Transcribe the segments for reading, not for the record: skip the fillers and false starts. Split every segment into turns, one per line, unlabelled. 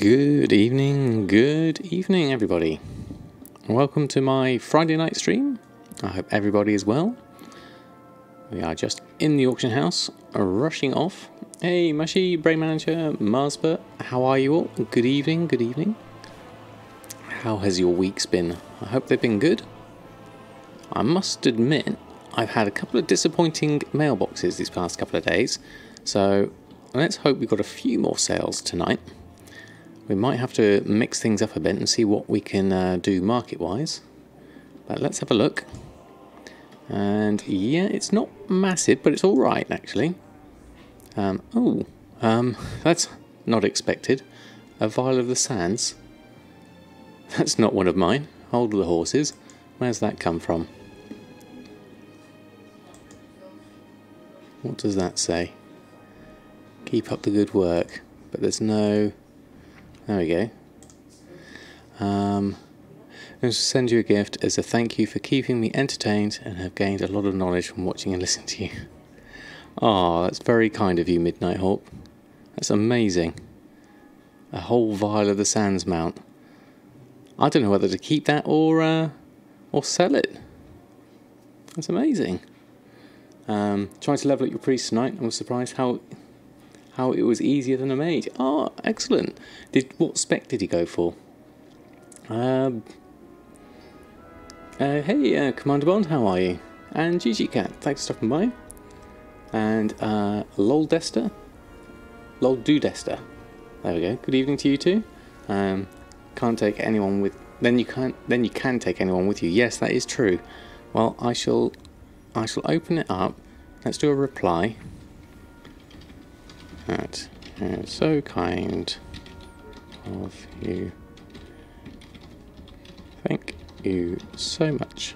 Good evening everybody. Welcome to my Friday night stream. I hope everybody is well. We are just in the auction house, rushing off. Hey Mushy, Brain Manager, Marsbert, how are you all? Good evening. How has your weeks been? I hope they've been good. I must admit, I've had a couple of disappointing mailboxes these past couple of days, so let's hope we've got a few more sales tonight. We might have to mix things up a bit and see what we can do market-wise. But let's have a look. And yeah, it's not massive, but it's all right actually. That's not expected. A vial of the sands. That's not one of mine. Hold the horses. Where's that come from? What does that say? Keep up the good work. But there's no... There we go. I'm going to send you a gift as a thank you for keeping me entertained and have gained a lot of knowledge from watching and listening to you. Oh, that's very kind of you, Midnight Hawk. That's amazing. A whole vial of the Sands mount. I don't know whether to keep that or sell it. That's amazing. Trying to level up your priest tonight. I was surprised how it was easier than a mage. Oh, excellent. What spec did he go for? Hey, Commander Bond, how are you? And GG Cat, thanks for stopping by. And Lol Dester? Lol Dudester. There we go. Good evening to you too. Can't take anyone with... Then you can take anyone with you. Yes, that is true. Well, I shall open it up. Let's do a reply. That is so kind of you. Thank you so much.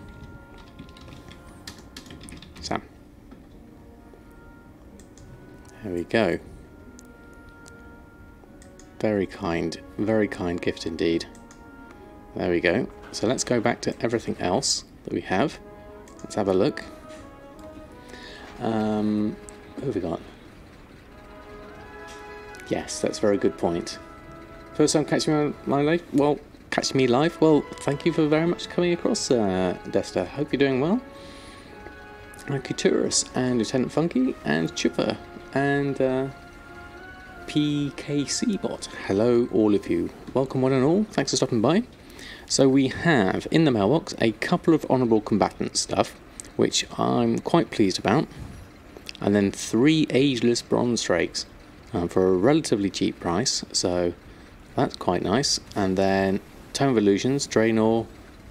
Sam. There we go. Very kind gift indeed. There we go. So let's go back to everything else that we have. Let's have a look. Who have we got? Yes, that's a very good point. First time catching my live? Well, catch me live? Well, thank you for very much coming across, Desta. Hope you're doing well. Kuturus and Lieutenant Funky and Chipper and PKC Bot. Hello, all of you. Welcome, one and all. Thanks for stopping by. So we have in the mailbox a couple of honourable combatant stuff, which I'm quite pleased about, and then 3 ageless bronze drakes. For a relatively cheap price, so that's quite nice. And then Tome of Illusions, Draenor,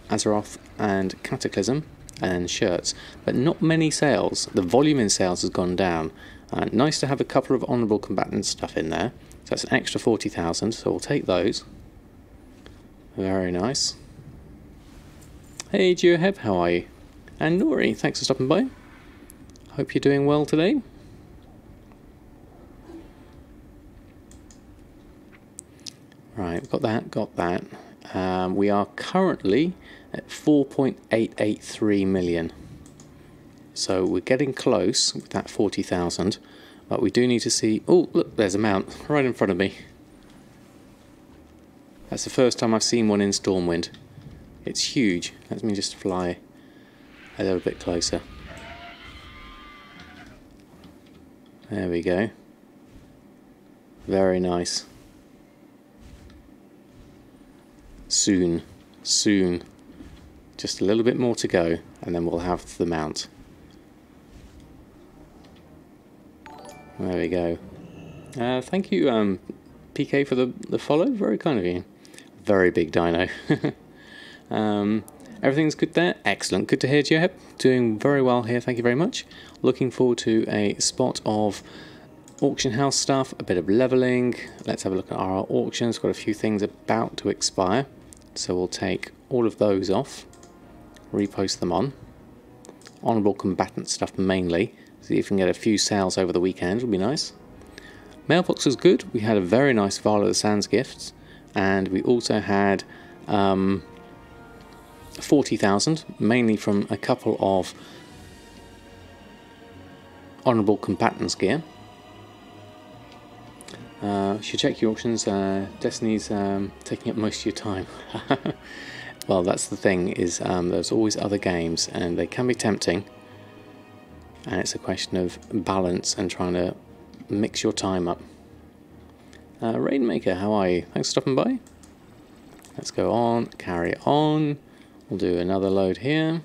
Azeroth and Cataclysm and shirts, but not many sales. The volume in sales has gone down. Nice to have a couple of honourable combatant stuff in there, so that's an extra 40,000, so we'll take those. Very nice. Hey GeoHeb, how are you? And Nori, thanks for stopping by. Hope you're doing well today. Right, got that. We are currently at 4.883 million. So we're getting close with that 40,000, but we do need to see... Oh, look, there's a mount right in front of me. That's the first time I've seen one in Stormwind. It's huge. Let me just fly a little bit closer. There we go. Very nice. Soon. Just a little bit more to go, and then we'll have the mount. There we go. Thank you, PK, for the follow. Very kind of you. Very big dino. Everything's good there. Excellent. Good to hear, Joab. Doing very well here. Thank you very much. Looking forward to a spot of auction house stuff, a bit of leveling. Let's have a look at our auctions. Got a few things about to expire, so we'll take all of those off, repost them on. Honourable combatant stuff mainly. See if we can get a few sales over the weekend, would be nice. Mailbox was good. We had a very nice vial of the Sands gifts, and we also had 40,000, mainly from a couple of honourable combatants gear. Should check your options. Destiny's taking up most of your time. Well, that's the thing, is there's always other games and they can be tempting, and it's a question of balance and trying to mix your time up. Rainmaker, how are you? Thanks for stopping by. Let's go on, carry on. We'll do another load here.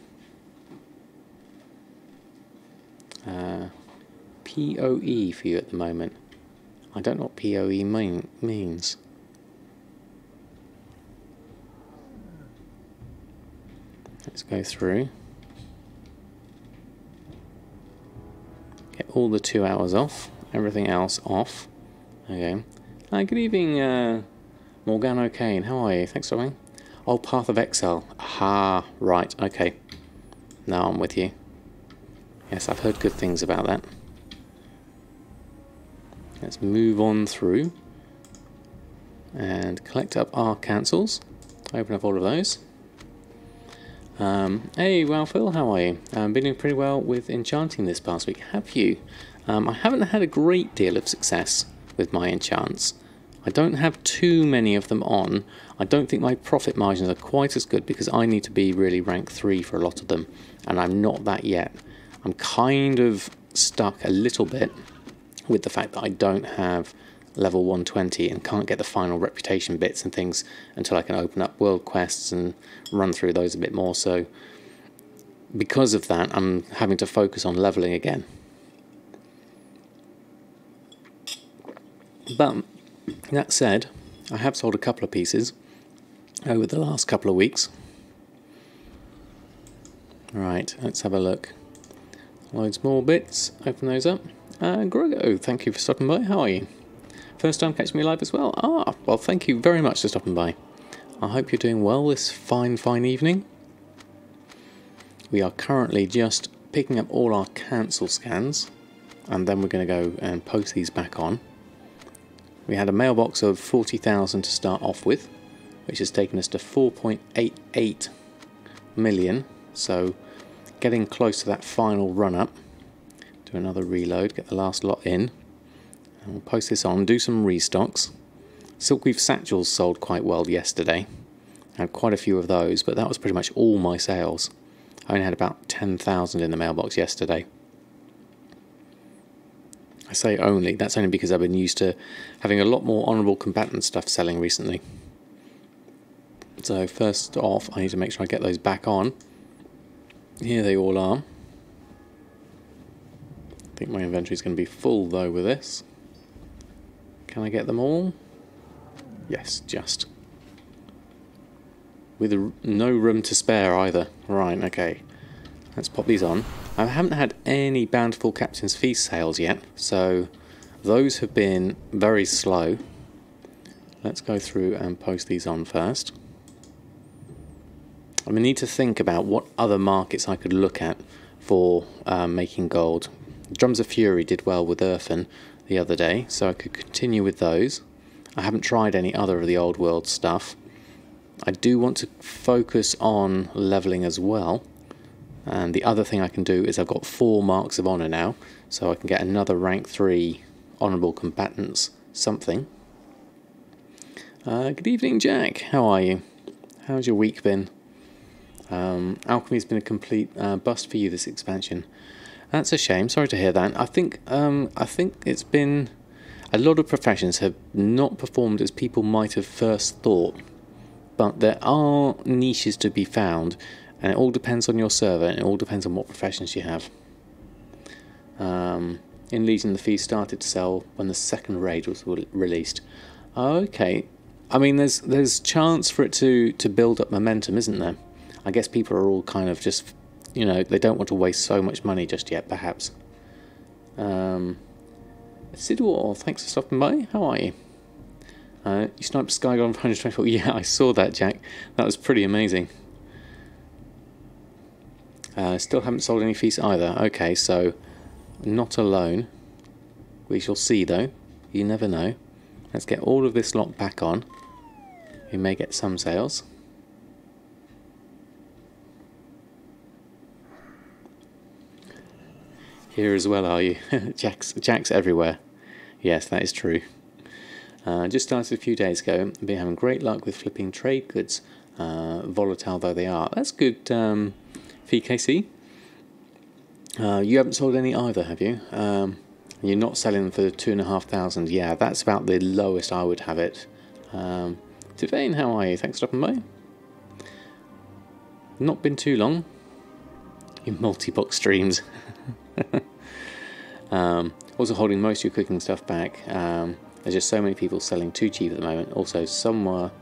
PoE for you at the moment. I don't know what PoE means. Let's go through. Get all the 2 hours off. Everything else off. Okay. Good evening, Morgano Kane. How are you? Thanks for coming. Oh, Path of Exile. Aha, right, okay. Now I'm with you. Yes, I've heard good things about that. Let's move on through and collect up our cancels. Open up all of those. Hey, well, Phil, how are you? Been doing pretty well with enchanting this past week, have you? I haven't had a great deal of success with my enchants. I don't have too many of them on. I don't think my profit margins are quite as good because I need to be really rank 3 for a lot of them, and I'm not that yet. I'm kind of stuck a little bit with the fact that I don't have level 120 and can't get the final reputation bits and things until I can open up world quests and run through those a bit more. So because of that, I'm having to focus on leveling again. But that said, I have sold a couple of pieces over the last couple of weeks. Right, let's have a look. Loads more bits, open those up. Grogo, thank you for stopping by, how are you? First time catching me live as well? Well, thank you very much for stopping by. I hope you're doing well this fine evening. We are currently just picking up all our cancel scans, and then we're going to go and post these back on. We had a mailbox of 40,000 to start off with, which has taken us to 4.88 million, so getting close to that final run-up. Do another reload, get the last lot in, and we'll post this on, do some restocks. Silkweave satchels sold quite well yesterday. I had quite a few of those, but that was pretty much all my sales. I only had about 10,000 in the mailbox yesterday. I say only, that's only because I've been used to having a lot more honourable combatant stuff selling recently. So first off, I need to make sure I get those back on. Here they all are. I think my inventory is going to be full though with this. Can I get them all? Yes, just. With no room to spare either. Right, okay. Let's pop these on. I haven't had any Bountiful Captain's Feast sales yet, so those have been very slow. Let's go through and post these on first. I need to think about what other markets I could look at for making gold. Drums of Fury did well with Earthen the other day, so I could continue with those. I haven't tried any other of the old world stuff. I do want to focus on leveling as well. And the other thing I can do is I've got 4 marks of honour now, so I can get another rank 3 honourable combatants something. Good evening, Jack. How are you? How's your week been? Alchemy's been a complete bust for you this expansion. That's a shame. Sorry to hear that. I think it's been a lot of professions have not performed as people might have first thought, but there are niches to be found. And it all depends on your server, and it all depends on what professions you have. In Legion, the Feast started to sell when the second raid was released. Okay, I mean, there's chance for it to build up momentum, isn't there? I guess people are all kind of just, you know, they don't want to waste so much money just yet, perhaps. Sidwar, thanks for stopping by. How are you? You sniped Skygon for 124. Yeah, I saw that, Jack. That was pretty amazing. Still haven't sold any feasts either. Okay, so not alone. We shall see though. You never know. Let's get all of this lot back on. We may get some sales. Here as well, are you? Jack's everywhere. Yes, that is true. Just started a few days ago. I've been having great luck with flipping trade goods, volatile though they are. That's good, VKC. You haven't sold any either, have you? You're not selling them for 2,500. Yeah, that's about the lowest I would have it. Devane, how are you? Thanks for stopping by. Not been too long. In multi-box streams. Also holding most of your cooking stuff back. There's just so many people selling too cheap at the moment. Also, someone's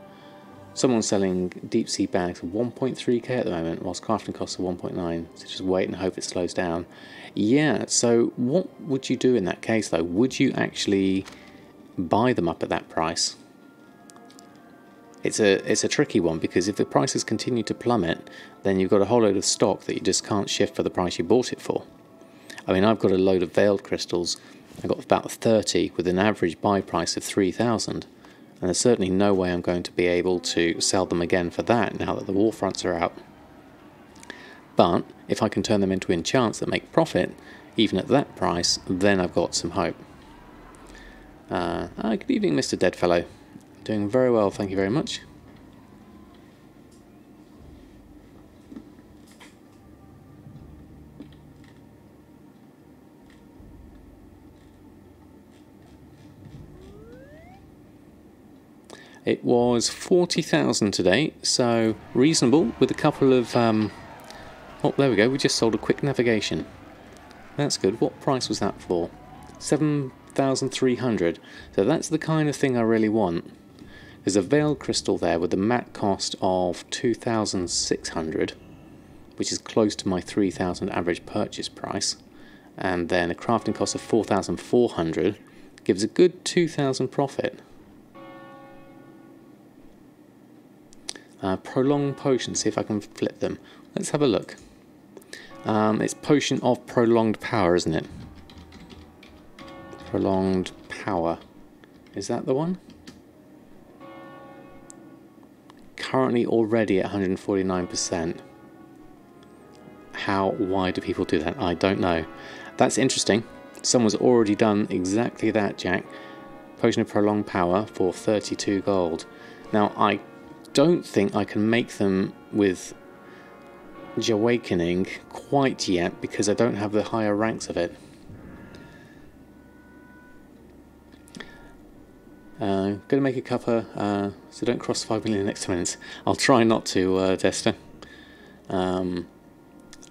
selling deep sea bags for 1.3k at the moment, whilst crafting costs are 1.9. So just wait and hope it slows down. Yeah, so what would you do in that case though? Would you actually buy them up at that price? It's a tricky one, because if the prices continue to plummet, then you've got a whole load of stock that you just can't shift for the price you bought it for. I mean, I've got a load of veiled crystals. I got about 30 with an average buy price of 3,000, and there's certainly no way I'm going to be able to sell them again for that now that the war fronts are out. But if I can turn them into enchants that make profit, even at that price, then I've got some hope. Good evening, Mr. Deadfellow. Doing very well, thank you very much. It was 40,000 today, so reasonable, with a couple of... oh, there we go, we just sold a quick navigation. That's good. What price was that for? 7,300. So that's the kind of thing I really want. There's a veiled crystal there with a matte cost of 2,600, which is close to my 3,000 average purchase price. And then a crafting cost of 4,400 gives a good 2,000 profit. Prolonged potions, see if I can flip them. Let's have a look. It's potion of prolonged power, isn't it? Prolonged power. Is that the one? Currently already at 149%. Why do people do that? I don't know. That's interesting. Someone's already done exactly that, Jack. Potion of prolonged power for 32 gold. Now, I don't think I can make them with Awakening quite yet, because I don't have the higher ranks of it. Going to make a cover, so don't cross 5 million in the next 2 minutes. I'll try not to, Desta. I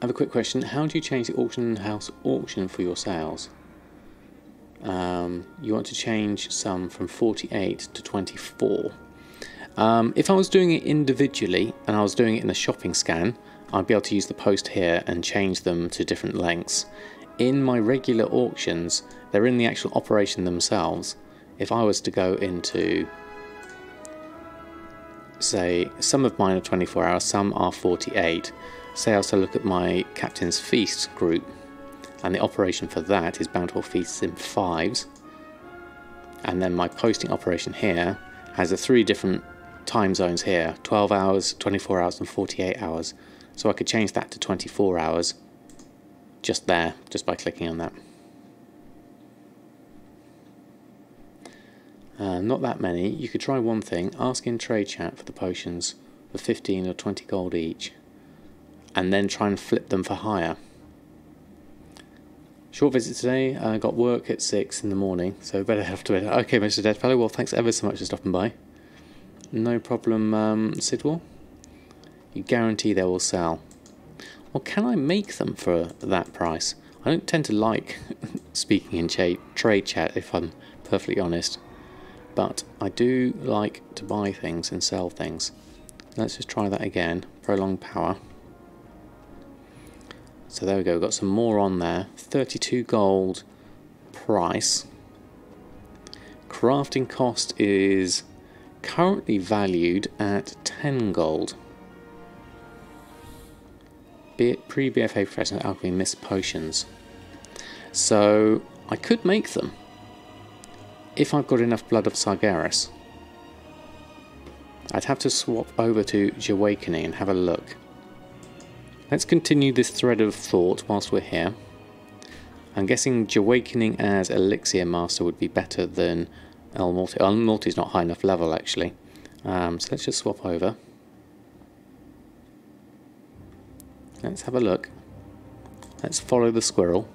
have a quick question. How do you change the auction house auction for your sales? You want to change some from 48 to 24. If I was doing it individually, and I was doing it in a shopping scan, I'd be able to use the post here and change them to different lengths. In my regular auctions, they're in the actual operation themselves. If I was to go into, say, some of mine are 24 hours, some are 48. Say I was to look at my Captain's Feast group, and the operation for that is Bountiful Feasts in 5s. And then my posting operation here has the 3 different time zones here, 12 hours, 24 hours and 48 hours. So I could change that to 24 hours just there, just by clicking on that. Not that many. You could try one thing, ask in trade chat for the potions for 15 or 20 gold each, and then try and flip them for higher. Short visit today, got work at 6 in the morning, so better have to it. Okay, Mr. Deadfellow, well thanks ever so much for stopping by. No problem, Sidwell. You guarantee they will sell. Well, can I make them for that price? I don't tend to like speaking in trade chat, if I'm perfectly honest. But I do like to buy things and sell things. Let's just try that again. Prolonged power. So there we go, got some more on there. 32 gold price. Crafting cost is currently valued at 10 gold. Pre-BfA Professional Alchemy Mist Potions. So I could make them if I've got enough Blood of Sargeras. I'd have to swap over to Awakening and have a look. Let's continue this thread of thought whilst we're here. I'm guessing Awakening as Elixir Master would be better than Multi. Multi's not high enough level actually. So let's just swap over. Let's have a look. Let's follow the squirrel.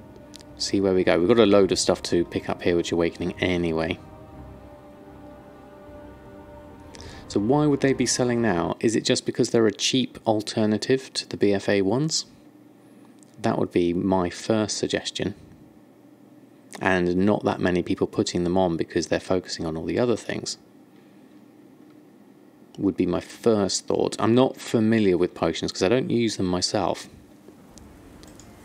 See where we go. We've got a load of stuff to pick up here with Awakening anyway. So why would they be selling now? Is it just because they're a cheap alternative to the BfA ones? That would be my first suggestion. And not that many people putting them on because they're focusing on all the other things. Would be my first thought. I'm not familiar with potions because I don't use them myself.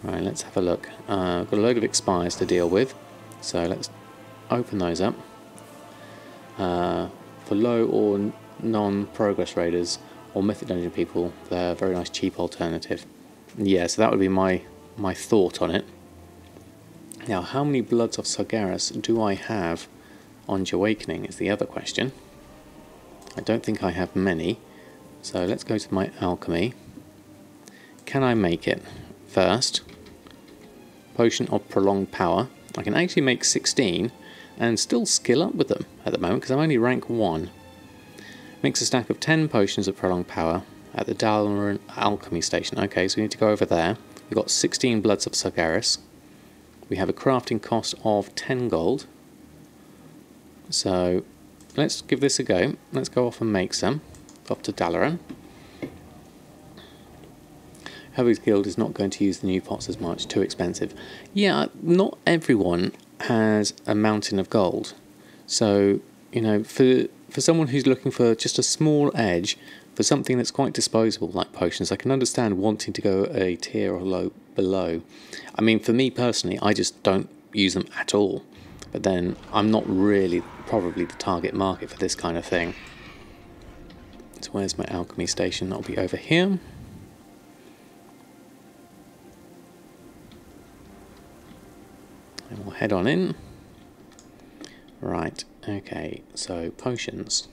Right, let's have a look. I've got a load of expires to deal with. So let's open those up. For low or non-progress raiders or mythic dungeon people, they're a very nice cheap alternative. Yeah, so that would be my thought on it. Now, how many Bloods of Sargeras do I have on Awakening is the other question. I don't think I have many, so let's go to my alchemy. Can I make it? First, Potion of Prolonged Power. I can actually make 16 and still skill up with them at the moment because I'm only rank 1. Makes a stack of 10 potions of prolonged power at the Galore alchemy station. Okay, so we need to go over there. We've got 16 Bloods of Sargeras. We have a crafting cost of 10 gold. So let's give this a go. Let's go off and make some. Off to Dalaran. Heavy's Guild is not going to use the new pots as much. Too expensive. Yeah, not everyone has a mountain of gold. So, you know, for someone who's looking for just a small edge, for something that's quite disposable like potions, I can understand wanting to go a tier or below. I mean, for me personally, I just don't use them at all. But then I'm not really probably the target market for this kind of thing. So where's my alchemy station? That'll be over here. And we'll head on in. Right, okay, so potions.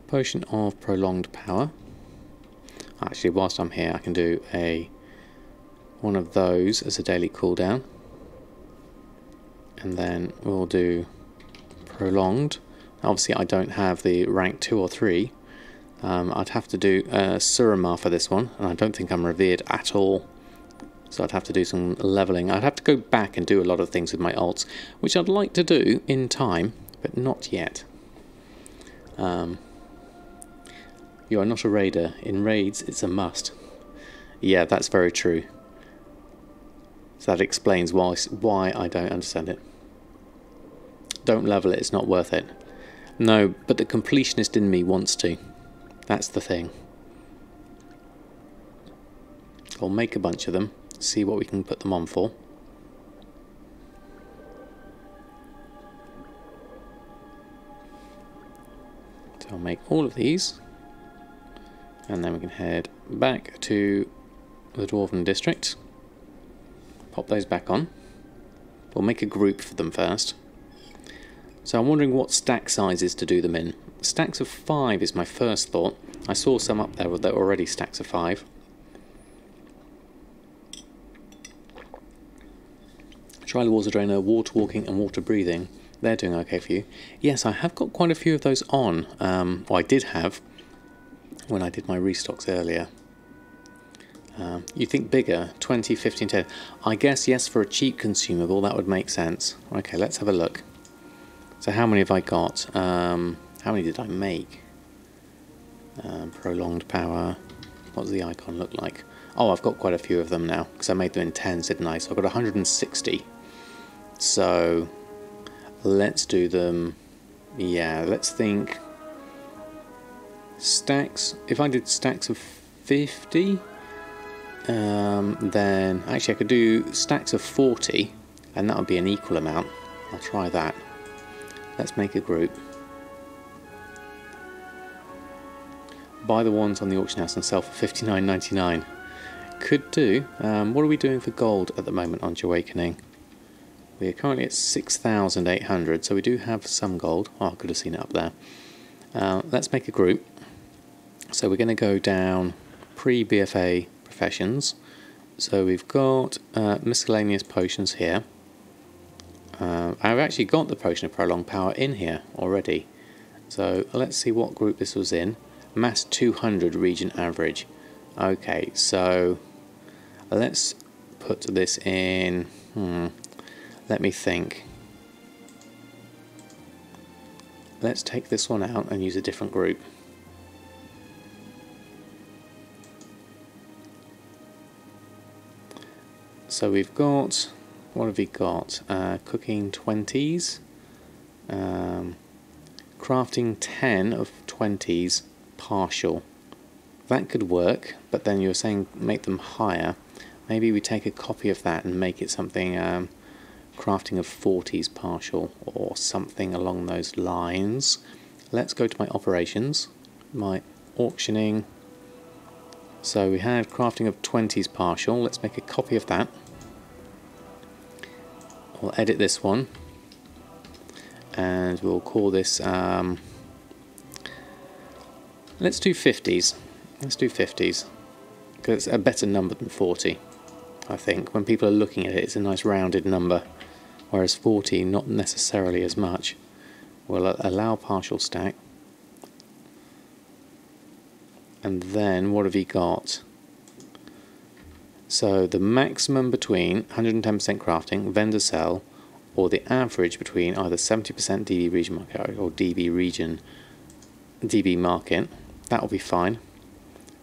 Potion of Prolonged Power. Actually, whilst I'm here, I can do one of those as a daily cooldown. And then we'll do Prolonged. Obviously, I don't have the rank 2 or 3. I'd have to do Suramar for this one, and I don't think I'm revered at all. So I'd have to do some leveling. I'd have to go back and do a lot of things with my ults, which I'd like to do in time, but not yet. You are not a raider. In raids, it's a must. Yeah, that's very true. So that explains why I don't understand it. Don't level it, it's not worth it. No, but the completionist in me wants to. That's the thing. I'll make a bunch of them. See what we can put them on for. So I'll make all of these, and then we can head back to the Dwarven District. Pop those back on. We'll make a group for them first. So I'm wondering what stack sizes to do them in. Stacks of 5 is my first thought. I saw some up there that were already stacks of 5. Try the water drainer, water walking and water breathing. They're doing okay for you. Yes, I have got quite a few of those on. Well, I did have when I did my restocks earlier. You think bigger, 20, 15, 10. I guess, yes, for a cheap consumable, that would make sense. Okay, let's have a look. So how many have I got? How many did I make? Prolonged power. What does the icon look like? Oh, I've got quite a few of them now, because I made them in 10s, didn't I? So I've got 160. So let's do them. Yeah, let's think stacks. If I did stacks of 50, then actually I could do stacks of 40, and that would be an equal amount. I'll try that. Let's make a group. Buy the ones on the auction house and sell for $59.99. Could do. What are we doing for gold at the moment on Awakening? We are currently at 6,800, so we do have some gold. Oh, I could have seen it up there. Let's make a group. So we're going to go down pre-BfA professions. So we've got miscellaneous potions here. I've actually got the Potion of Prolonged Power in here already. So let's see what group this was in. Mass 200 region average. Okay, so let's put this in. Let me think. Let's take this one out and use a different group. So we've got, what have we got? Cooking 20s, crafting 10 of 20s partial. That could work, but then you're saying make them higher. Maybe we take a copy of that and make it something crafting of 40s partial or something along those lines. Let's go to my operations, my auctioning. So we had crafting of 20s partial. Let's make a copy of that. We'll edit this one and we'll call this let's do 50s. Let's do 50s because it's a better number than 40. I think when people are looking at it, it's a nice rounded number, whereas 40 not necessarily as much. We'll allow partial stack. And then what have you got? So the maximum between 110% crafting, vendor sell, or the average between either 70% DB region market or DB market, that will be fine.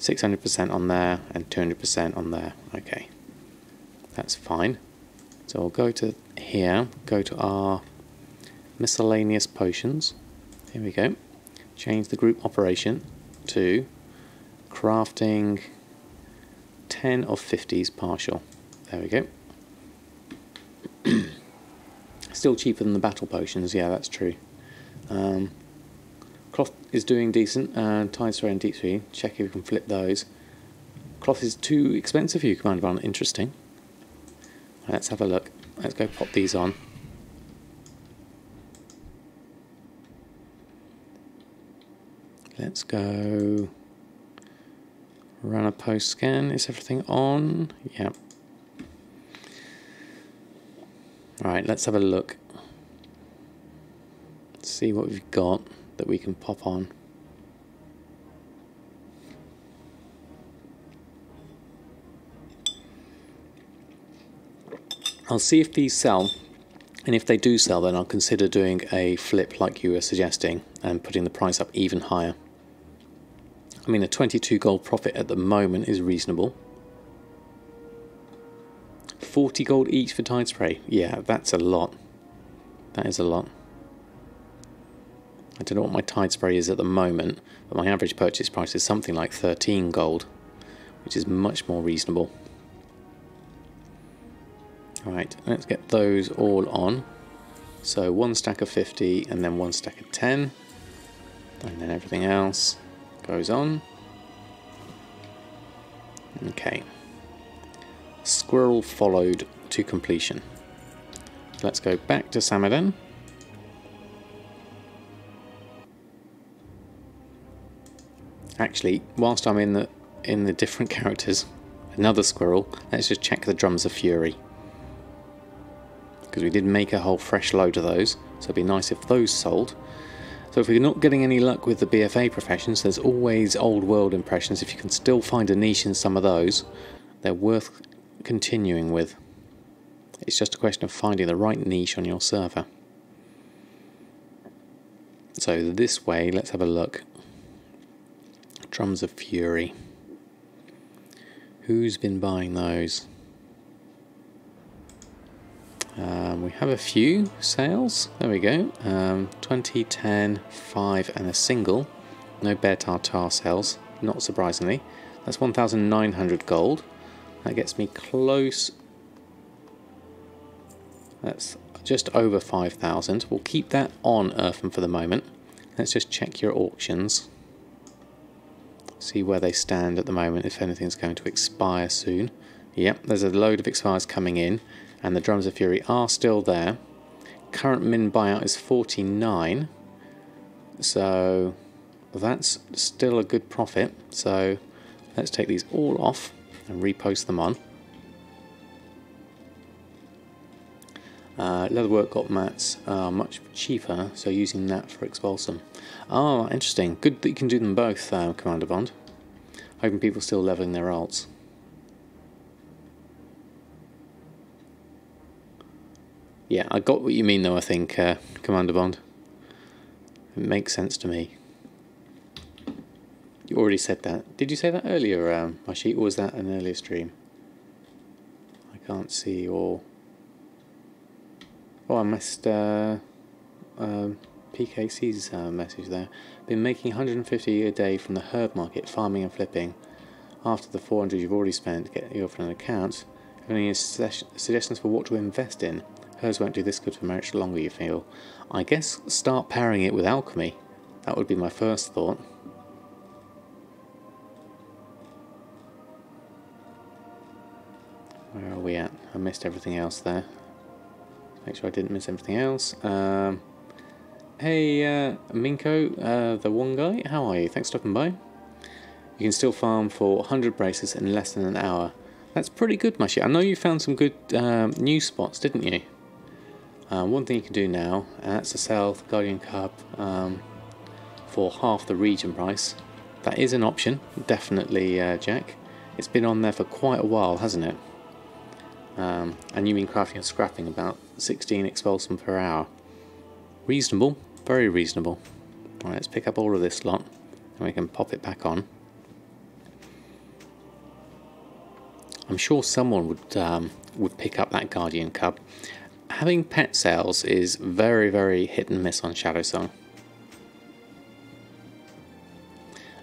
600% on there and 200% on there. Okay, that's fine. So we'll go to here, go to our miscellaneous potions. Here we go. Change the group operation to crafting 10 of 50s partial. There we go. Still cheaper than the battle potions, yeah, that's true. Cloth is doing decent. Tide Spray and Deep Sea, check if we can flip those. Cloth is too expensive for you, Commander Von. Interesting. Let's have a look. Let's go pop these on. Let's go run a post scan. Is everything on? Yep. Alright, let's have a look. Let's see what we've got that we can pop on. I'll see if these sell, and if they do sell, then I'll consider doing a flip like you were suggesting and putting the price up even higher. I mean, a 22 gold profit at the moment is reasonable. 40 gold each for Tide Spray. Yeah, that's a lot. That is a lot. I don't know what my Tide Spray is at the moment, but my average purchase price is something like 13 gold, which is much more reasonable. Alright, let's get those all on. So one stack of 50 and then one stack of 10. And then everything else goes on. Okay. Squirrel followed to completion. Let's go back to Samadan. Actually, whilst I'm in the different characters, another squirrel, let's just check the Drums of Fury. Because we did make a whole fresh load of those, so it'd be nice if those sold. So if we're not getting any luck with the BfA professions, there's always old world impressions. If you can still find a niche in some of those, they're worth continuing with. It's just a question of finding the right niche on your server. So this way, let's have a look. Drums of Fury. Who's been buying those? We have a few sales. There we go. 20, 10, 5 and a single. No Bear Tartar sales, not surprisingly. That's 1,900 gold. That gets me close. That's just over 5,000. We'll keep that on Earthen for the moment. Let's just check your auctions. See where they stand at the moment, if anything's going to expire soon. Yep, there's a load of expires coming in, and the Drums of Fury are still there. Current min buyout is 49, so that's still a good profit. So let's take these all off and repost them on. Leatherwork got mats much cheaper, so using that for expulsum. Oh, interesting. Good that you can do them both, Commander Bond. Hoping people still leveling their alts. Yeah, I got what you mean though, I think, Commander Bond. It makes sense to me. You already said that. Did you say that earlier, Mashi, or was that an earlier stream? I can't see your... Oh, I missed PKC's message there. Been making 150 a day from the herb market, farming and flipping. After the 400 you've already spent, get you off an account. Have any suggestions for what to invest in? Hers won't do this good for much longer, you feel. I guess start pairing it with alchemy. That would be my first thought. Where are we at? I missed everything else there. Make sure I didn't miss everything else. Hey, Minko, the one guy, how are you? Thanks for stopping by. You can still farm for 100 braces in less than an hour. That's pretty good, Mashi. I know you found some good new spots, didn't you? One thing you can do now, and that's to sell the Guardian Cup for half the region price. That is an option, definitely, Jack. It's been on there for quite a while, hasn't it? And you've been crafting and scrapping about 16 expulsum per hour. Reasonable, very reasonable. Right, let's pick up all of this lot and we can pop it back on. I'm sure someone would pick up that Guardian Cub. Having pet sales is very, very hit and miss on Shadow Song.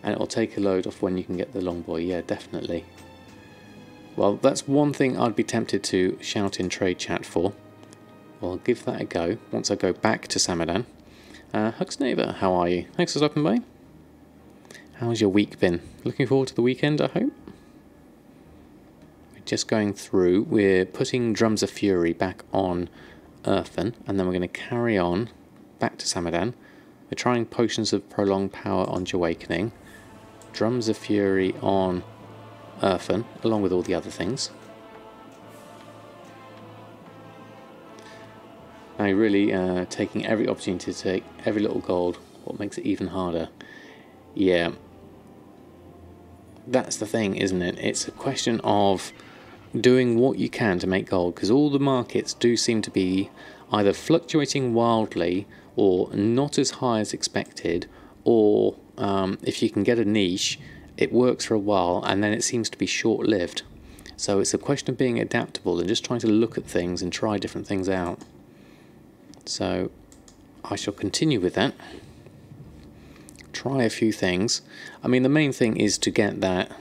And it'll take a load off when you can get the Longboy, yeah, definitely. Well, that's one thing I'd be tempted to shout in trade chat for. Well, I'll give that a go once I go back to Samadan. Hugs Neighbour, how are you? Thanks for stopping by. How's your week been? Looking forward to the weekend, I hope? We're just going through. We're putting Drums of Fury back on Earthen, and then we're going to carry on back to Samadan. We're trying Potions of Prolonged Power on Awakening, Drums of Fury on Earthen, along with all the other things. I'm really taking every opportunity to take every little gold, what makes it even harder. Yeah, that's the thing, isn't it? It's a question of doing what you can to make gold, because all the markets do seem to be either fluctuating wildly or not as high as expected, or if you can get a niche, it works for a while and then it seems to be short-lived. So it's a question of being adaptable and just trying to look at things and try different things out. So I shall continue with that. Try a few things. I mean, the main thing is to get that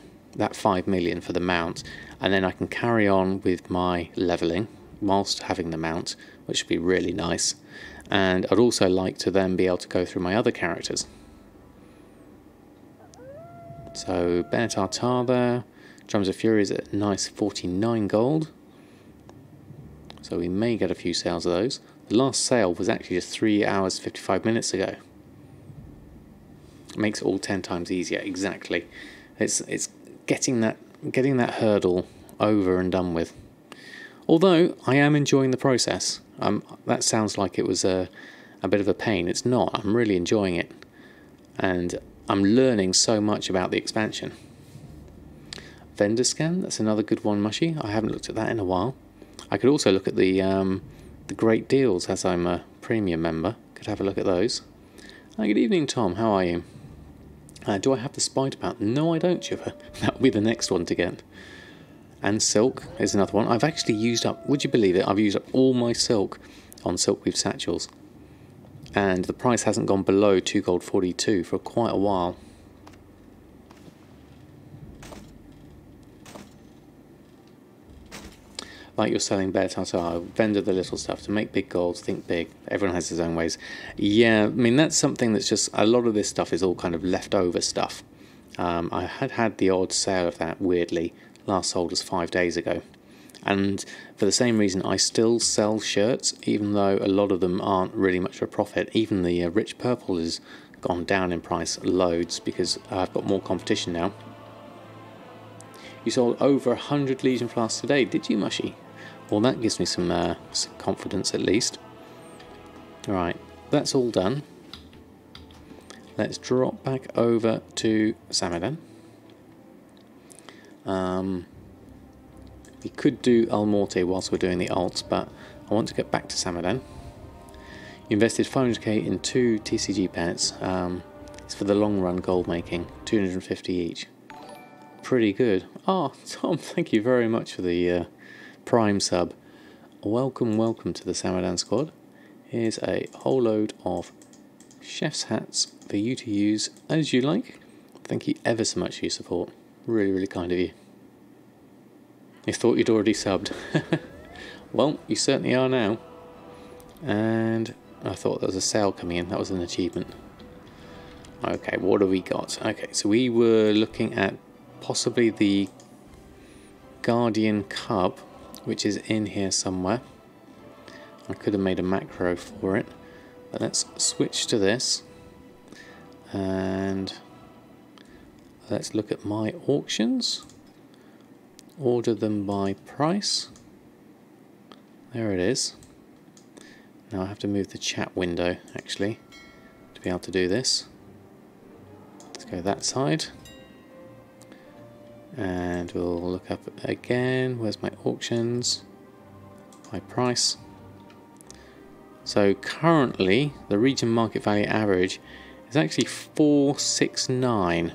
5 million for the mount, and then I can carry on with my leveling whilst having the mount, which would be really nice. And I'd also like to then be able to go through my other characters. So Benetartar there, Drums of Fury is at nice 49 gold. So we may get a few sales of those. The last sale was actually just 3 hours 55 minutes ago. It makes it all 10 times easier, exactly. It's getting that hurdle over and done with. Although I am enjoying the process. That sounds like it was a bit of a pain. It's not. I'm really enjoying it. And I'm learning so much about the expansion. Vendor scan, that's another good one, Mushy. I haven't looked at that in a while. I could also look at the great deals as I'm a premium member. Could have a look at those. Good evening, Tom. How are you? Do I have the spider pouch? No, I don't, Shiver. That will be the next one to get. And silk is another one. I've actually used up, would you believe it, I've used up all my silk on Silkweave satchels. And the price hasn't gone below 2 gold 42 for quite a while. Like you're selling Bear Tartar, vendor the little stuff. To make big goals, think big. Everyone has his own ways. Yeah, I mean, that's something that's just, a lot of this stuff is all kind of leftover stuff. I had the odd sale of that, weirdly. Last sold was 5 days ago. And for the same reason, I still sell shirts, even though a lot of them aren't really much of a profit. Even the rich purple has gone down in price loads because I've got more competition now. You sold over 100 Legion flasks today, did you, Mushy? Well, that gives me some confidence at least. Right, that's all done. Let's drop back over to Samadan. We could do Al Morte whilst we're doing the alts, but I want to get back to Samadan. You invested 500k in 2 TCG pets. It's for the long run gold making, 250 each. Pretty good. Oh, Tom, thank you very much for the Prime sub. Welcome, welcome to the Samadan squad. Here's a whole load of chef's hats for you to use as you like. Thank you ever so much for your support. Really, really kind of you. You thought you'd already subbed. Well, you certainly are now. And I thought there was a sale coming in. That was an achievement. Okay, what have we got? Okay, so we were looking at possibly the Guardian Cub, which is in here somewhere. I could have made a macro for it. But let's switch to this. And let's look at my auctions. Order them by price. There it is. Now I have to move the chat window actually to be able to do this. Let's go that side. And we'll look up again. Where's my auctions? By price. So currently the region market value average is actually 469.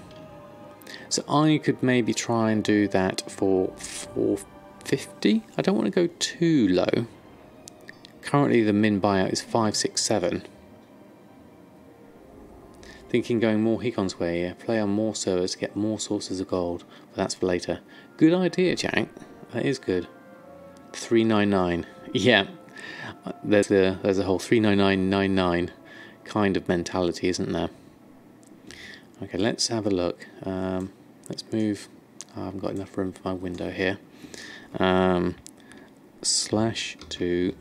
So I could maybe try and do that for 450. I don't want to go too low. Currently the min buyout is 567. Thinking going more Hikon's way, yeah. Play on more servers to get more sources of gold. But that's for later. Good idea, Jack. That is good. 399. Yeah. There's a whole 39999 kind of mentality, isn't there? Okay, let's have a look. Let's move. I haven't got enough room for my window here. Slash to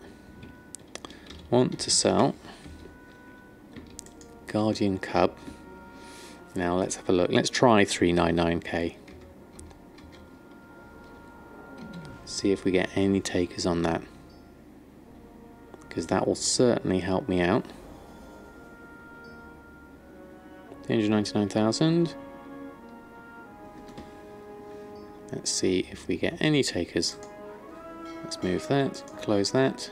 want to sell Guardian Cub. Now let's have a look. Let's try 399k. See if we get any takers on that, because that will certainly help me out. 399,000. Let's see if we get any takers. Let's move that, close that.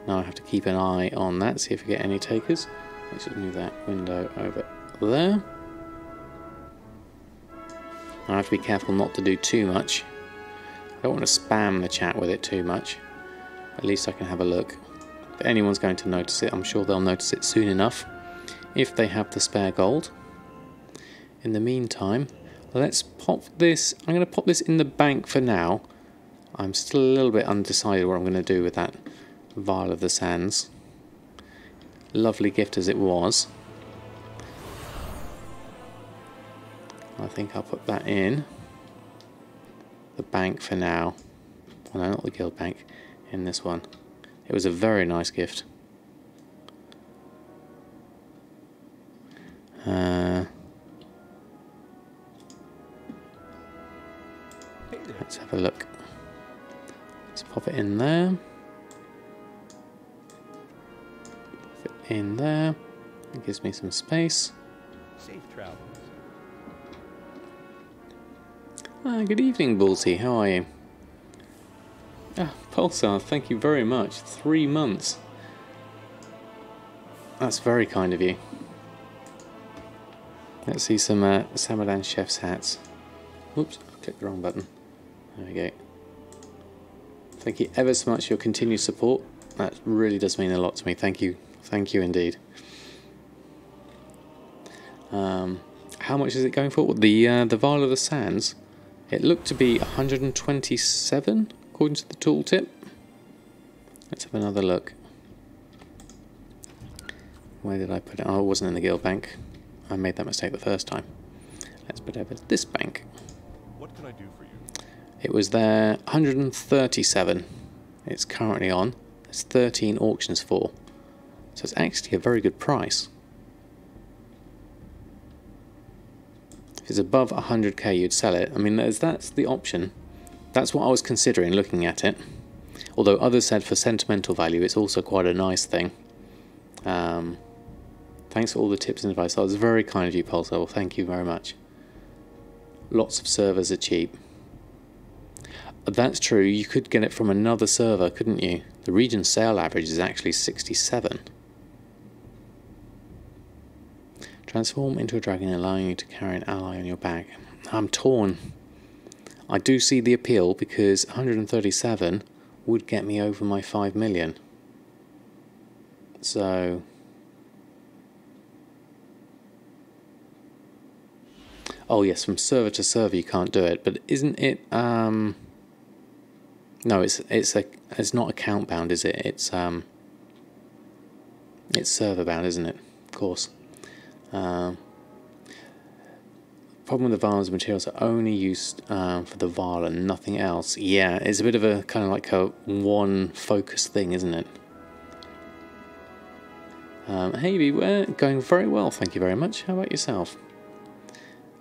Now I have to keep an eye on that, see if we get any takers. Let's just move that window over there. I have to be careful not to do too much. I don't want to spam the chat with it too much. At least I can have a look. If anyone's going to notice it, I'm sure they'll notice it soon enough, if they have the spare gold. In the meantime, let's pop this. I'm going to pop this in the bank for now. I'm still a little bit undecided what I'm going to do with that Vial of the Sands. Lovely gift as it was. I think I'll put that in the bank for now. Well, no, not the guild bank. In this one. It was a very nice gift. Let's have a look. Let's pop it in there. Pop it in there. It gives me some space.
Safe travels.
Good evening, Bullseye. How are you? Pulsar, thank you very much. 3 months. That's very kind of you. Let's see some Samadan chef's hats. Whoops, I clicked the wrong button. There we go. Thank you ever so much for your continued support. That really does mean a lot to me. Thank you. Thank you indeed. How much is it going for? The Vial of the Sands. It looked to be 127 according to the tooltip. Let's have another look. Where did I put it? Oh, it wasn't in the guild bank. I made that mistake the first time. Let's put it over to this bank.
What can I do for you?
It was there 137. It's currently on. There's 13 auctions for. So it's actually a very good price. If it's above 100k, you'd sell it. I mean, that's the option. That's what I was considering looking at it. Although others said for sentimental value, it's also quite a nice thing. Thanks for all the tips and advice. That was very kind of you, Pulsar. Thank you very much. Lots of servers are cheap. That's true. You could get it from another server, couldn't you? The region sale average is actually 67. Transform into a dragon, allowing you to carry an ally on your back. I'm torn. I do see the appeal because 137 would get me over my 5 million. So... oh yes, from server to server you can't do it, but isn't it... no, it's not account bound, is it? It's server bound, isn't it? Of course. Problem with the vials and materials are only used for the vial and nothing else. Yeah, it's a bit of a kind of like a one focus thing, isn't it? Hey, Beware, going very well, thank you very much. How about yourself?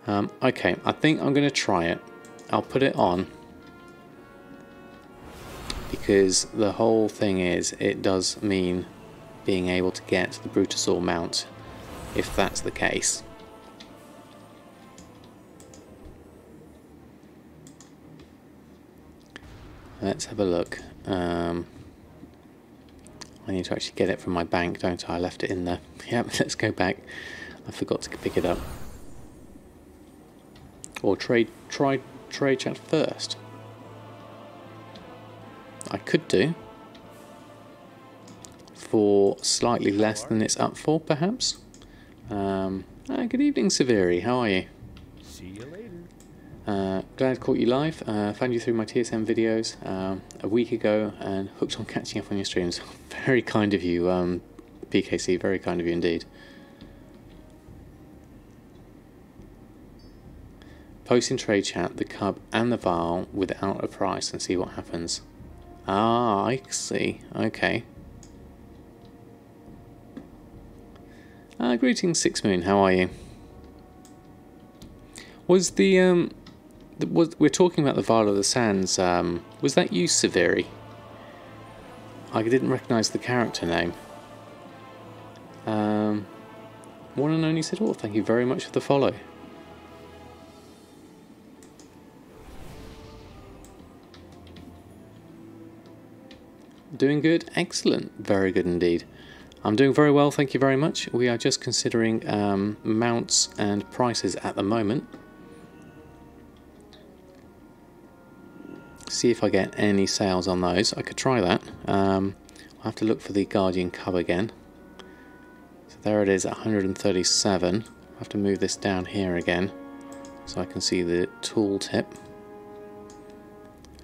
Okay, I think I'm going to try it. I'll put it on because the whole thing is it does mean being able to get the Brutosaur mount if that's the case. Let's have a look. I need to actually get it from my bank, don't I? I left it in there. Yep, let's go back. I forgot to pick it up. Or trade chat first. I could do. For slightly less than it's up for, perhaps. Good evening, Severi. How are you?
See you later.
Glad caught you live. Found you through my TSM videos a week ago and hooked on catching up on your streams. Very kind of you, PKC. Very kind of you indeed. Post in trade chat the cub and the vial without a price and see what happens. Ah, I see. Okay. Greetings, Six Moon. How are you? Was we're talking about the Vial of the Sands. Was that you, Severi? I didn't recognise the character name. One and only said, "Oh, thank you very much for the follow." Doing good? Excellent. Very good indeed. I'm doing very well, thank you very much. We are just considering mounts and prices at the moment. See if I get any sales on those. I could try that. I'll have to look for the Guardian Cub again. So there it is at 137. I'll have to move this down here again so I can see the tooltip.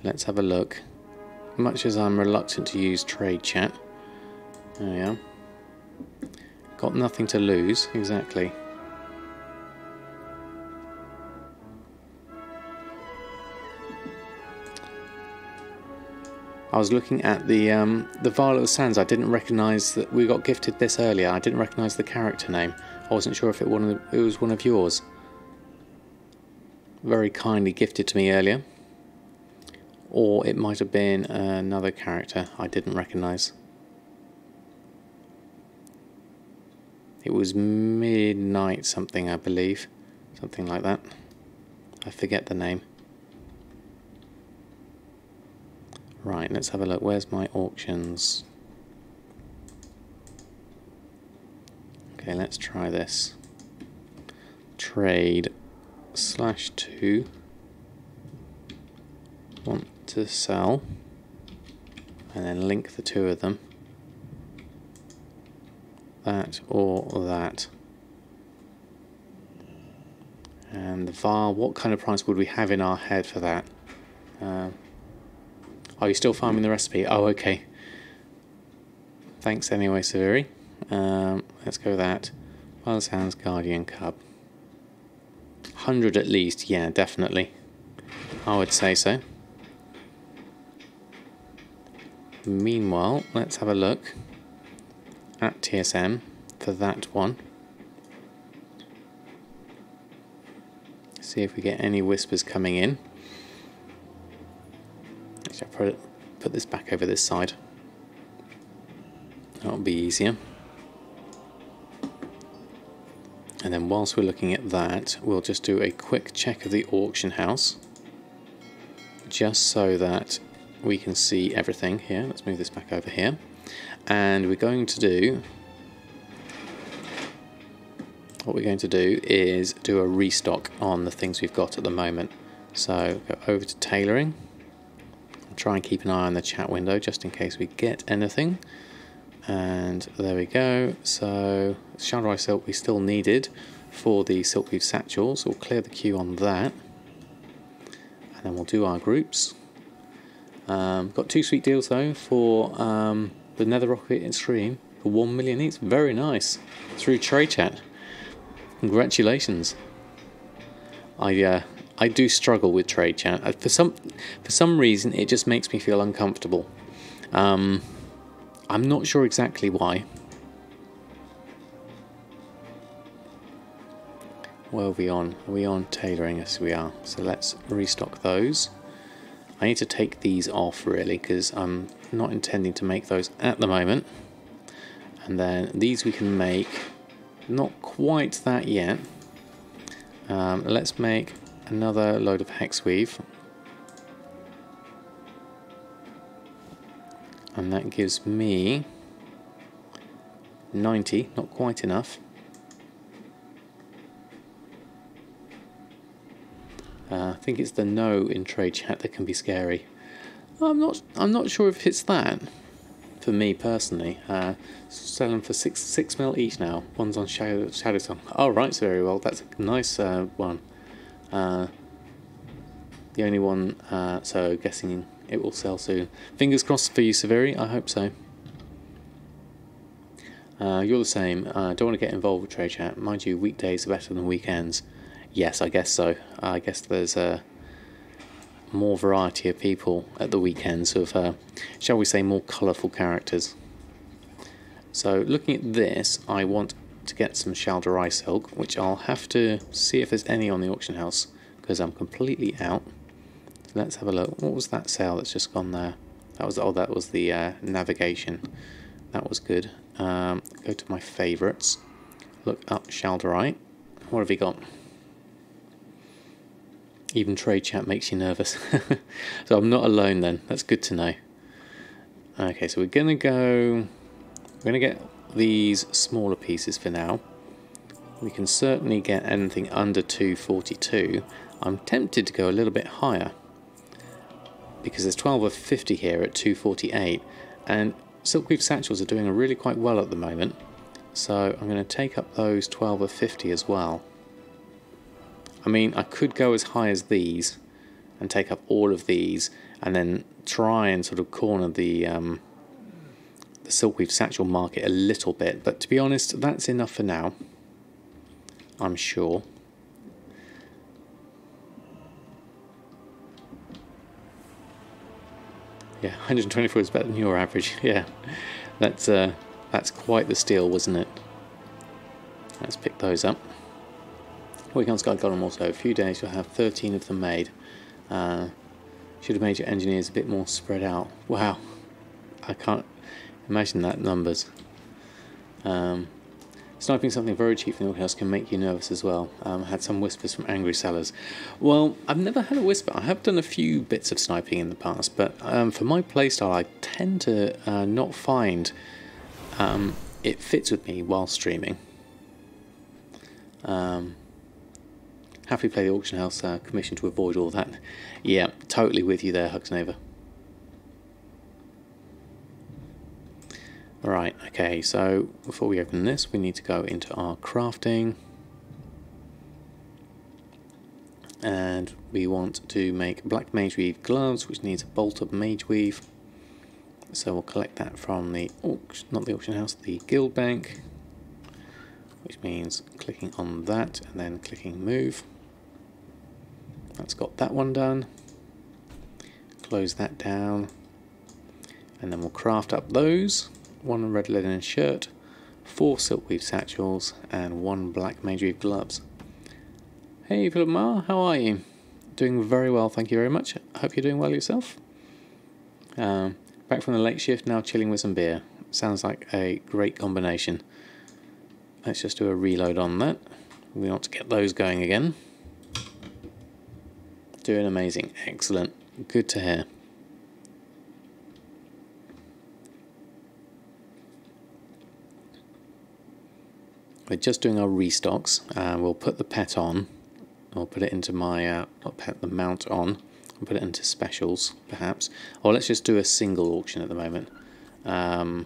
Let's have a look. Much as I'm reluctant to use trade chat. There we are. Got nothing to lose, exactly. I was looking at the Vial of the Sands. I didn't recognise that we got gifted this earlier. I didn't recognise the character name. I wasn't sure if it was one of yours. Very kindly gifted to me earlier. Or it might have been another character I didn't recognise. It was Midnight something, I believe. Something like that. I forget the name. Right, let's have a look. Where's my auctions? Okay, let's try this. Trade /2. Want to sell. And then link the two of them. That or that. And the VAR, what kind of price would we have in our head for that? Are you still farming the recipe? Oh, okay. Thanks anyway, Severi. Let's go with that. Vial of the Sands, Guardian Cub. 100 at least, yeah, definitely. I would say so. Meanwhile, let's have a look at TSM for that one. See if we get any whispers coming in. Actually, put this back over this side. That'll be easier. And then whilst we're looking at that, we'll just do a quick check of the auction house, just so that we can see everything here. Let's move this back over here. And what we're going to do is do a restock on the things we've got at the moment. So go over to tailoring. I'll try and keep an eye on the chat window just in case we get anything. And there we go. So Shallow silk we still needed for the silk weave satchels. We'll clear the queue on that, and then we'll do our groups. Got 2 sweet deals though for the Nether Rocket Extreme for 1 million each. Very nice, through trade chat. Congratulations. I do struggle with trade chat. For some reason it just makes me feel uncomfortable. I'm not sure exactly why. Where are we on? Are we on tailoring? Yes, we are. So let's restock those. I need to take these off really, because I'm not intending to make those at the moment. And then these we can make, not quite that yet. Let's make another load of hex weave. And that gives me 90, not quite enough. I think it's the no in trade chat that can be scary. I'm not sure if it's that. For me personally, sell them for 6 mil each now. One's on Shadow Song. Oh right, so very well. That's a nice one. The only one. So guessing it will sell soon. Fingers crossed for you, Severi. I hope so. You're the same. Don't want to get involved with trade chat. Mind you, weekdays are better than weekends. Yes, I guess so. I guess there's more variety of people at the weekends of, shall we say, more colourful characters. So looking at this, I want to get some Shalderai silk, which I'll have to see if there's any on the auction house, because I'm completely out. So let's have a look. What was that sale that's just gone there? That was the navigation. That was good. Go to my favourites. Look up Shalderai. What have we got? Even trade chat makes you nervous. So I'm not alone then. That's good to know. Okay, so we're gonna get these smaller pieces for now. We can certainly get anything under 242. I'm tempted to go a little bit higher, because there's 12 of 50 here at 248, and Silkweave Satchels are doing really quite well at the moment, so I'm going to take up those 12 of 50 as well. I mean, I could go as high as these and take up all of these, and then try and sort of corner the Silkweave Satchel market a little bit, but to be honest, that's enough for now, I'm sure. Yeah, 124 is better than your average. Yeah, that's quite the steal, wasn't it? Let's pick those up. Weekend Sky got them also. A few days you'll have 13 of them made. Should have made your engineers a bit more spread out. Wow, I can't imagine that numbers. Sniping something very cheap from the auction house can make you nervous as well. Had some whispers from angry sellers. Well, I've never had a whisper. I have done a few bits of sniping in the past, but for my playstyle I tend to not find it fits with me while streaming. Happily play the auction house commission to avoid all that. Yeah, totally with you there, Hugsnaver. Right, okay, so before we open this, we need to go into our crafting. And we want to make black mage weave gloves, which needs a bolt of mage weave. So we'll collect that from the auction, not the auction house, the guild bank. Which means clicking on that and then clicking move. That's got that one done. Close that down. And then we'll craft up those. 1 red linen shirt, 4 silkweave satchels, and 1 black mage weave gloves. Hey Villamar, how are you? Doing very well, thank you very much. I hope you're doing well yourself. Back from the late shift, now chilling with some beer. Sounds like a great combination. Let's just do a reload on that. We want to get those going again. Doing amazing. Excellent. Good to hear. We're just doing our restocks. We'll put the pet on. I'll put it into my, not pet, the mount on. I'll put it into specials, perhaps. Or let's just do a single auction at the moment. Don't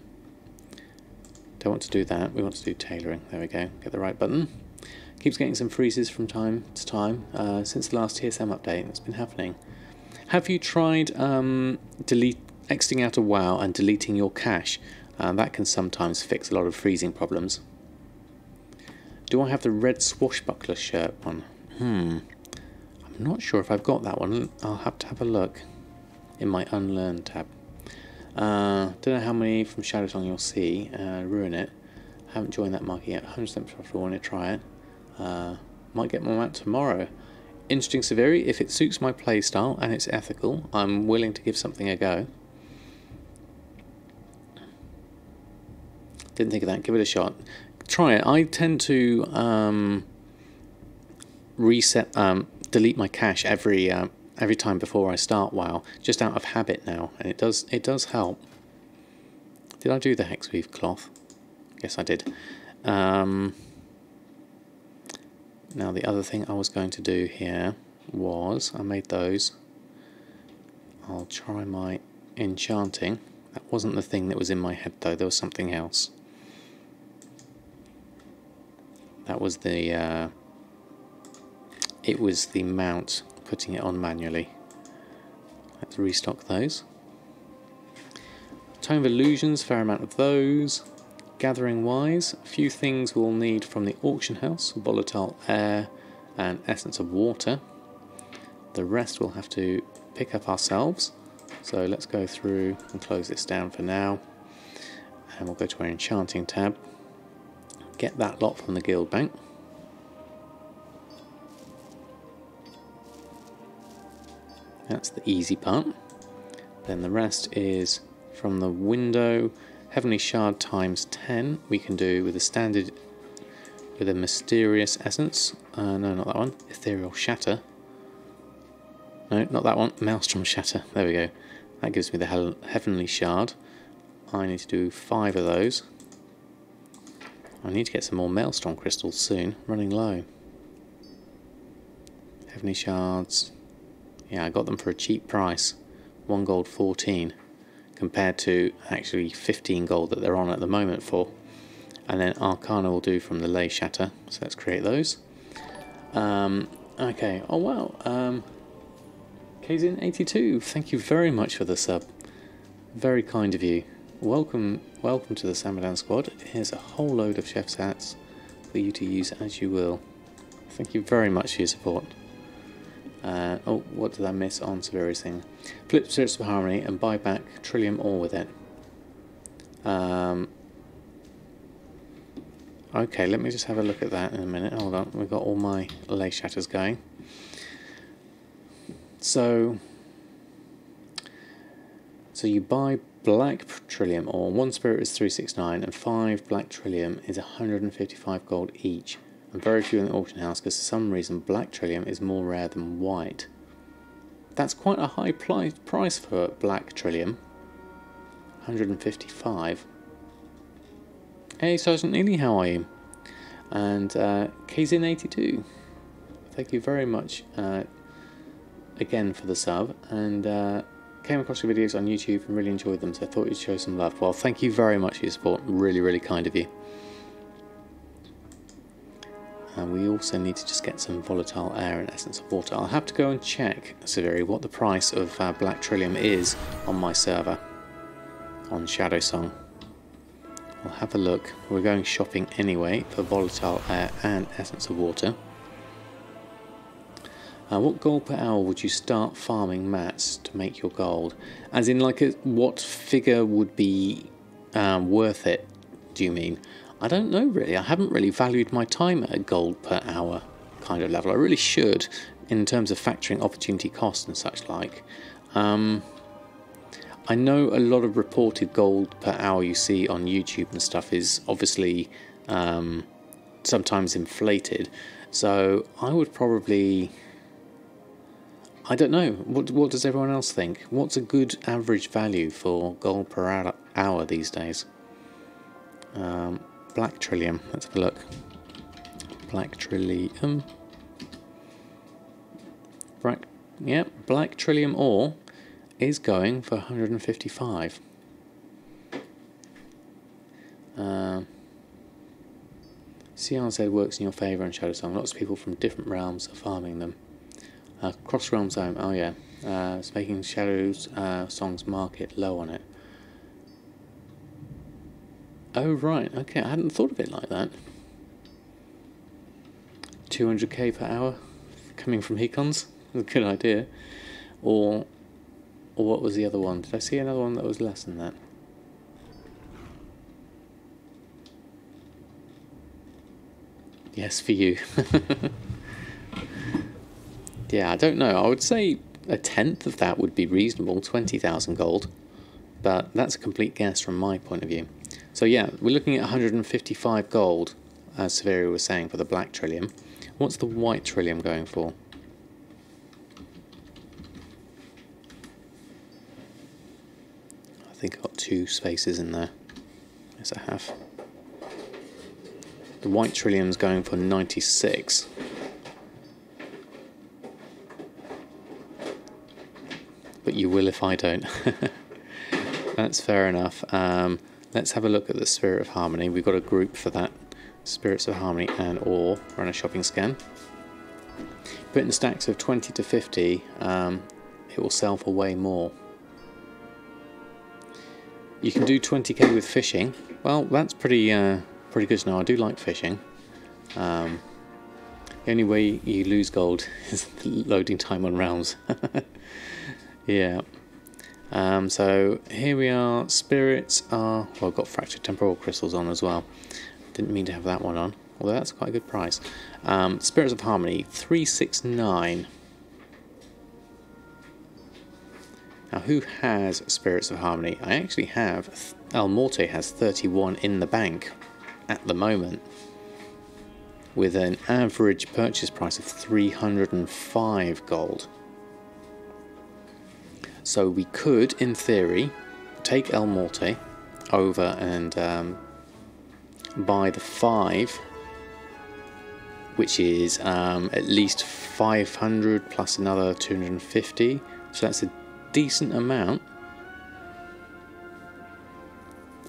want to do that. We want to do tailoring. There we go. Get the right button. Keeps getting some freezes from time to time. Since the last TSM update, it's been happening. Have you tried exiting out of WoW and deleting your cache? That can sometimes fix a lot of freezing problems. Do I have the red swashbuckler shirt one? I'm not sure if I've got that one. I'll have to have a look in my Unlearn tab. Don't know how many from Shadowsong you'll see. Ruin it. Haven't joined that market yet. 100% sure if I want to try it. Might get my map tomorrow. Interesting severity. If it suits my playstyle and it's ethical, I'm willing to give something a go. Didn't think of that. Give it a shot. Try it. I tend to delete my cache every time before I start WoW, just out of habit now, and it does help. Did I do the hexweave cloth? Yes, I did. Now the other thing I was going to do here was, I made those. I'll try my enchanting. That wasn't the thing that was in my head though, there was something else. That was the, it was the mount, putting it on manually. Let's restock those. Tome of Illusions, fair amount of those. Gathering wise, a few things we'll need from the auction house: volatile air and essence of water. The rest we'll have to pick up ourselves. So let's go through and close this down for now. And we'll go to our enchanting tab. Get that lot from the guild bank. That's the easy part. Then the rest is from the window. Heavenly Shard times 10 we can do with a standard, with a mysterious essence. No, not that one. Ethereal Shatter. No, not that one. Maelstrom Shatter. There we go. That gives me the Heavenly Shard. I need to do 5 of those. I need to get some more Maelstrom crystals soon. Running low. Heavenly Shards. Yeah, I got them for a cheap price. 1 gold 14. Compared to actually 15 gold that they're on at the moment for. And then Arcana will do from the Lay Shatter, so let's create those. Okay, oh wow, Kazin82, thank you very much for the sub. Very kind of you. Welcome to the Samadan squad. Here's a whole load of chef's hats for you to use as you will. Thank you very much for your support. Oh, what did I miss on Severi's thing? Flip Spirits of Harmony and buy back Trillium ore with it. Okay, let me just have a look at that in a minute. Hold on, we've got all my Lay Shatters going. So you buy black Trillium ore. 1 spirit is 369 and 5 black Trillium is 155 gold each. And very few in the auction house because for some reason black Trillium is more rare than white. That's quite a high price for black Trillium. 155. Hey Sergeant Neely, how are you? And Kazin82, thank you very much again for the sub, and came across your videos on YouTube and really enjoyed them, so I thought you'd show some love. Well, thank you very much for your support, really, really kind of you. And we also need to just get some volatile air and essence of water. I'll have to go and check, Severi, what the price of black Trillium is on my server, on Shadowsong. We'll have a look. We're going shopping anyway for volatile air and essence of water. What gold per hour would you start farming mats to make your gold? As in, like, what figure would be worth it, do you mean? I don't know really. I haven't really valued my time at a gold per hour kind of level. I really should, in terms of factoring opportunity cost and such like. I know a lot of reported gold per hour you see on YouTube and stuff is obviously sometimes inflated, so I would probably, I don't know, what does everyone else think? What's a good average value for gold per hour these days? Black Trillium, let's have a look. Black Trillium. Black Trillium ore is going for 155. CRZ works in your favour in Shadow Song. Lots of people from different realms are farming them. Cross Realm Zone, oh yeah. It's making Shadow's Song's market low on it. Oh right, okay, I hadn't thought of it like that. 200k per hour coming from Hecons? A good idea. Or what was the other one? Did I see another one that was less than that? Yes, for you. Yeah, I don't know. I would say a tenth of that would be reasonable, 20,000 gold. But that's a complete guess from my point of view. So yeah, we're looking at 155 gold, as Severia was saying, for the Black Trillium. What's the White Trillium going for? I think I've got 2 spaces in there. Yes, I have. The White Trillium's going for 96. But you will if I don't. That's fair enough. Let's have a look at the Spirit of Harmony. We've got a group for that. Spirits of Harmony and ore. Run a shopping scan. Put in stacks of 20 to 50, it will sell for way more. You can do 20k with fishing. Well, that's pretty good to know. I do like fishing. The only way you lose gold is the loading time on realms. Yeah. So here we are. Spirits are, well, I've got fractured temporal crystals on as well. Didn't mean to have that one on, although that's quite a good price. Spirits of Harmony, 369. Now, who has Spirits of Harmony? I actually have. El Morte has 31 in the bank at the moment, with an average purchase price of 305 gold. So we could, in theory, take El Morte over and buy the 5, which is at least 500 plus another 250. So that's a decent amount.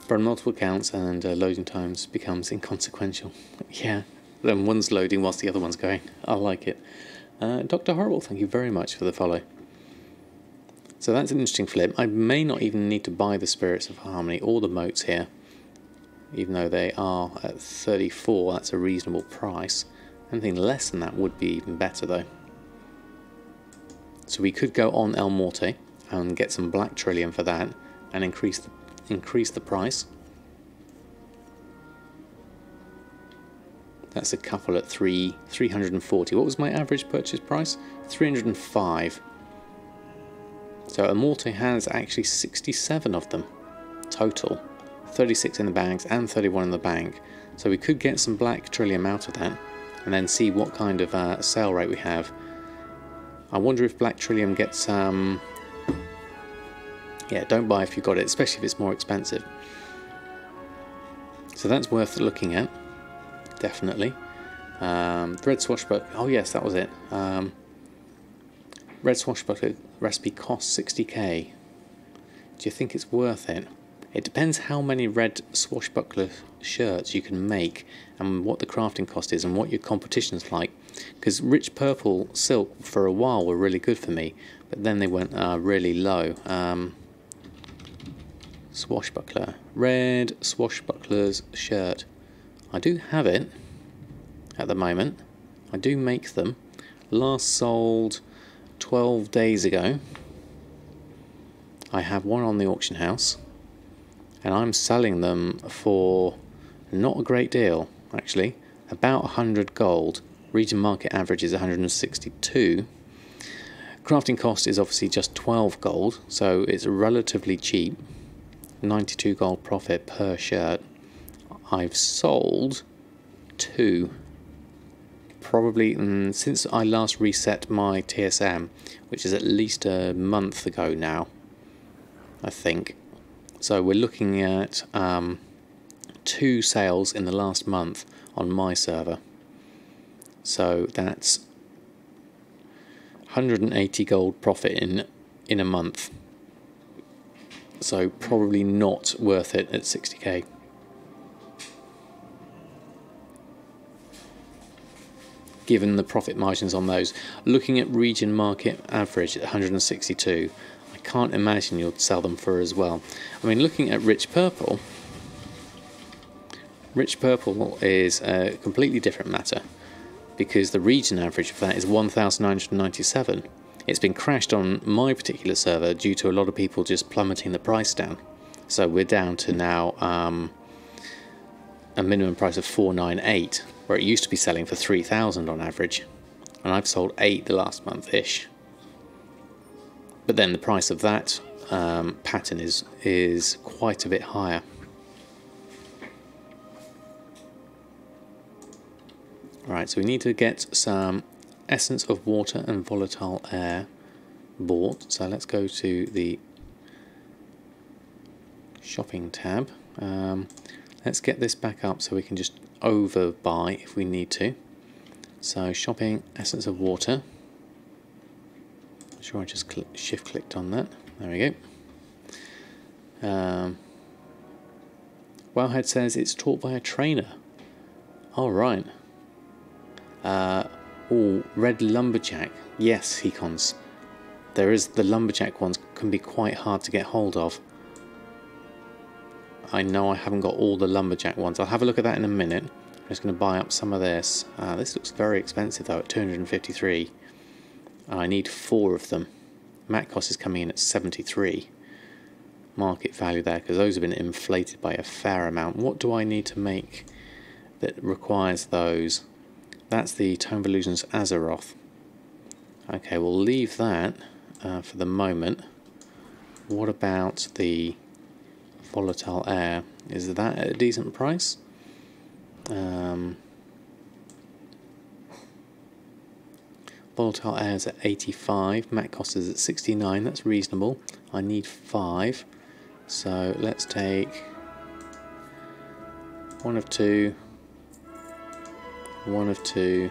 But on multiple counts and loading times becomes inconsequential. Yeah, then one's loading whilst the other one's going. I like it. Dr. Horrible, thank you very much for the follow. So that's an interesting flip. I may not even need to buy the Spirits of Harmony or the moats here, even though they are at 34. That's a reasonable price. Anything less than that would be even better though. So we could go on El Morte and get some Black Trillium for that and increase the price. That's a couple at 340. What was my average purchase price? 305. So El Morte has actually 67 of them total. 36 in the bags and 31 in the bank. So we could get some Black Trillium out of that and then see what kind of sale rate we have. I wonder if Black Trillium gets... yeah, don't buy if you got it, especially if it's more expensive. So that's worth looking at, definitely. The Red Swashbuckler, oh yes, that was it. Red Swashbuckler recipe costs 60k. Do you think it's worth it? It depends how many Red Swashbuckler shirts you can make and what the crafting cost is and what your competition's like. Because rich purple silk for a while were really good for me, but then they went really low. Swashbuckler. Red Swashbuckler's shirt. I do have it at the moment. I do make them. Last sold 12 days ago. I have one on the auction house and I'm selling them for not a great deal, actually. About 100 gold. Region market average is 162. Crafting cost is obviously just 12 gold, so it's relatively cheap. 92 gold profit per shirt. I've sold 2. Probably since I last reset my TSM, which is at least a month ago now, I think. So we're looking at 2 sales in the last month on my server. So that's 180 gold profit in a month. So probably not worth it at 60k. Given the profit margins on those. Looking at region market average at 162, I can't imagine you'll sell them for as well. I mean, looking at rich purple is a completely different matter, because the region average of that is 1,997. It's been crashed on my particular server due to a lot of people just plummeting the price down. So we're down to now a minimum price of 498, where it used to be selling for 3,000 on average, and I've sold 8 the last month-ish. But then the price of that pattern is quite a bit higher. Right, so we need to get some essence of water and volatile air bought. So let's go to the shopping tab. Let's get this back up so we can just overbuy if we need to. So shopping, essence of water. I'm sure I just shift clicked on that. There we go. Wowhead says it's taught by a trainer. All right. Oh, red lumberjack. Yes, Hecons. There is, the lumberjack ones can be quite hard to get hold of. I know I haven't got all the lumberjack ones. I'll have a look at that in a minute. I'm just going to buy up some of this. This looks very expensive though at 253. I need 4 of them. Mat cost is coming in at 73. Market value there, because those have been inflated by a fair amount. What do I need to make that requires those? That's the Tome of Illusions Azeroth. Okay, we'll leave that for the moment. What about the volatile air? Is that at a decent price? Volatile air is at 85. Mat cost is at 69. That's reasonable. I need 5. So let's take 1 of 2. 1 of 2.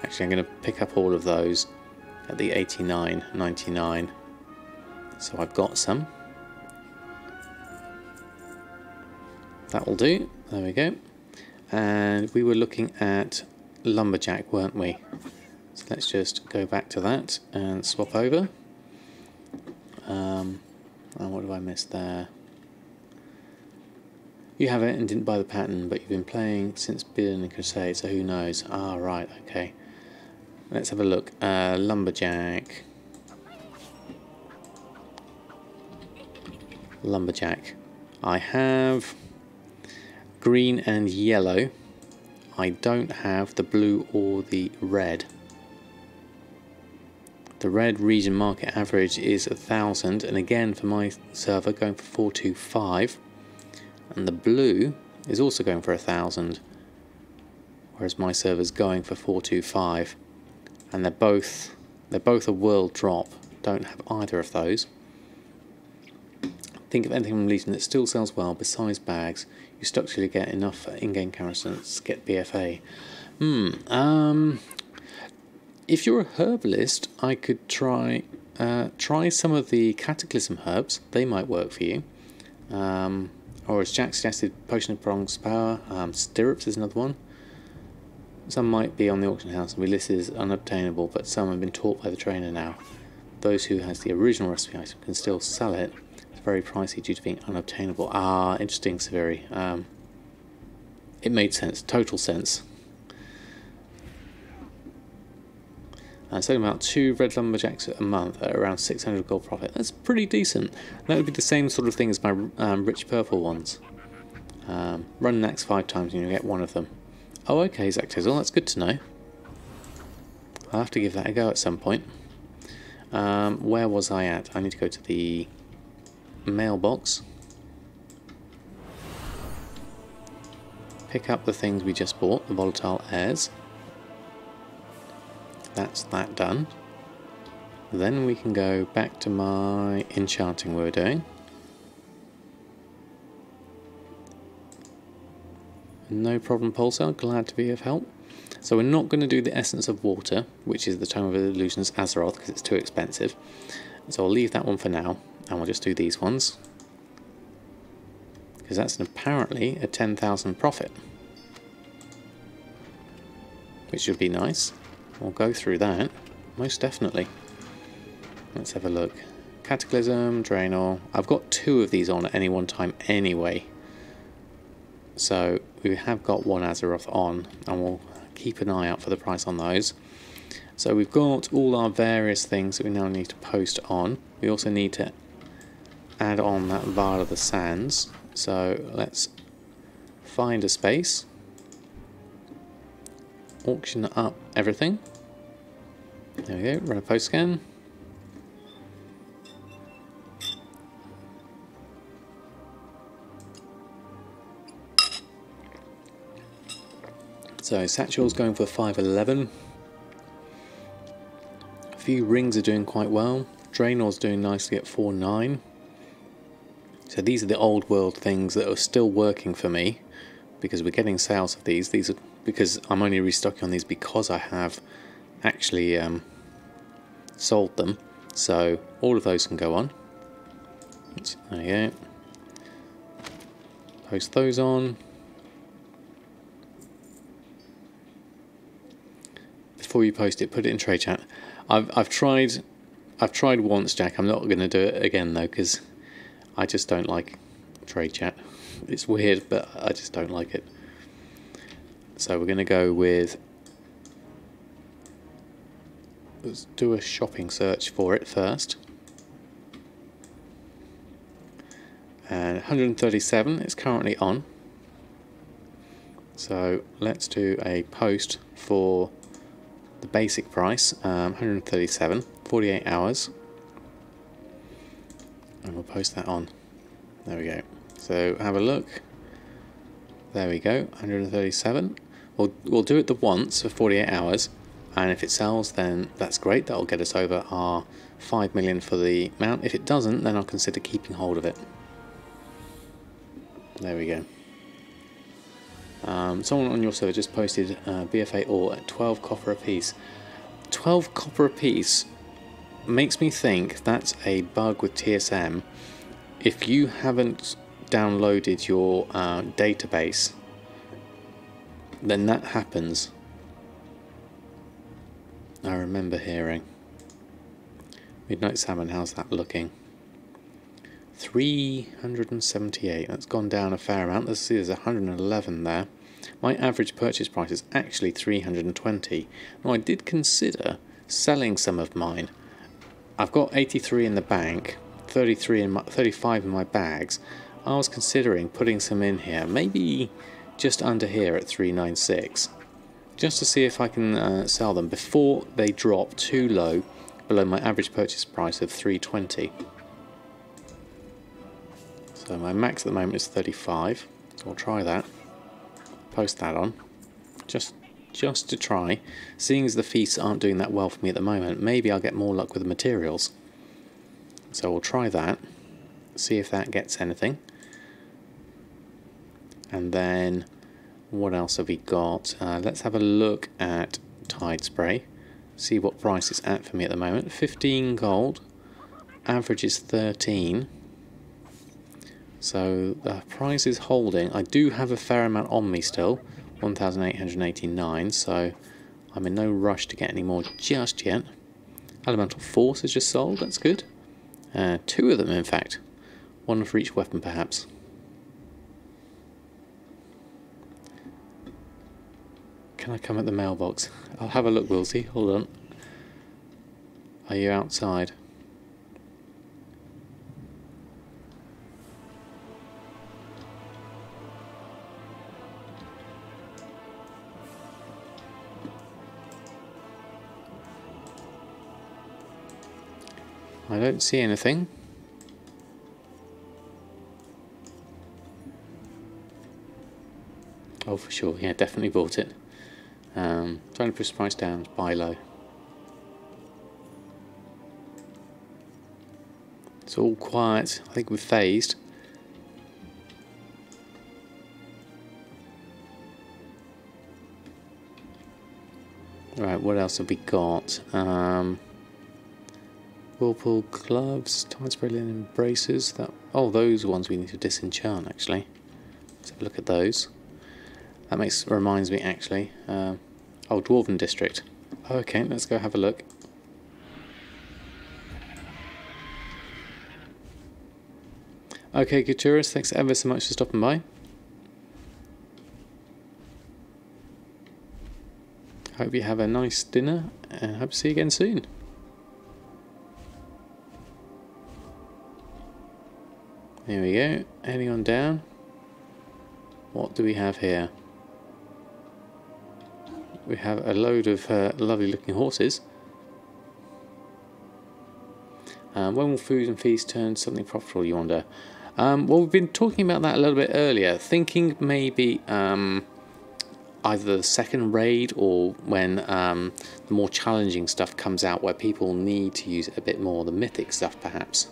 Actually, I'm going to pick up all of those at the 89.99. So I've got some. That will do. There we go. And we were looking at lumberjack, weren't we? So let's just go back to that and swap over. Oh, what have I missed there? You have it and didn't buy the pattern, but you've been playing since Bidden and Crusade, so who knows? Ah, right, okay. Let's have a look. Lumberjack. Lumberjack. I have green and yellow. I don't have the blue or the red. The red region market average is 1,000, and again for my server going for 425. And the blue is also going for 1,000, whereas my server's going for 425. And they're both a world drop. Don't have either of those. Think of anything from Legion that still sells well besides bags. You structurally get enough in-game currencies. Get BfA. If you're a herbalist, I could try some of the Cataclysm herbs. They might work for you. Or as Jack suggested, Potion of Bronze Power. Stirrups is another one. Some might be on the auction house and be listed as unobtainable, but some have been taught by the trainer now. Those who has the original recipe item can still sell it. It's very pricey due to being unobtainable. Ah, interesting, Severi. It made sense, total sense. Selling about 2 red lumberjacks a month at around 600 gold profit. That's pretty decent. That would be the same sort of thing as my rich purple ones. Run an axe 5 times and you'll get 1 of them. Oh, okay, Zach Tizzle, that's good to know. I'll have to give that a go at some point. Where was I at? I need to go to the mailbox. Pick up the things we just bought, the volatile airs. That's that done. Then we can go back to my enchanting we were doing. No problem, Pulsar, glad to be of help. So we're not going to do the Essence of Water, which is the Tome of Illusions Azeroth, because it's too expensive. So I'll leave that one for now, and we'll just do these ones. Because that's apparently a 10,000 profit. Which should be nice. We'll go through that, most definitely. Let's have a look. Cataclysm, Draenor. I've got 2 of these on at any one time anyway. So we have got one Azeroth on, and we'll keep an eye out for the price on those. So we've got all our various things that we now need to post on. We also need to add on that Vial of the Sands. So let's find a space. Auction up everything. There we go, run a post scan. So Satchel's going for 511. A few rings are doing quite well. Draenor's doing nicely at 4.9. So these are the old world things that are still working for me, because we're getting sales of these. These are because I'm only restocking on these because I have actually sold them. So all of those can go on. There you go. Post those on. Before you post it, put it in trade chat. I've tried once, Jack. I'm not going to do it again though, because I just don't like trade chat. It's weird, but I just don't like it. So we're going to go with, let's do a shopping search for it first. And 137 is currently on. So let's do a post for the basic price, 137, 48 hours. And we'll post that on. There we go. So have a look. There we go, 137. We'll do it the once for 48 hours, and if it sells, then that's great. That'll get us over our 5 million for the mount. If it doesn't, then I'll consider keeping hold of it. There we go. Someone on your server just posted BfA ore at 12 copper apiece. 12 copper apiece makes me think that's a bug with TSM. If you haven't downloaded your database, then that happens. I remember hearing. Midnight Salmon, how's that looking? 378, that's gone down a fair amount. Let's see, there's 111 there. My average purchase price is actually 320. Now I did consider selling some of mine. I've got 83 in the bank, 35 in my bags. I was considering putting some in here, maybe just under here at 396, just to see if I can sell them before they drop too low below my average purchase price of 320. So my max at the moment is 35. So we'll try that. Post that on, just to try. Seeing as the feasts aren't doing that well for me at the moment, maybe I'll get more luck with the materials. So we'll try that, see if that gets anything. And then what else have we got? Let's have a look at Tide Spray, see what price it's at for me at the moment. 15 gold, average is 13. So the price is holding. I do have a fair amount on me still, 1,889, so I'm in no rush to get any more just yet. Elemental Force is just sold, that's good. 2 of them in fact, 1 for each weapon perhaps. Can I come at the mailbox? I'll have a look, Wilsey, hold on. Are you outside? I don't see anything. Oh, for sure. Yeah, definitely bought it. Trying to push the price down, buy low. It's all quiet. I think we've phased. Right, what else have we got? Whirlpool gloves, tight spray linen braces. Oh, those ones we need to disenchant actually. Let's have a look at those. That reminds me actually. Oh, Dwarven District. Okay, let's go have a look. Okay, good tourists, thanks ever so much for stopping by. Hope you have a nice dinner and hope to see you again soon. Here we go, heading on down. What do we have here? We have a load of lovely looking horses. When will food and feast turn something profitable, you wonder? Well, we've been talking about that a little bit earlier, thinking maybe either the second raid or when the more challenging stuff comes out where people need to use it a bit more, the mythic stuff perhaps.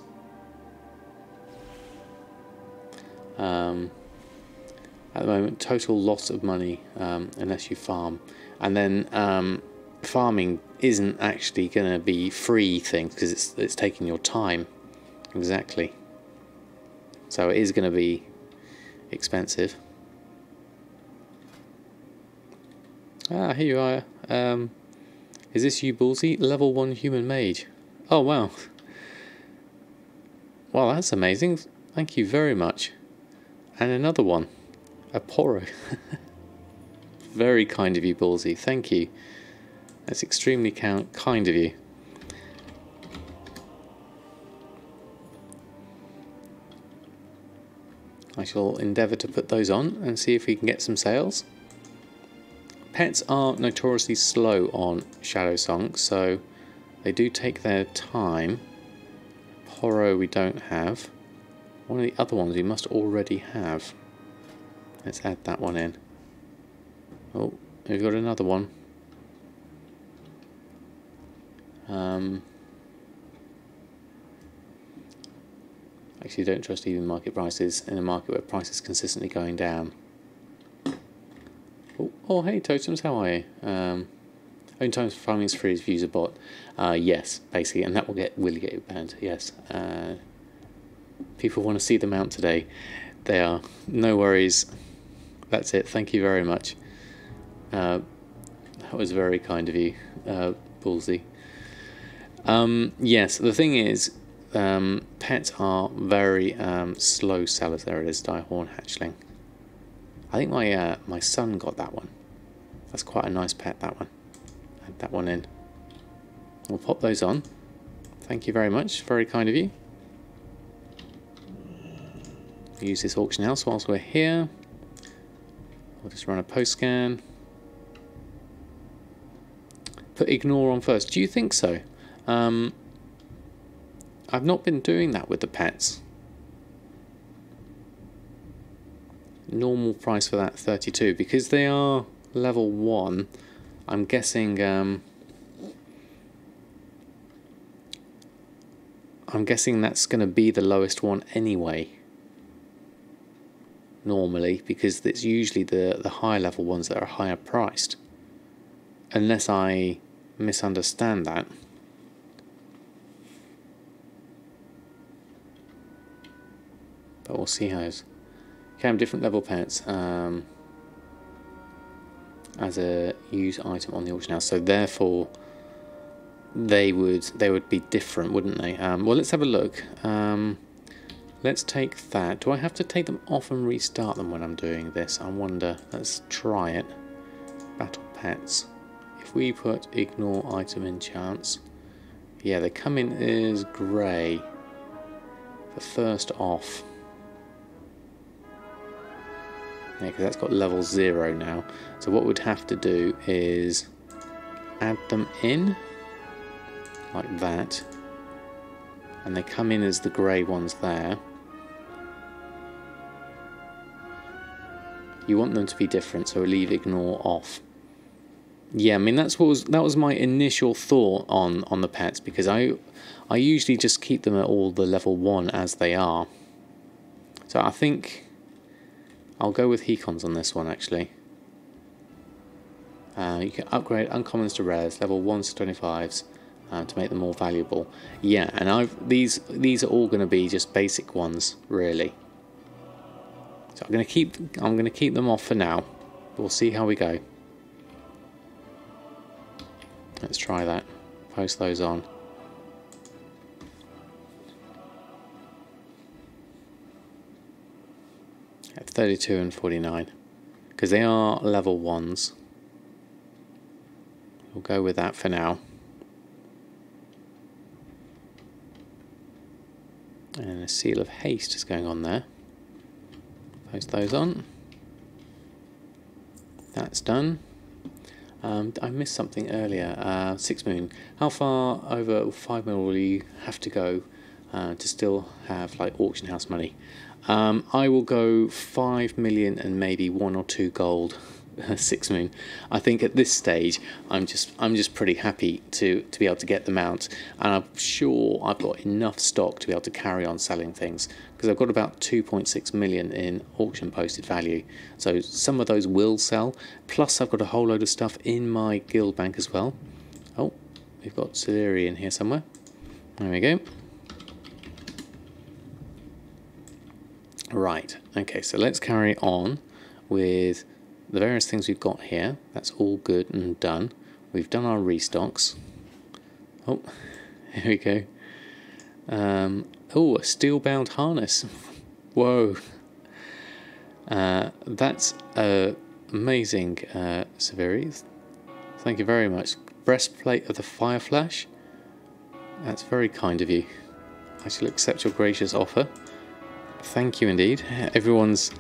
At the moment, total loss of money unless you farm. And then farming isn't actually going to be free things because it's taking your time. Exactly. So it is going to be expensive. Ah, here you are. Is this you, Ballsy? Level 1 human mage. Oh, wow. Wow, that's amazing. Thank you very much. And another one. A Poro. Very kind of you, Ballsy. Thank you. That's extremely kind of you. I shall endeavour to put those on and see if we can get some sales. Pets are notoriously slow on Shadow Song, so they do take their time. Poro we don't have. One of the other ones we must already have. Let's add that one in. Oh, we've got another one. Actually, don't trust even market prices in a market where prices consistently going down. Oh, hey Totems, how are you? Only times for farming is free if you use a bot. Yes, basically, and that will get you banned. Yes. People want to see the mount today. They are. No worries. That's it. Thank you very much. That was very kind of you, Ballsy. Yes, the thing is, pets are very slow sellers. There it is, Diehorn Hatchling. I think my son got that one. That's quite a nice pet, that one. Add that one in. We'll pop those on. Thank you very much. Very kind of you. Use this auction house whilst we're here. We'll just run a post scan. Put ignore on first. Do you think so? I've not been doing that with the pets. Normal price for that 32 because they are level 1. I'm guessing that's going to be the lowest one anyway. Normally, because it's usually the higher level ones that are higher priced. Unless I misunderstand that. But we'll see how it is. Can have different level pets as a used item on the auction house, so therefore they would be different, wouldn't they? Well, let's have a look. Let's take that. Do I have to take them off and restart them when I'm doing this? I wonder. Let's try it. Battle pets. If we put ignore item in chance, yeah, they come in as grey. The first off. Yeah, because that's got level 0 now. So what we'd have to do is add them in like that. and they come in as the grey ones there. You want them to be different, so leave ignore off. Yeah, I mean that was my initial thought on the pets, because I usually just keep them at all the level 1 as they are. So I think I'll go with Hecons on this one actually. You can upgrade uncommons to rares, level 1s to 25s, to make them more valuable. Yeah, and these are all going to be just basic ones really. So I'm going to keep them off for now. We'll see how we go. Let's try that. Post those on. At 32 and 49, because they are level 1s. We'll go with that for now. And a seal of haste is going on there. Post those on. That's done. I missed something earlier. 6 million. How far over 5 million will you have to go to still have like auction house money? I will go 5 million and maybe 1 or 2 gold. 6 million. I think at this stage I'm just pretty happy to be able to get them out, and I'm sure I've got enough stock to be able to carry on selling things, because I've got about 2.6 million in auction posted value, so some of those will sell, plus I've got a whole load of stuff in my guild bank as well. Oh, we've got Celeri in here somewhere. There we go. Right, okay, so let's carry on with the various things we've got here. That's all good and done. We've done our restocks. Oh, here we go. Oh, a steel-bound harness. Whoa. That's amazing, Severi. Thank you very much. Breastplate of the Fire Flash. That's very kind of you. I shall accept your gracious offer. Thank you indeed. Everyone's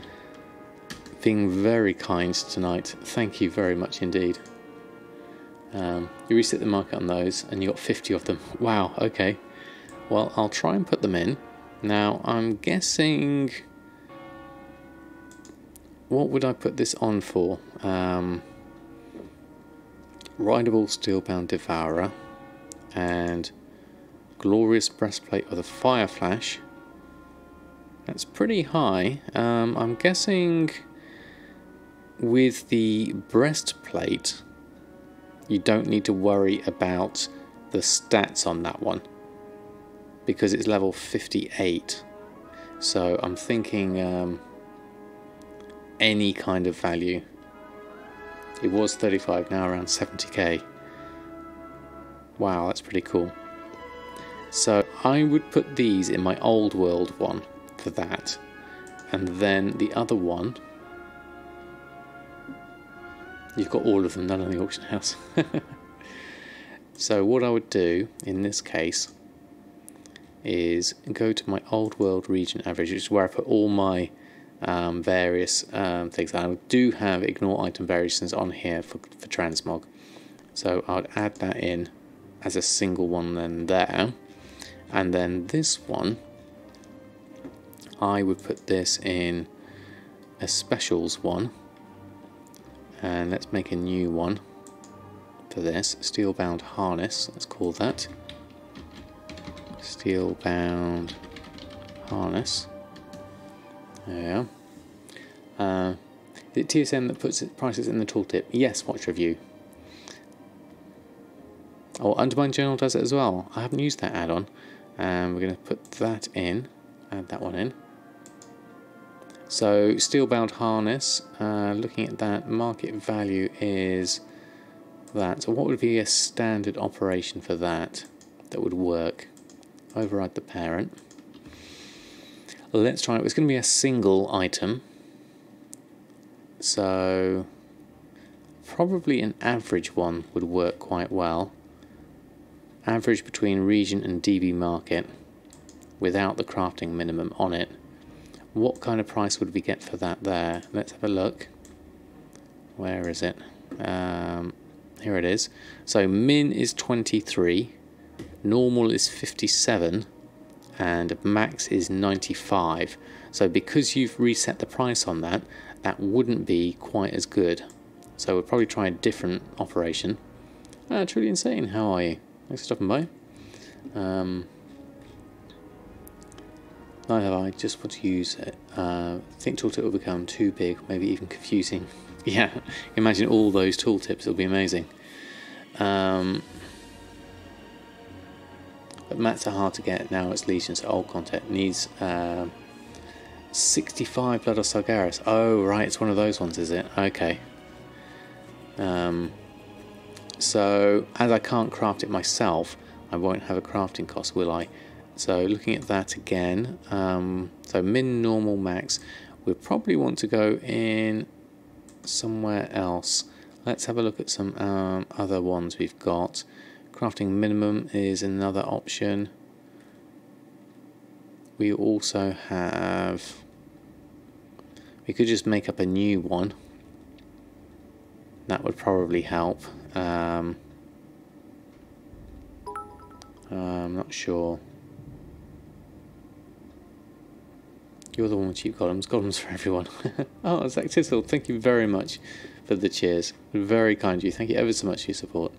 being very kind tonight. Thank you very much indeed. You reset the market on those and you got 50 of them. Wow, okay. Well, I'll try and put them in. Now, I'm guessing... what would I put this on for? Rideable Steelbound Devourer and Glorious Breastplate of the Fire Flash. That's pretty high. I'm guessing with the breastplate you don't need to worry about the stats on that one because it's level 58. So I'm thinking any kind of value. It was 35, now around 70k. Wow, that's pretty cool. So I would put these in my old world one for that, and then the other one, you've got all of them, none in the auction house. So what I would do in this case is go to my old world region average, which is where I put all my various things. I do have ignore item variations on here for transmog, so I would add that in as a single one then there, and then this one I would put this in a specials one, and let's make a new one for this. Steelbound harness, let's call that Steelbound harness. There we are. Is it TSM that puts prices in the tooltip? Yes, watch review. Oh, Undermine Journal does it as well. I haven't used that add-on. We're going to put that in, add that one in. So, Steelbound harness, looking at that, market value is that. So what would be a standard operation for that would work? Override the parent. Let's try it. It's going to be a single item. So, probably an average one would work quite well. Average between region and DB market without the crafting minimum on it. What kind of price would we get for that there? Let's have a look. Where is it? Here it is. So min is 23, normal is 57, and max is 95. So because you've reset the price on that, that wouldn't be quite as good. So we'll probably try a different operation. Truly Insane, how are you? Thanks for stopping by. Neither have I, just want to use it. I think tooltip will become too big, maybe even confusing. Yeah, imagine all those tooltips, it'll be amazing. But mats are hard to get now, it's Legion, so old content needs 65 Blood of Sargeras. Oh right, it's one of those ones, is it? Okay. So as I can't craft it myself, I won't have a crafting cost, will I? So looking at that again, so min, normal, max, we'll probably want to go in somewhere else. Let's have a look at some other ones we've got. Crafting minimum is another option. We also have, we could just make up a new one. That would probably help. I'm not sure. You're the one with cheap golems. Golems for everyone. Oh, Zach Tissel, thank you very much for the cheers. Very kind of you. Thank you ever so much for your support.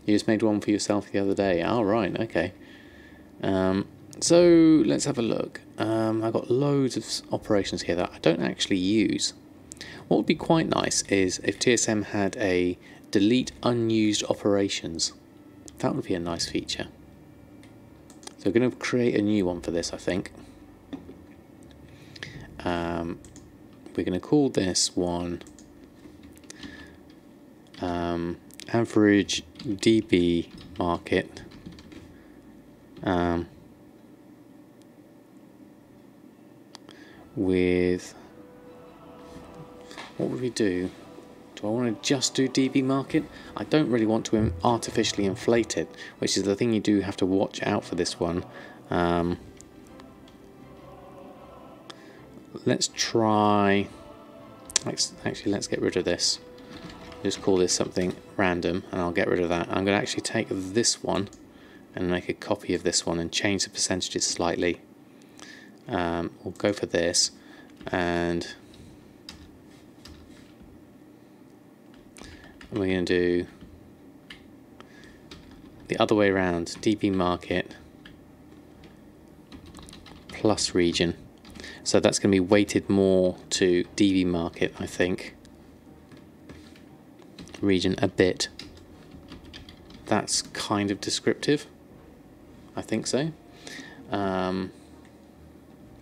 You just made one for yourself the other day. Oh, right, okay. So let's have a look. I've got loads of operations here that I don't actually use. What would be quite nice is if TSM had a delete unused operations. That would be a nice feature. So we're going to create a new one for this, I think. We're going to call this one average DB market with, what would we do? Do I want to just do DB market? I don't really want to artificially inflate it, which is the thing you do have to watch out for this one. Let's try, let's get rid of this. Just call this something random and I'll get rid of that. I'm going to actually take this one and make a copy of this one and change the percentages slightly. We'll go for this, and we're going to do the other way around, DB market plus region. So that's going to be weighted more to DB market, I think. Region a bit. That's kind of descriptive. I think so. You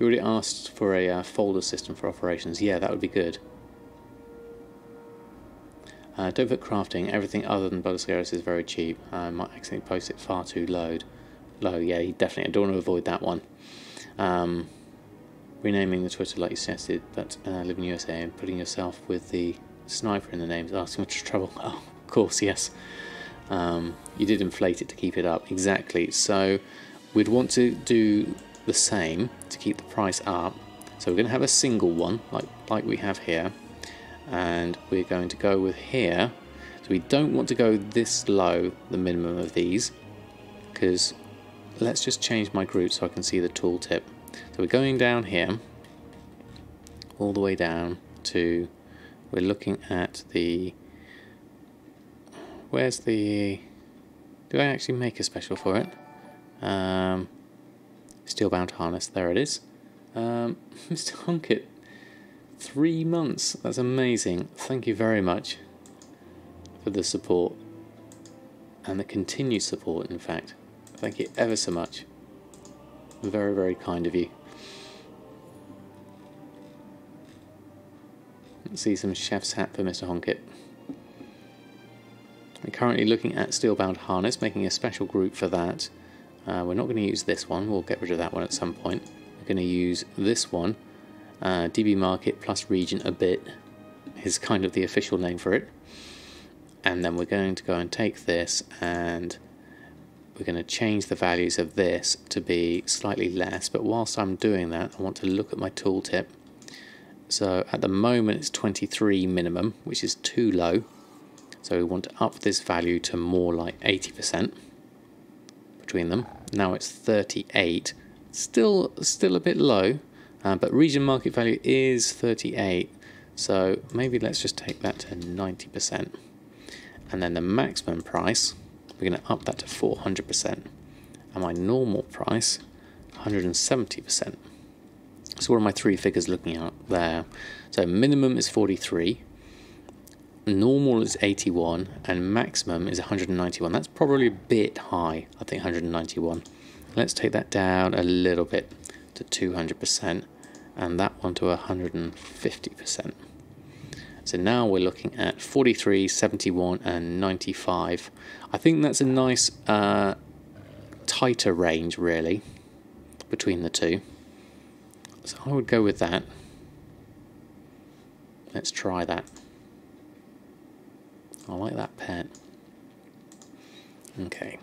already asked for a folder system for operations. Yeah, that would be good. Don't put crafting. Everything other than Battleground is very cheap. I might accidentally post it far too low. Yeah, definitely. I don't want to avoid that one. Renaming the Twitter like you suggested, but live in USA and putting yourself with the sniper in the name is asking much trouble. Oh, of course, yes. You did inflate it to keep it up. Exactly. So we'd want to do the same to keep the price up. So we're going to have a single one like we have here. And we're going to go with here. So we don't want to go this low, the minimum of these, because let's just change my group so I can see the tooltip. So we're going down here, all the way down to, we're looking at the, where's the, do I actually make a special for it? Steelbound harness, there it is. Mr. Hunkett, 3 months, that's amazing. Thank you very much for the support and the continued support, in fact. Thank you ever so much. Very, very kind of you. Let's see some chef's hat for Mr. Honkett. We're currently looking at Steelbound Harness, making a special group for that. We're not going to use this one, we'll get rid of that one at some point. We're going to use this one, DB Market plus Region a bit, is kind of the official name for it. And then we're going to go and take this and we're going to change the values of this to be slightly less, but whilst I'm doing that I want to look at my tooltip. So at the moment it's 23 minimum, which is too low, so we want to up this value to more like 80%. We'll between them. Now it's 38. Still a bit low, but region market value is 38. So maybe let's just take that to 90%. And then the maximum price, we're going to up that to 400%. And my normal price, 170%. So what are my three figures looking at there? So minimum is 43, normal is 81, and maximum is 191. That's probably a bit high, I think 191. Let's take that down a little bit to 200%, and that one to 150%. So now we're looking at 43, 71, and 95. I think that's a nice tighter range, really, between the two. So I would go with that. Let's try that. I like that pet. Okay.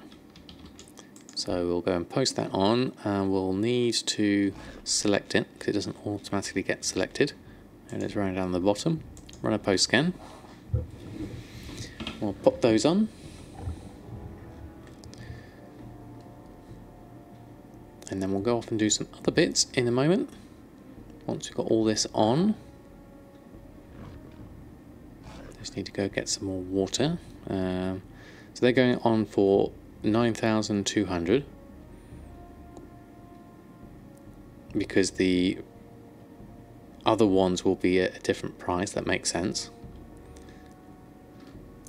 So we'll go and post that on, and we'll need to select it because it doesn't automatically get selected. And it's right down the bottom. Run a post scan. We'll pop those on. And then we'll go off and do some other bits in a moment. Once we've got all this on, just need to go get some more water. So they're going on for 9,200 because the other ones will be at a different price. That makes sense.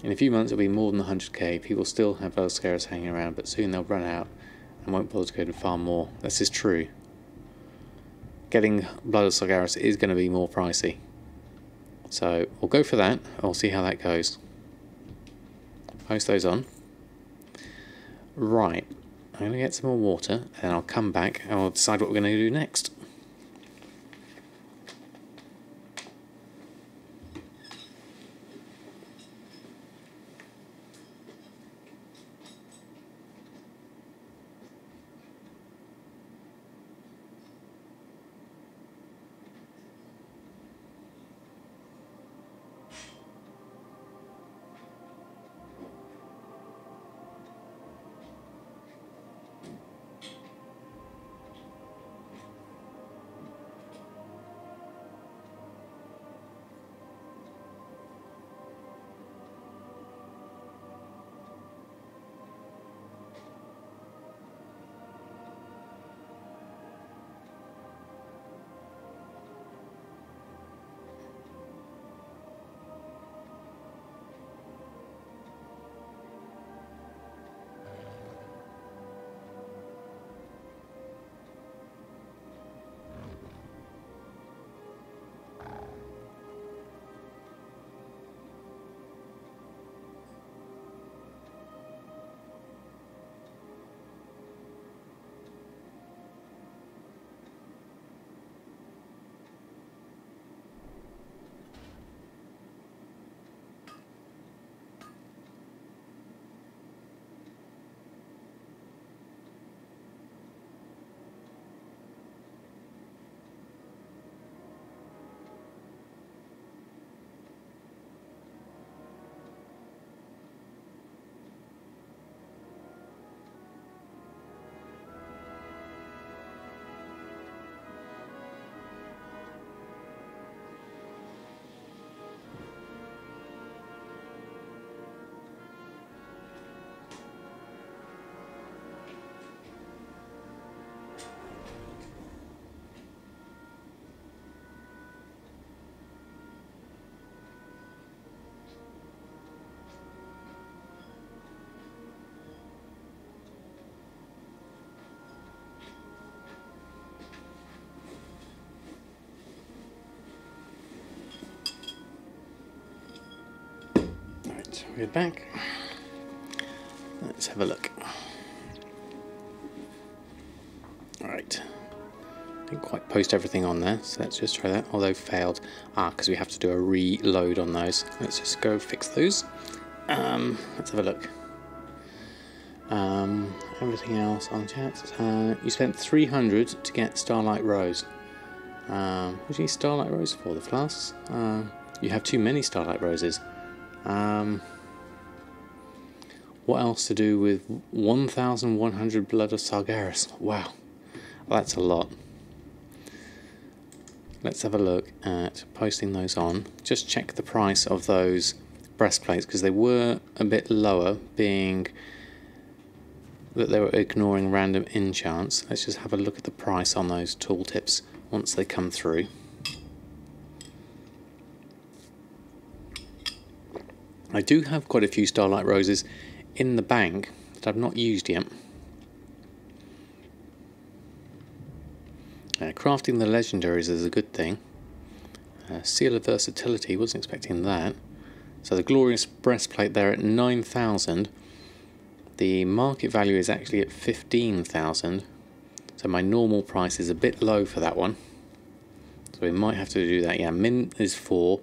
In a few months it'll be more than 100k. People still have Valscaris hanging around, but soon they'll run out and won't bother to go to farm more. This is true. Getting Blood of Sargeras is going to be more pricey. So we'll go for that. I'll see how that goes. Post those on. Right. I'm going to get some more water and I'll come back and I'll decide what we're going to do next. We're back. Let's have a look. Alright. Didn't quite post everything on there, so let's just try that. Although failed. Because we have to do a reload on those. Let's just go fix those. Let's have a look. Everything else on chat. You spent 300 to get Starlight Rose. What do you need Starlight Rose for? The flasks? You have too many Starlight Roses. What else to do with 1,100 blood of Sargeras? Wow, that's a lot. Let's have a look at posting those on. Just check the price of those breastplates, because they were a bit lower, being that they were ignoring random enchants. Let's just have a look at the price on those tooltips once they come through. I do have quite a few Starlight Roses in the bank that I've not used yet. Crafting the legendaries is a good thing. Seal of Versatility, wasn't expecting that. So the glorious breastplate there at 9,000. The market value is actually at 15,000. So my normal price is a bit low for that one. So we might have to do that. Yeah, min is 4,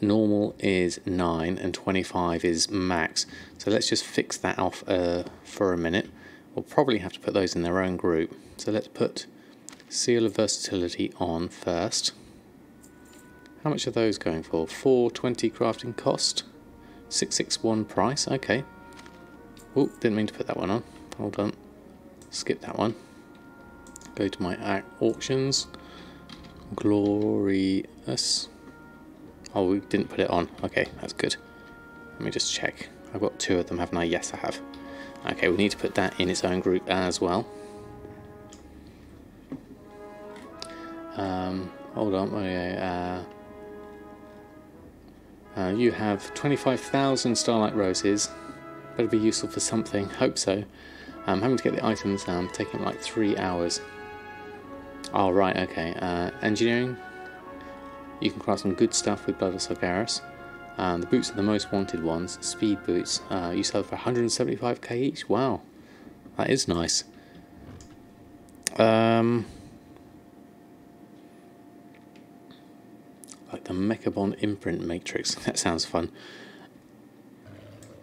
normal is 9, and 25 is max. So let's just fix that off for a minute. We'll probably have to put those in their own group. So let's put Seal of Versatility on first. How much are those going for? 420 crafting cost, 661 price. Okay. Oh, didn't mean to put that one on. Hold on. Skip that one. Go to my auctions. Glorious. Oh, we didn't put it on. Okay, that's good. Let me just check. I've got 2 of them, haven't I? Yes, I have. Okay, we need to put that in its own group as well. Hold on. Okay, you have 25,000 Starlight Roses. Better be useful for something. Hope so. Having to get the items taking like 3 hours. Oh, right, okay. Engineering. You can craft some good stuff with Blood of Sargeras. The boots are the most wanted ones. Speed boots. You sell for 175k each. Wow. That is nice. Like the Mechabond imprint matrix. That sounds fun.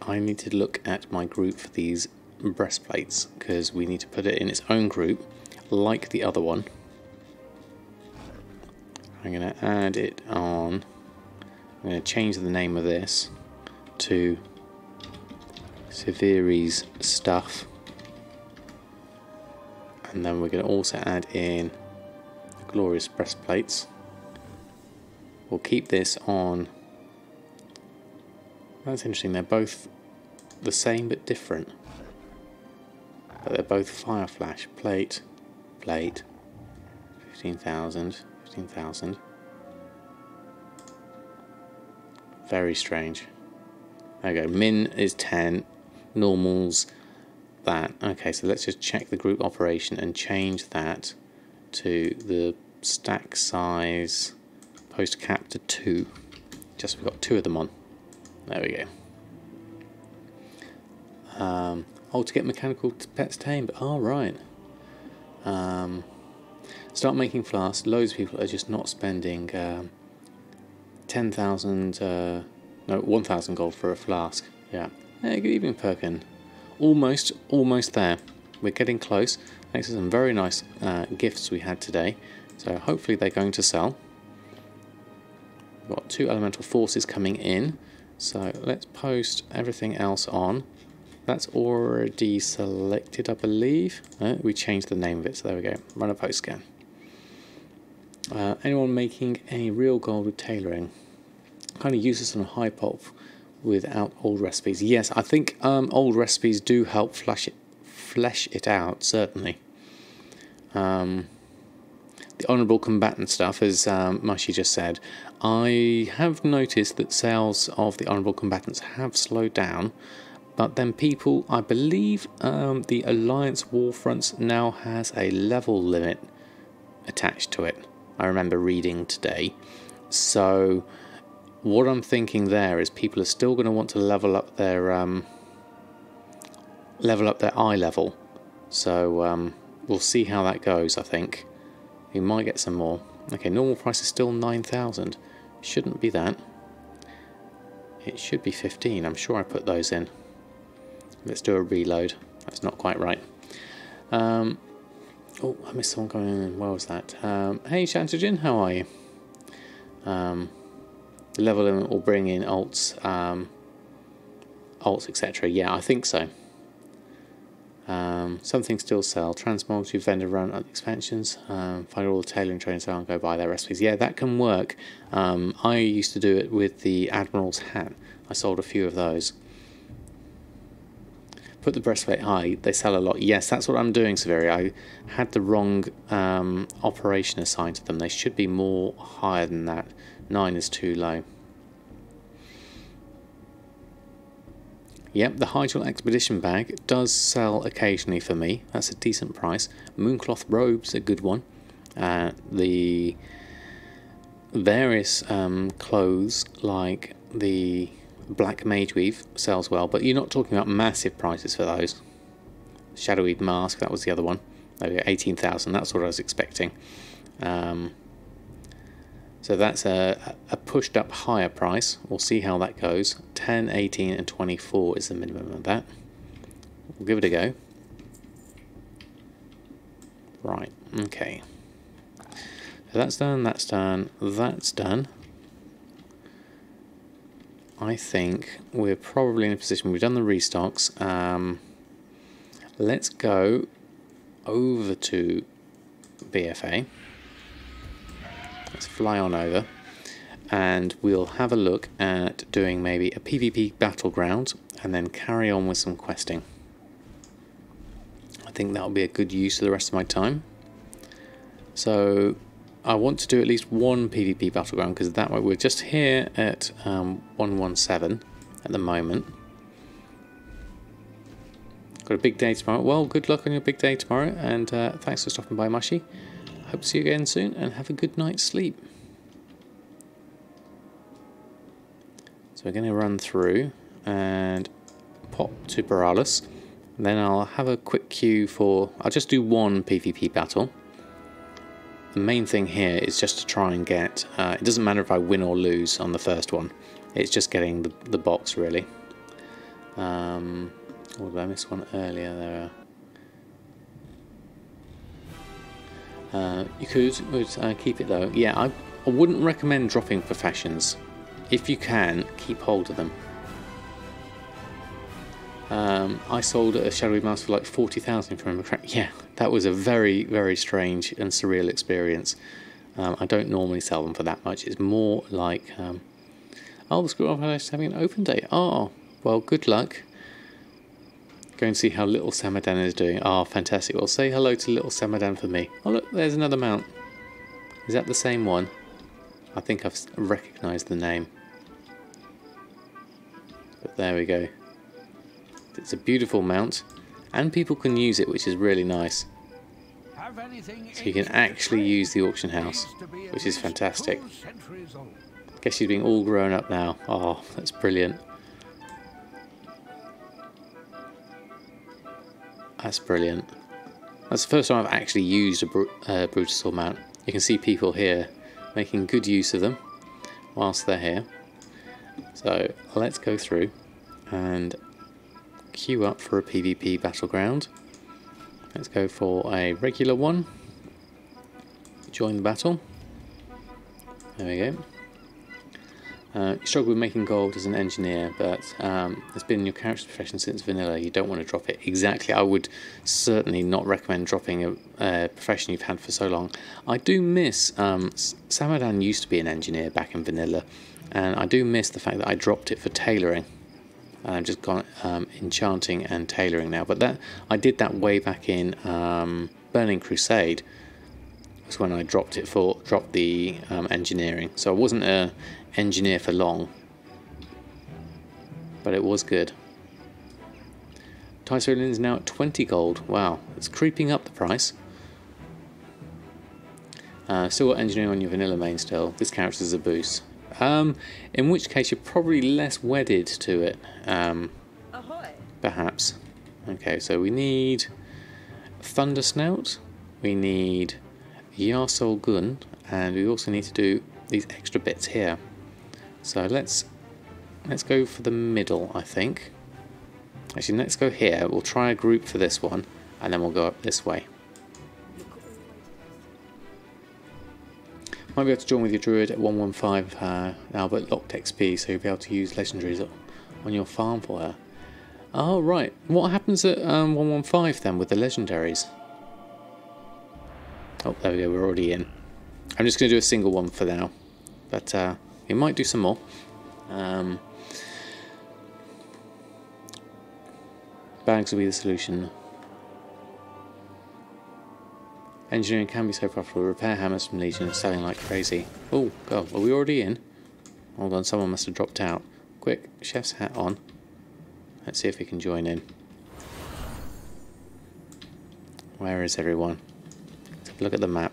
I need to look at my group for these breastplates, because we need to put it in its own group like the other one. I'm going to add it on. I'm going to change the name of this to Severi's Stuff, and then we're going to also add in the glorious breastplates. We'll keep this on. That's interesting, they're both the same but different. But they're both Fire Flash. Plate, 15,000, 15,000. Very strange. There we go, min is 10, normal's that. Okay, so let's just check the group operation and change that to the stack size post cap to 2. Just we've got 2 of them on. There we go. Oh, to get mechanical pets tamed. Oh, right. Start making flasks. Loads of people are just not spending 10,000, no, 1,000 gold for a flask. Yeah. Hey, good evening, Perkin. Almost there. We're getting close. Thanks to some very nice gifts we had today. So hopefully they're going to sell. We've got 2 elemental forces coming in. So let's post everything else on. That's already selected, I believe. We changed the name of it, so there we go. Run a post scan. Anyone making any real gold with tailoring? Kind of useless on a high pop without old recipes. Yes, I think old recipes do help flesh it out, certainly. The honourable combatant stuff, as Mushi just said, I have noticed that sales of the honourable combatants have slowed down, but then people, I believe the Alliance Warfronts now has a level limit attached to it. I remember reading today. So what I'm thinking there is people are still going to want to level up their eye level. So we'll see how that goes, I think. We might get some more. Okay, normal price is still 9,000. Shouldn't be that. It should be 15. I'm sure I put those in. Let's do a reload. That's not quite right. Oh, I missed someone coming in. Where was that? Hey, Shantajin, how are you? The level limit will bring in alts alts, etc. Yeah, I think so. Something still sell. Transmog to vendor run expansions. Find all the tailoring trains and go buy their recipes. Yeah, that can work. I used to do it with the Admiral's hat. I sold a few of those. Put the breastplate high. They sell a lot. Yes, that's what I'm doing, Severi. I had the wrong operation assigned to them. They should be more higher than that. 9 is too low. Yep, the Hydral Expedition bag does sell occasionally for me. That's a decent price. Mooncloth robe's a good one. The various clothes like the Black Mage Weave sells well, but you're not talking about massive prices for those. Shadowy Mask, that was the other one. 18,000, that's what I was expecting. So that's a pushed up higher price. We'll see how that goes. 10, 18 and 24 is the minimum of that. We'll give it a go. Right, okay. So that's done, that's done, that's done. I think we're probably in a position, we've done the restocks. Let's go over to BfA. Let's fly on over and we'll have a look at doing maybe a PvP Battleground and then carry on with some questing. I think that'll be a good use of the rest of my time. So I want to do at least one PvP Battleground because that way we're just here at 117 at the moment. Got a big day tomorrow. Well, good luck on your big day tomorrow and thanks for stopping by, Mashi. Hope to see you again soon and have a good night's sleep. So we're going to run through and pop to Borealis. Then I'll have a quick queue for... I'll just do one PvP battle. The main thing here is just to try and get... it doesn't matter if I win or lose on the first one. It's just getting the box, really. Oh, did I miss one earlier? There you could keep it though. Yeah, I wouldn't recommend dropping professions. If you can, keep hold of them. I sold a Shadowy Mask for like 40,000 if I remember correctly. Yeah, that was a very, very strange and surreal experience. I don't normally sell them for that much. It's more like, oh, the Screw is having an open day. Oh, well, good luck. Go and see how little Samadan is doing. Oh, fantastic. Well, say hello to little Samadan for me. Oh, look, there's another mount. Is that the same one? I think I've recognised the name. But there we go. It's a beautiful mount. And people can use it, which is really nice. So you can actually use the auction house, which is fantastic. Guess she's being all grown up now. Oh, that's brilliant. That's brilliant. That's the first time I've actually used a Brutosaur mount. You can see people here making good use of them whilst they're here. So let's go through and queue up for a PvP Battleground. Let's go for a regular one. Join the battle. There we go. You struggle with making gold as an engineer, but it's been your character's profession since vanilla. You don't want to drop it. Exactly. I would certainly not recommend dropping a profession you've had for so long. I do miss... Samadan used to be an engineer back in vanilla, and I do miss the fact that I dropped it for tailoring. And I've just gone enchanting and tailoring now. But that I did that way back in Burning Crusade. Was when I dropped the engineering. So I wasn't a engineer for long, but it was good. Tysolin is now at 20 gold. Wow, it's creeping up the price. Still got engineering on your vanilla main still. This counts as a boost. In which case you're probably less wedded to it. Perhaps. Okay, so we need Thunder Snout. We need Yarsol Gun, and we also need to do these extra bits here. So let's go for the middle, I think. Actually, let's go here. We'll try a group for this one, and then we'll go up this way. Might be able to join with your druid at 115 now, but locked XP, so you'll be able to use legendaries on your farm for her. Oh, right. What happens at 115 then with the legendaries? Oh, there we go. We're already in. I'm just going to do a single one for now. But we might do some more. Bags will be the solution. Engineering can be so profitable. Repair hammers from Legion, selling like crazy. Oh, God. Are we already in? Hold on. Someone must have dropped out. Quick. Chef's hat on. Let's see if we can join in. Where is everyone? Let's have a look at the map.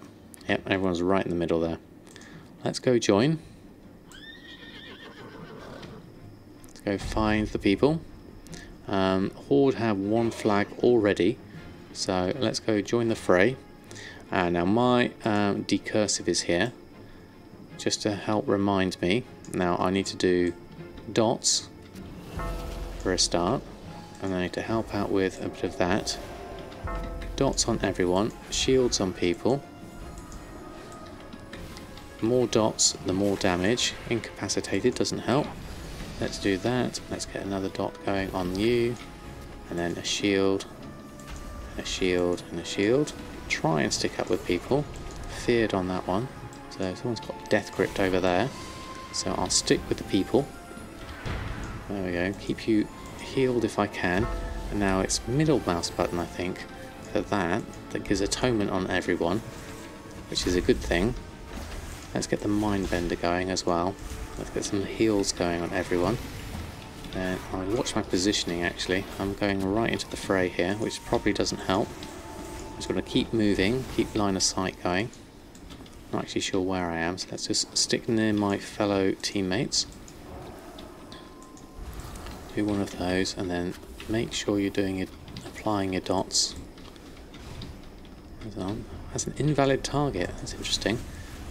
Yep, everyone's right in the middle there. Let's go join. Let's go find the people. Horde have one flag already, so let's go join the fray. Now my decursive is here, just to help remind me. Now I need to do dots for a start, and I need to help out with a bit of that. Dots on everyone, shields on people. More dots, the more damage. Incapacitated doesn't help. Let's do that. Let's get another dot going on you, and then a shield, a shield, and a shield. Try and stick up with people. Feared on that one. So someone's got death gripped over there. So I'll stick with the people. There we go. Keep you healed if I can. And now it's middle mouse button, I think, for that gives atonement on everyone, which is a good thing. Let's get the Mindbender going as well. Let's get some heals going on everyone. And I'll watch my positioning actually. I'm going right into the fray here, which probably doesn't help. I'm just going to keep moving, keep line of sight going. Not actually sure where I am, so let's just stick near my fellow teammates. Do one of those, and then make sure you're doing it, applying your dots. That's an invalid target. That's interesting.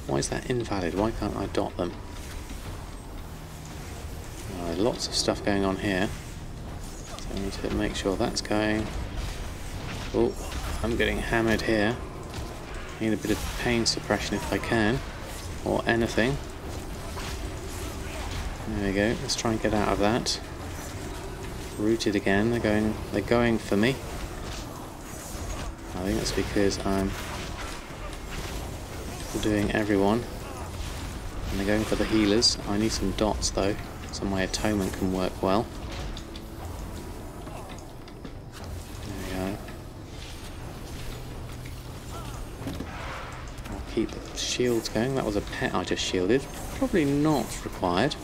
Why is that invalid? Why can't I dot them? Lots of stuff going on here. So I need to make sure that's going. Oh, I'm getting hammered here. Need a bit of pain suppression if I can, or anything. There we go. Let's try and get out of that. Rooted again. They're going for me. I think that's because I'm doing everyone, and they're going for the healers. I need some dots though, so my atonement can work well. There we go. I'll keep the shields going. That was a pet I just shielded. Probably not required.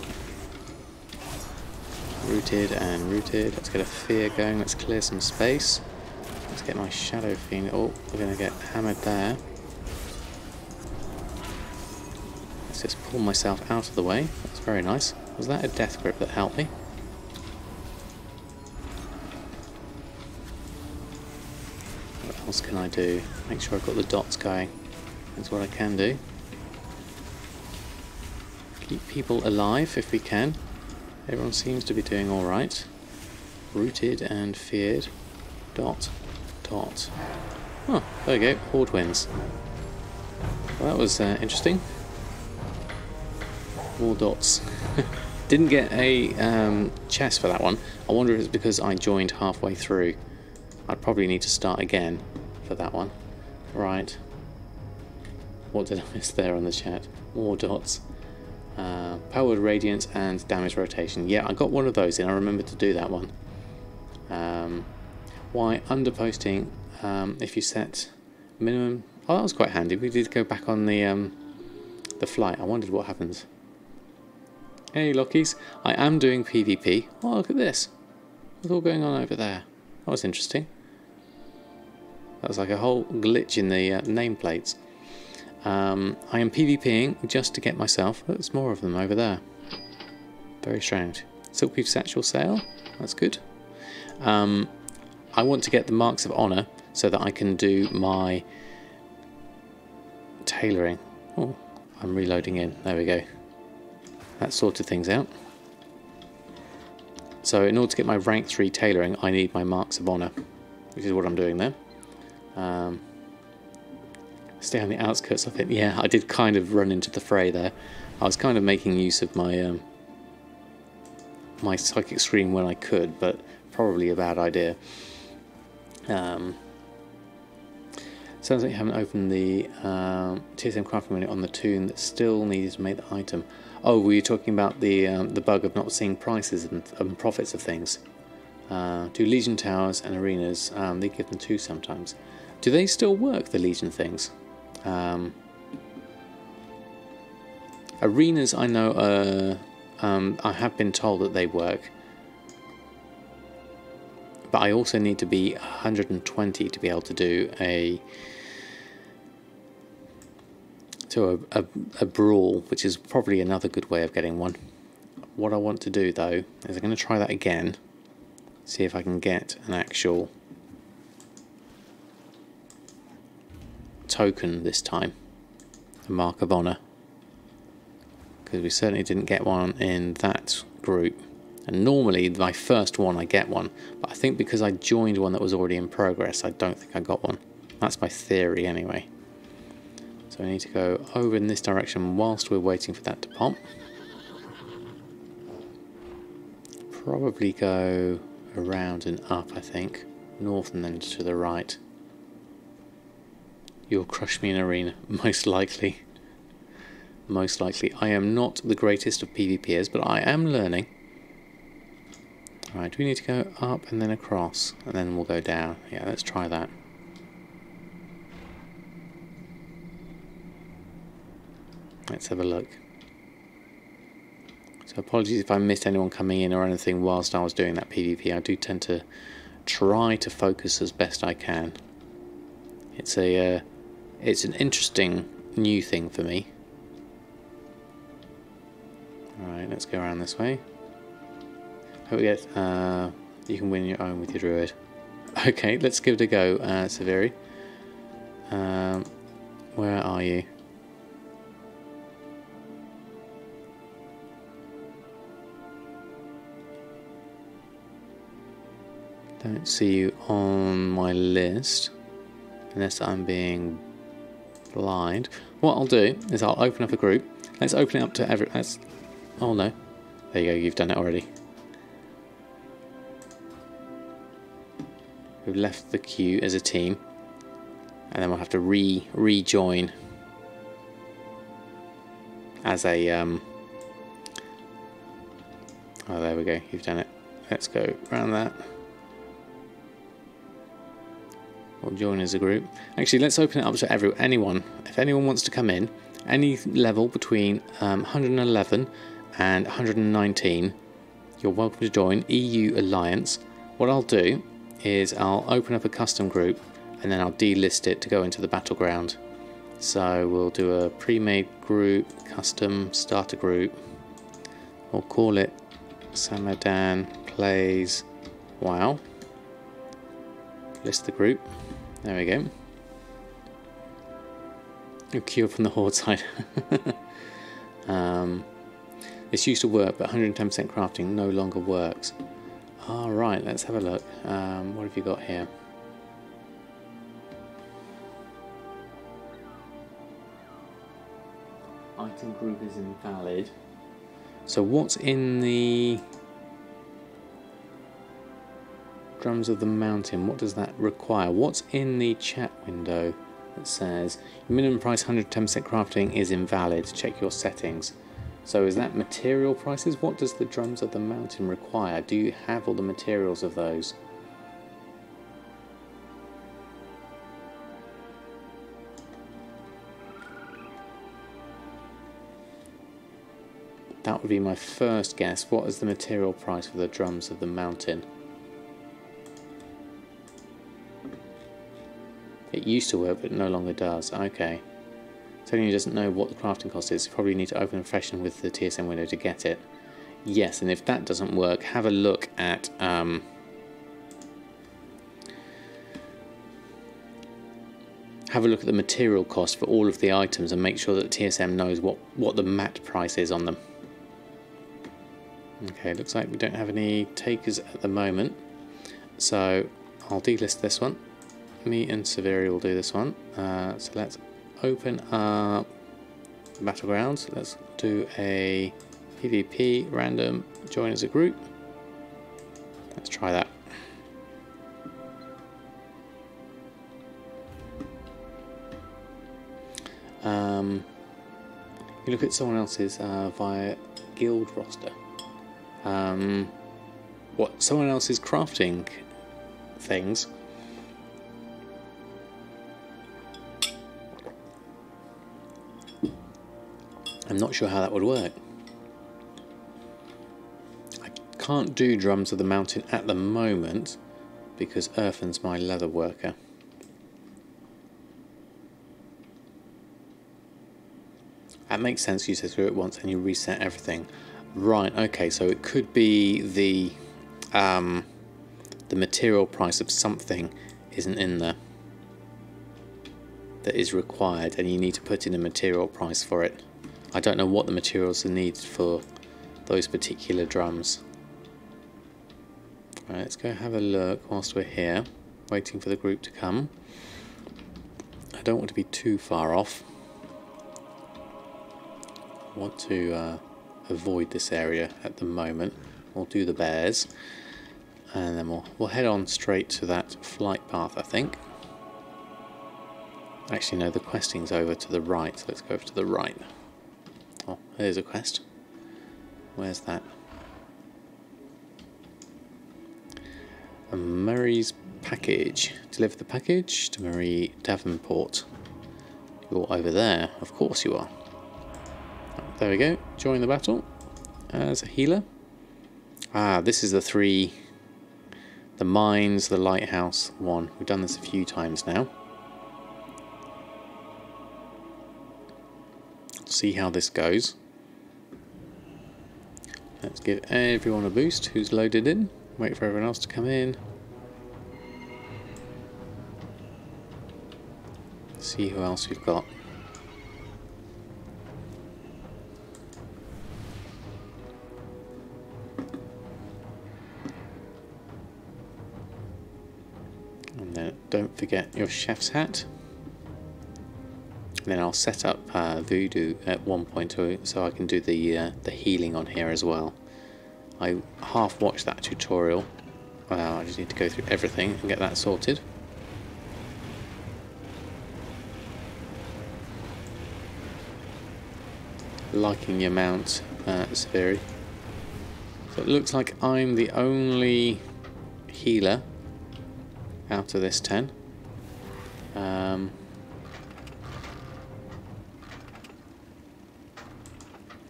Rooted and rooted. Let's get a fear going. Let's clear some space. Let's get my Shadow Fiend. Oh, we're going to get hammered there. Let's just pull myself out of the way. That's very nice. Was that a death grip that helped me? What else can I do? Make sure I've got the dots going. That's what I can do. Keep people alive if we can. Everyone seems to be doing alright. Rooted and feared. Dot. Dot. Oh, there we go. Horde wins. Well, that was interesting. More dots. Didn't get a chest for that one. I wonder if it's because I joined halfway through. I'd probably need to start again for that one. Right. What did I miss there on the chat? More dots. Powered radiance and damage rotation. Yeah, I got one of those in. I remember to do that one. Why underposting? If you set minimum. Oh, that was quite handy. We did go back on the flight. I wondered what happens. Hey, Lockies. I am doing PvP. Oh, look at this. What's all going on over there? That was interesting. That was like a whole glitch in the nameplates. I am PvPing just to get myself. There's more of them over there. Very strange. Silkweave Satchel Sale. That's good. I want to get the Marks of Honor so that I can do my tailoring. Oh, I'm reloading in. There we go. That sorted things out. So in order to get my rank 3 tailoring, I need my Marks of Honor, which is what I'm doing there. Stay on the outskirts of it. Yeah, I did kind of run into the fray there. I was kind of making use of my my psychic screen when I could, but probably a bad idea. Sounds like you haven't opened the TSM crafting menu on the toon that still needs to make the item. Oh, were you talking about the bug of not seeing prices and profits of things? Do Legion towers and arenas, they give them 2 sometimes. Do they still work, the Legion things? Arenas, I know, I have been told that they work. But I also need to be 120 to be able to do a brawl, which is probably another good way of getting one. What I want to do though is I'm going to try that again, see if I can get an actual token this time, a mark of honor, because we certainly didn't get one in that group. And normally my first one I get one, but I think because I joined one that was already in progress, I don't think I got one. That's my theory anyway. So I need to go over in this direction whilst we're waiting for that to pop. Probably go around and up, I think. North and then to the right. You'll crush me in arena, most likely. Most likely. I am not the greatest of PvPers, but I am learning. Right, do we need to go up and then across? And then we'll go down. Yeah, let's try that. Let's have a look. So apologies if I missed anyone coming in or anything whilst I was doing that PvP. I do tend to try to focus as best I can. It's an interesting new thing for me. Alright, let's go around this way. Hope we get, you can win your own with your druid. Okay, let's give it a go, Severi. Where are you? Don't see you on my list, unless I'm being blind. What I'll do is I'll open up a group. Let's open it up to every... Oh no. There you go, you've done it already. We've left the queue as a team, and then we'll have to rejoin as a oh, there we go, you've done it. Let's go around that. We'll join as a group. Actually, let's open it up to anyone. If anyone wants to come in, any level between 111 and 119, you're welcome to join EU Alliance. What I'll do is I'll open up a custom group and then I'll delist it to go into the Battleground. So we'll do a pre-made group, custom starter group. We'll call it Samadan Plays WoW. List the group. There we go. A queue from the Horde side. This used to work, but 110% crafting no longer works. Alright, let's have a look. What have you got here? Item group is invalid. So what's in the Drums of the Mountain? What does that require? What's in the chat window that says minimum price 110% crafting is invalid? Check your settings. So is that material prices? What does the Drums of the Mountain require? Do you have all the materials of those? That would be my first guess. What is the material price for the Drums of the Mountain? It used to work, but it no longer does. Okay. Tony doesn't know what the crafting cost is. You probably need to open a fashion with the TSM window to get it. Yes, and if that doesn't work, have a look at have a look at the material cost for all of the items and make sure that TSM knows what the mat price is on them. Okay, looks like we don't have any takers at the moment, so I'll delist this one. Me and Severi will do this one. So let's open up Battlegrounds. Let's do a PvP random join as a group. Let's try that. You look at someone else's via guild roster. Someone else's crafting things. I'm not sure how that would work. I can't do Drums of the Mountain at the moment because Earthen's my leather worker. That makes sense. You said through it once and you reset everything. Right, okay, so it could be the material price of something isn't in there that is required, and you need to put in a material price for it. I don't know what the materials are needed for those particular drums. Right, let's go have a look whilst we're here, waiting for the group to come. I don't want to be too far off. I want to avoid this area at the moment. We'll do the bears, and then we'll head on straight to that flight path, I think. Actually, no, the questing's over to the right, so let's go over to the right. Oh, there's a quest. Where's that? Murray's package. Deliver the package to Marie Davenport. You're over there. Of course you are. There we go. Join the battle as a healer. Ah, this is the mines, the lighthouse one. We've done this a few times now. See how this goes. Let's give everyone a boost who's loaded in. Wait for everyone else to come in. See who else we've got. And then don't forget your chef's hat. And then I'll set up Voodoo at 1.0 so I can do the healing on here as well. I half watched that tutorial. I just need to go through everything and get that sorted. Liking your mount, Severi. So it looks like I'm the only healer out of this 10.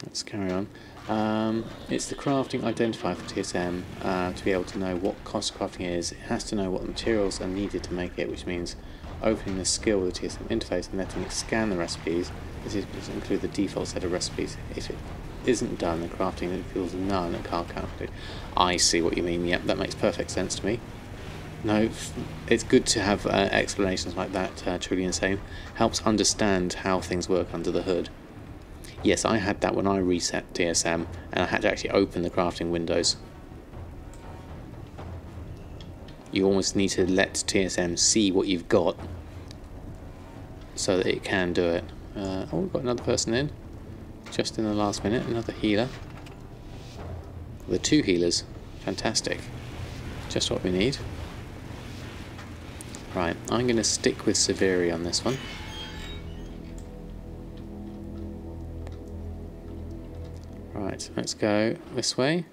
Let's carry on. It's the crafting identifier for TSM to be able to know what cost crafting is. It has to know what materials are needed to make it, which means opening the skill with the TSM interface and letting it scan the recipes. This does include the default set of recipes. If it isn't done, the crafting reveals none and can't calculate. I see what you mean. Yep, that makes perfect sense to me. No, it's good to have explanations like that. Truly insane. Helps understand how things work under the hood. Yes, I had that when I reset TSM, and I had to actually open the crafting windows. You almost need to let TSM see what you've got so that it can do it. Oh, we've got another person in. Just in the last minute, another healer. The 2 healers. Fantastic. Just what we need. Right, I'm going to stick with Severi on this one. Right, let's go this way.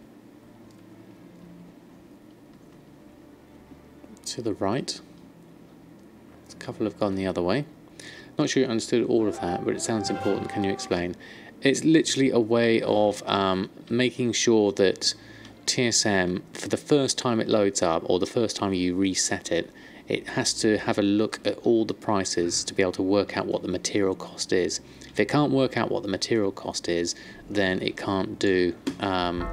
To the right. A couple have gone the other way. Not sure you understood all of that, but it sounds important. Can you explain? It's literally a way of making sure that TSM, for the first time it loads up, or the first time you reset it, it has to have a look at all the prices to be able to work out what the material cost is. If it can't work out what the material cost is, then it can't do... let's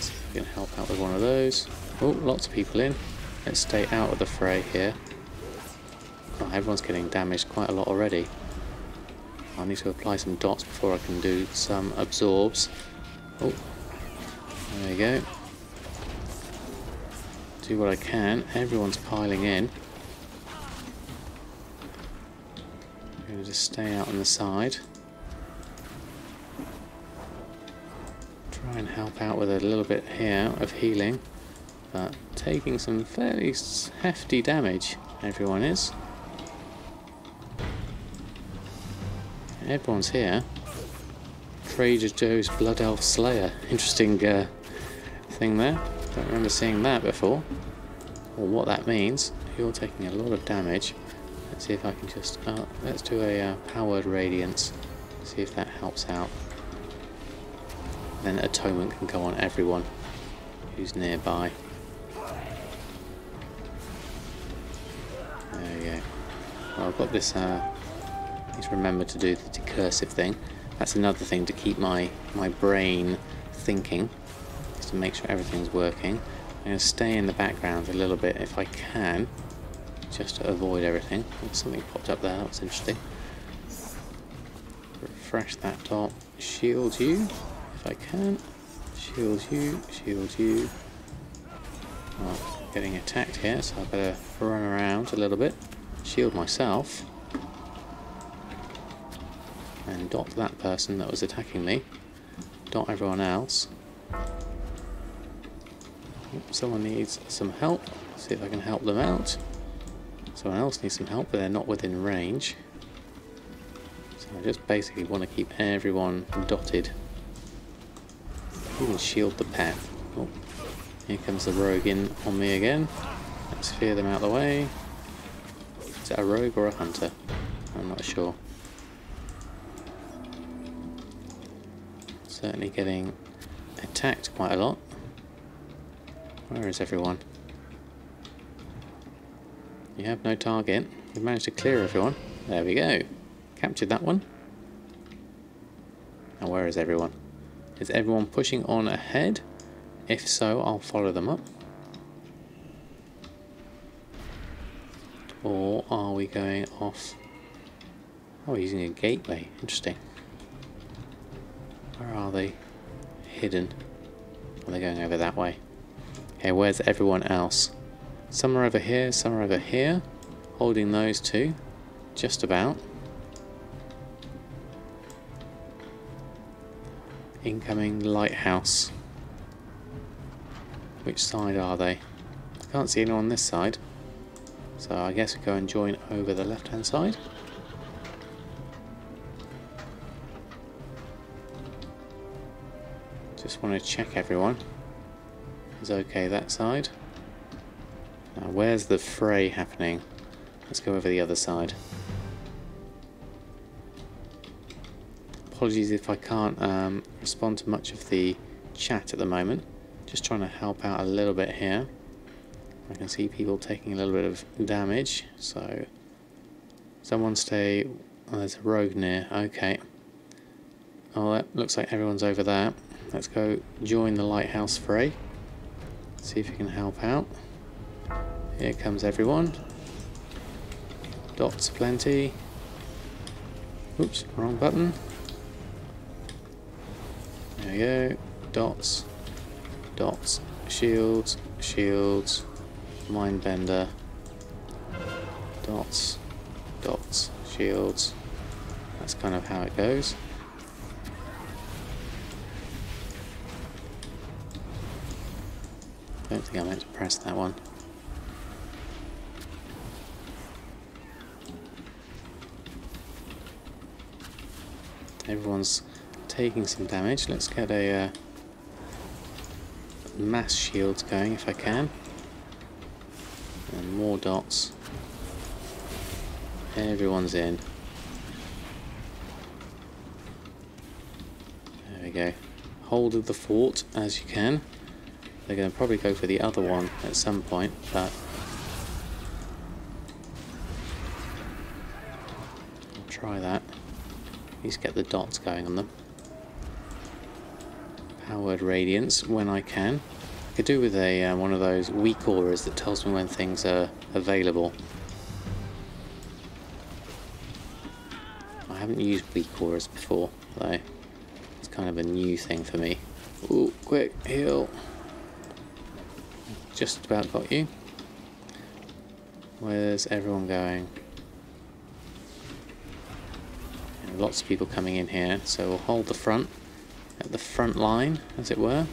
see if we can help out with one of those. Oh, lots of people in. Let's stay out of the fray here. Oh, everyone's getting damaged quite a lot already. I need to apply some dots before I can do some absorbs. Oh, there we go. Do what I can. Everyone's piling in. I'm going to just stay out on the side. Try and help out with a little bit here of healing. But taking some fairly hefty damage, everyone is. Everyone's here. Trader Joe's Blood Elf Slayer. Interesting thing there. Don't remember seeing that before. Or what that means. You're taking a lot of damage. Let's see if I can just... let's do a powered radiance. See if that helps out. Then atonement can go on everyone who's nearby. There we go. Well, I've got this... need to remember to do the decursive thing. That's another thing to keep my brain thinking. Just to make sure everything's working. I'm going to stay in the background a little bit if I can, just to avoid everything. Something popped up there, that was interesting. Refresh that dot. Shield you, if I can. Shield you, shield you. Well, getting attacked here, so I better run around a little bit. Shield myself. And dot that person that was attacking me. Dot everyone else. Someone needs some help. See if I can help them out. Someone else needs some help, but they're not within range. So I just basically want to keep everyone dotted. Even shield the pet. Oh, here comes the rogue in on me again. Let's clear them out of the way. Is that a rogue or a hunter? I'm not sure. Certainly getting attacked quite a lot. Where is everyone? You have no target. You've managed to clear everyone. There we go. Captured that one. Now where is everyone? Is everyone pushing on ahead? If so, I'll follow them up. Or are we going off? Oh, we're using a gateway. Interesting. Where are they? Hidden. Are they going over that way? Okay, where's everyone else? Some are over here, some are over here. Holding those two. Just about. Incoming lighthouse. Which side are they? I can't see anyone on this side. So I guess we go and join over the left hand side. Just want to check everyone is okay that side. Now where's the fray happening? Let's go over the other side. Apologies if I can't respond to much of the chat at the moment. Just trying to help out a little bit here. I can see people taking a little bit of damage, so someone stay... Oh, there's a rogue near, okay. Oh, that looks like everyone's over there. Let's go join the lighthouse fray. See if we can help out. Here comes everyone. Dots plenty. Oops, wrong button. There we go. Dots. Dots. Shields. Shields. Mindbender. Dots. Dots. Shields. That's kind of how it goes. I don't think I meant to press that one. Everyone's taking some damage. Let's get a mass shields going if I can. And more dots. Everyone's in. There we go. Hold of the fort as you can. They're going to probably go for the other one at some point, but I'll try that. At least get the dots going on them. Powered radiance when I can. I could do with a one of those weak auras that tells me when things are available. I haven't used weak auras before, though. It's kind of a new thing for me. Ooh, quick, heal. Just about got you. Where's everyone going? And lots of people coming in here, so we'll hold the front, at the front line, as it were.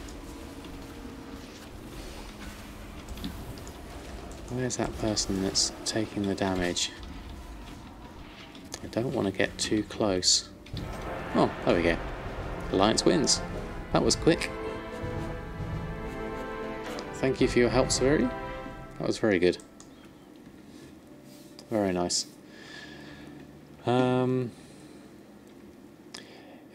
Where's that person that's taking the damage? I don't want to get too close. Oh, there we go. Alliance wins. That was quick. Thank you for your help, Severi. That was very good. Very nice. If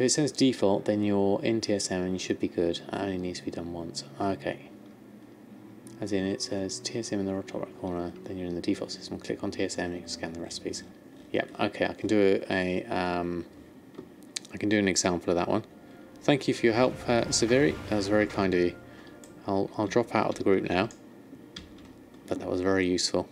it says default, then you're in TSM and you should be good. It only needs to be done once. Okay. As in, it says TSM in the top right corner, then you're in the default system. Click on TSM and you can scan the recipes. Yep. Okay. I can do I can do an example of that one. Thank you for your help, Severi. That was very kind of you. I'll drop out of the group now, but that was very useful.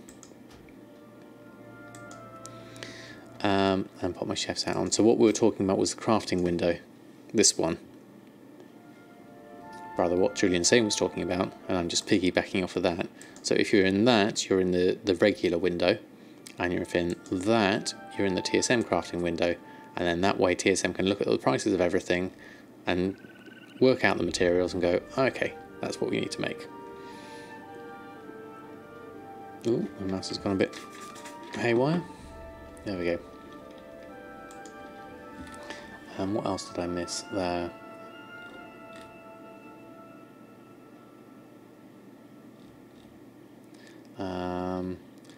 And put my chef's hat on. So what we were talking about was the crafting window. This one. Rather what Julian Sane was talking about, and I'm just piggybacking off of that. So if you're in that, you're in the regular window, and if you're in that, you're in the TSM crafting window, and then that way TSM can look at the prices of everything and work out the materials and go, okay, that's what we need to make. Ooh, my mouse has gone a bit haywire. There we go. And what else did I miss there?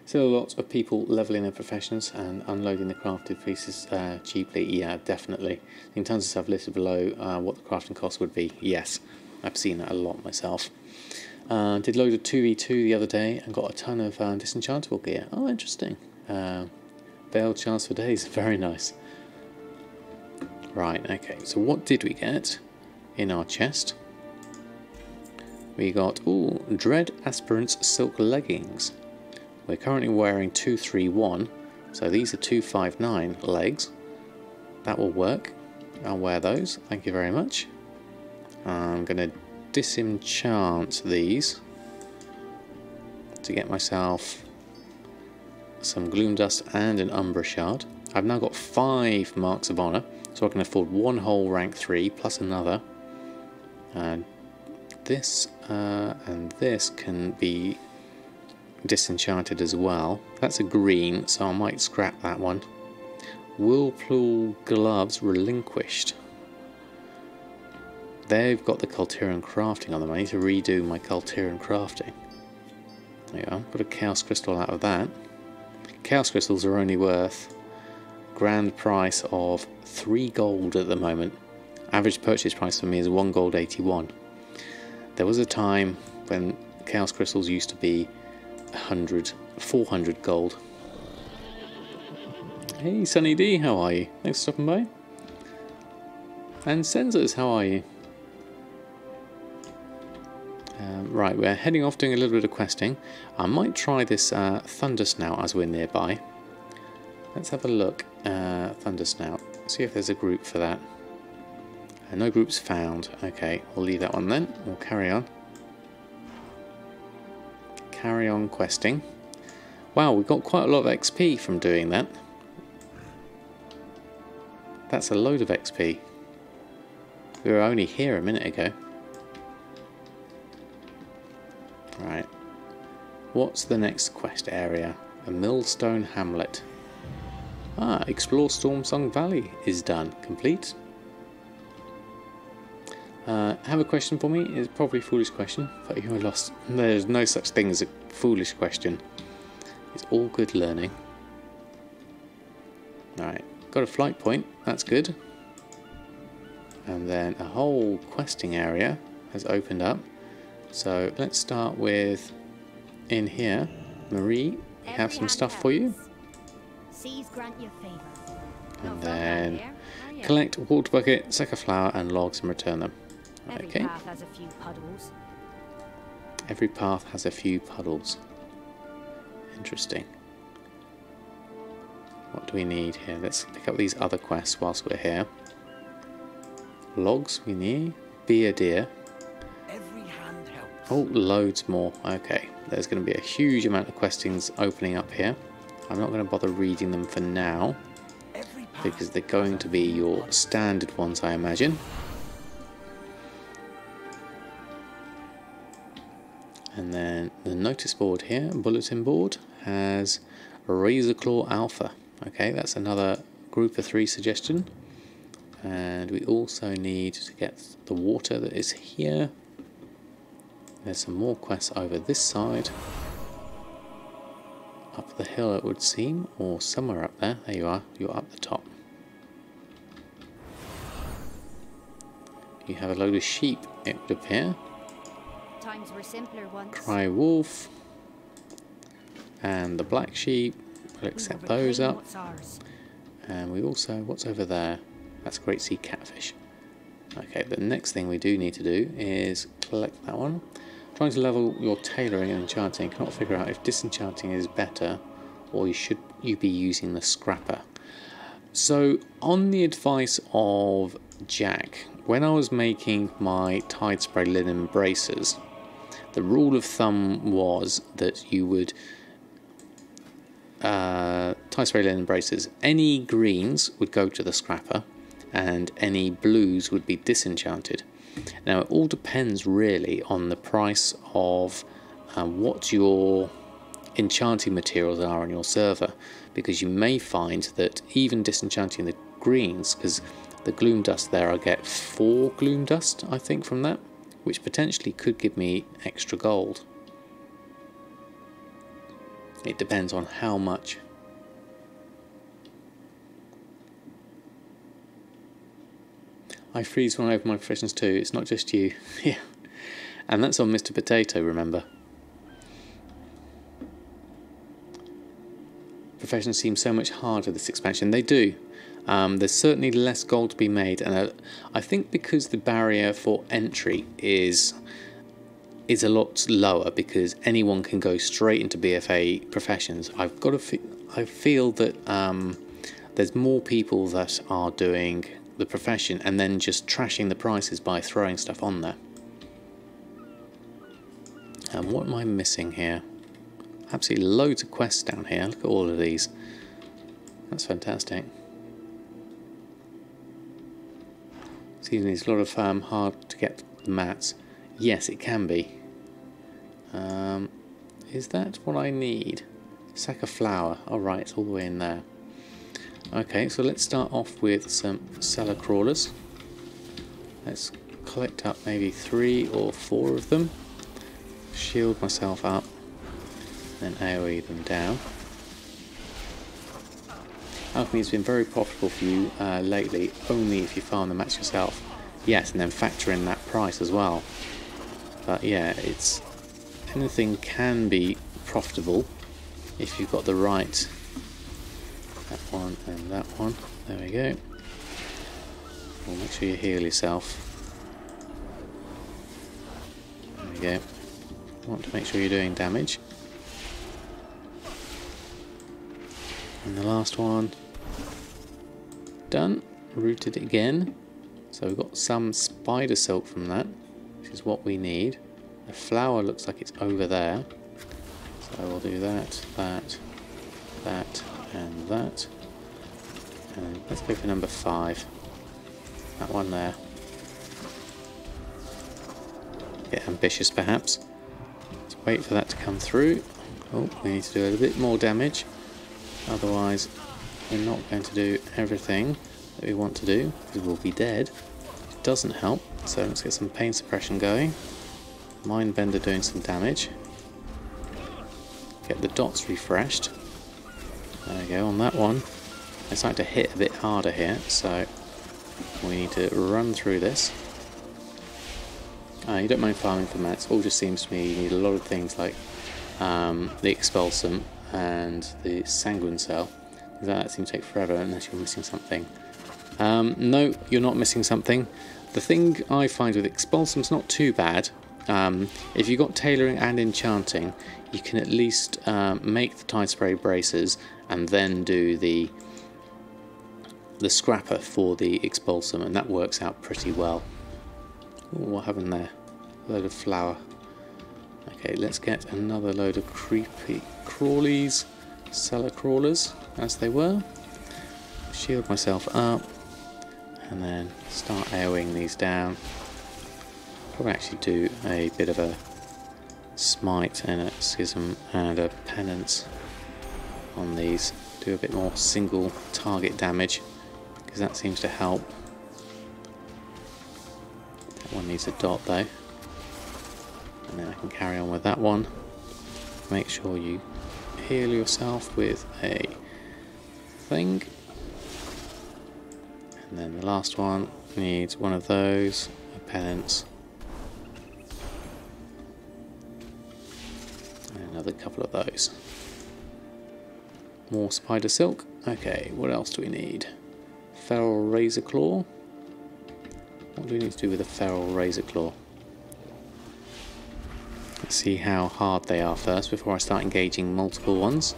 Still a lot of people leveling their professions and unloading the crafted pieces cheaply. Yeah, definitely. In terms of stuff listed below, what the crafting cost would be. Yes, I've seen that a lot myself. Did load of 2v2 the other day and got a ton of disenchantable gear. Oh, interesting. Veiled chance for days. Very nice. Right, okay. So what did we get in our chest? We got, ooh, Dread Aspirant's Silk Leggings. We're currently wearing 231, so these are 259 legs. That will work. I'll wear those. Thank you very much. I'm going to disenchant these to get myself some Gloom Dust and an Umbra Shard. I've now got 5 Marks of Honour, so I can afford one whole rank 3 plus another. And this can be disenchanted as well. That's a green, so I might scrap that one. Whirlpool Gloves relinquished. They've got the Culturian crafting on them. I need to redo my Culturian crafting. There you go. Got a Chaos Crystal out of that. Chaos Crystals are only worth grand price of 3 gold at the moment. Average purchase price for me is 1 gold 81. There was a time when Chaos Crystals used to be 400 gold. Hey Sunny D, how are you? Thanks for stopping by. And Sensors, how are you? Right, we're heading off doing a little bit of questing. I might try this Thunder Snout as we're nearby. Let's have a look. Thunder Snout. See if there's a group for that. No groups found. Okay, we'll leave that one then. We'll carry on. Carry on questing. Wow, we got quite a lot of XP from doing that. That's a load of XP. We were only here a minute ago. Right. What's the next quest area? A Millstone Hamlet. Ah, explore Stormsong Valley is done. Complete. Have a question for me? It's probably a foolish question, but you're lost. There's no such thing as a foolish question. It's all good learning. Alright, got a flight point, that's good. And then a whole questing area has opened up. So let's start with in here. Marie, we have some stuff for you. And then collect water bucket, sack of flour and logs and return them. Okay. Every path has a few puddles. Every path has a few puddles. Interesting. What do we need here? Let's pick up these other quests whilst we're here. Logs we need. Be a deer. Every hand helps. Oh, loads more. Okay. There's going to be a huge amount of questings opening up here. I'm not going to bother reading them for now, because they're going to be your standard ones, I imagine. And then the notice board here, bulletin board, has Razorclaw Alpha. Okay, that's another group of 3 suggestion. And we also need to get the water that is here. There's some more quests over this side. Up the hill it would seem, or somewhere up there. There you are, you're up the top. You have a load of sheep, it would appear.
Times were simpler once.
Cry wolf. And the black sheep. We'll accept those up. And we also, what's over there? That's great sea catfish. Okay, the next thing we do need to do is collect that one. Trying to level your tailoring and enchanting. Cannot figure out if disenchanting is better or you be using the scrapper. So on the advice of Jack, when I was making my tide spray linen braces, the rule of thumb was that you would tide spray linen braces, any greens would go to the scrapper and any blues would be disenchanted. Now it all depends really on the price of what your enchanting materials are on your server, because you may find that even disenchanting the greens, because the gloom dust there, I get 4 gloom dust I think from that, which potentially could give me extra gold. It depends on how much. I freeze when I open my professions too, it's not just you. Yeah. And that's on Mr. Potato, remember. Professions seem so much harder this expansion. They do. There's certainly less gold to be made, and I think because the barrier for entry is a lot lower, because anyone can go straight into BfA professions. I feel that there's more people that are doing the profession and then just trashing the prices by throwing stuff on there. And what am I missing here? Absolutely loads of quests down here. Look at all of these. That's fantastic. Excuse me, it's a lot of hard to get the mats. Yes, it can be. Is that what I need? Sack of flour. Alright, it's all the way in there. Okay, so let's start off with some cellar crawlers. Let's collect up maybe 3 or 4 of them. Shield myself up. Then AoE them down. Alchemy has been very profitable for you lately, only if you farm the mats yourself. Yes, and then factor in that price as well. But yeah, anything can be profitable if you've got the right. That one and that one. There we go. Well, make sure you heal yourself. There we go. You want to make sure you're doing damage. And the last one. Done. Rooted it again. So we've got some spider silk from that, which is what we need. The flower looks like it's over there. So we'll do that, that, that, and that. And let's go for number 5. That one there. Bit ambitious perhaps. Let's wait for that to come through. Oh, we need to do a bit more damage. Otherwise, we're not going to do everything that we want to do, because we'll be dead. It doesn't help, so let's get some pain suppression going. Mindbender doing some damage. Get the dots refreshed. There we go, on that one. It's like to hit a bit harder here, so we need to run through this. You don't mind farming for mats. All just seems to me you need a lot of things like the expulsum and the sanguine cell. That seems to take forever unless you're missing something. No, you're not missing something. The thing I find with expulsum's not too bad. If you've got tailoring and enchanting, you can at least make the tide spray braces and then do the scrapper for the expulsum, and that works out pretty well. Ooh, what happened there? A load of flour. Okay, let's get another load of creepy crawlies, cellar crawlers, as they were. Shield myself up, and then start AoEing these down. Probably actually do a bit of a smite and a schism and a penance on these. Do a bit more single target damage, because that seems to help. One needs a dot though. And then I can carry on with that one. Make sure you heal yourself with a thing. And then the last one needs one of those, a penance. And another couple of those. More spider silk. Okay, what else do we need? Feral razor claw. What do we need to do with a feral razor claw? Let's see how hard they are first before I start engaging multiple ones.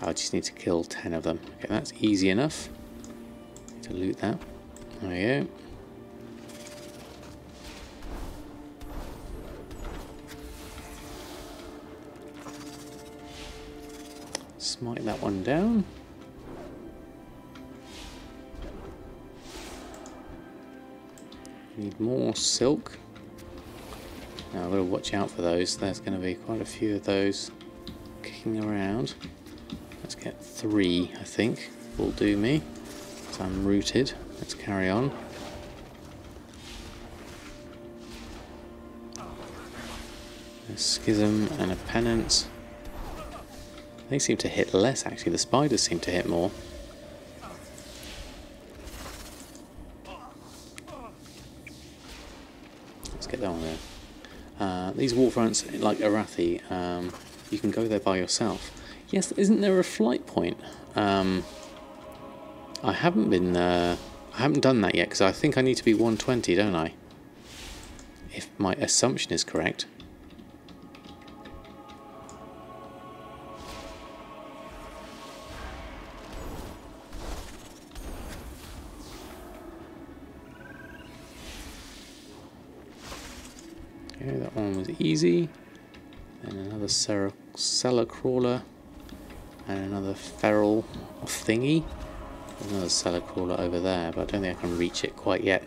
I just need to kill 10 of them. Okay, that's easy enough. Need to loot that. There we go. Smite that one down. Need more silk. Now I've got to watch out for those. There's going to be quite a few of those kicking around. Let's get 3, I think, will do me. So I'm rooted. Let's carry on. A schism and a penance. They seem to hit less, actually. The spiders seem to hit more. Let's get that one there. These warfronts, like Arathi, you can go there by yourself. Yes, isn't there a flight point? I haven't done that yet because I think I need to be 120, don't I? If my assumption is correct. Okay, that one was easy. And another cellar crawler. And another feral thingy. There's another cellar crawler over there, but I don't think I can reach it quite yet.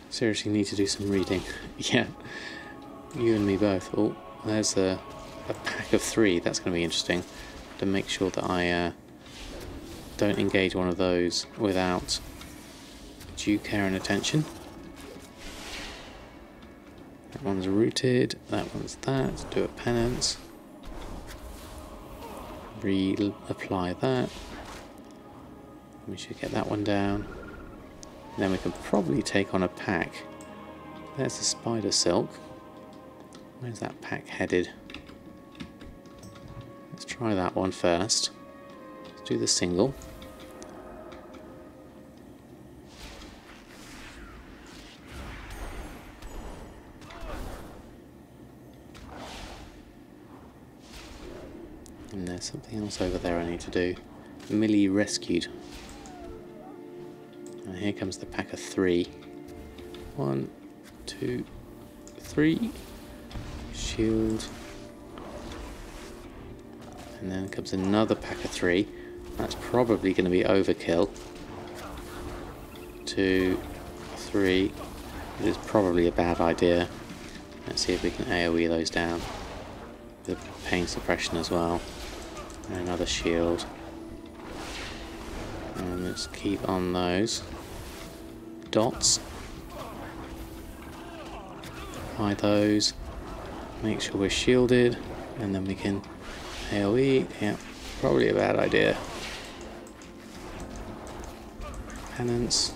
Seriously need to do some reading. Yeah, you and me both. Oh, there's a pack of 3. That's going to be interesting. To make sure that I don't engage one of those without due care and attention. That one's rooted, that one's that. Do a penance. Reapply that. We should get that one down. And then we can probably take on a pack. There's the spider silk. Where's that pack headed? Let's try that one first. Let's do the single. And there's something else over there I need to do. Millie rescued. And here comes the pack of 3. 1, 2, 3. Shield. And then comes another pack of 3. That's probably going to be overkill. 2, 3. It is probably a bad idea. Let's see if we can AoE those down. The pain suppression as well. And another shield. And let's keep on those. Dots. Apply those. Make sure we're shielded. And then we can AoE. Yeah, probably a bad idea. Penance.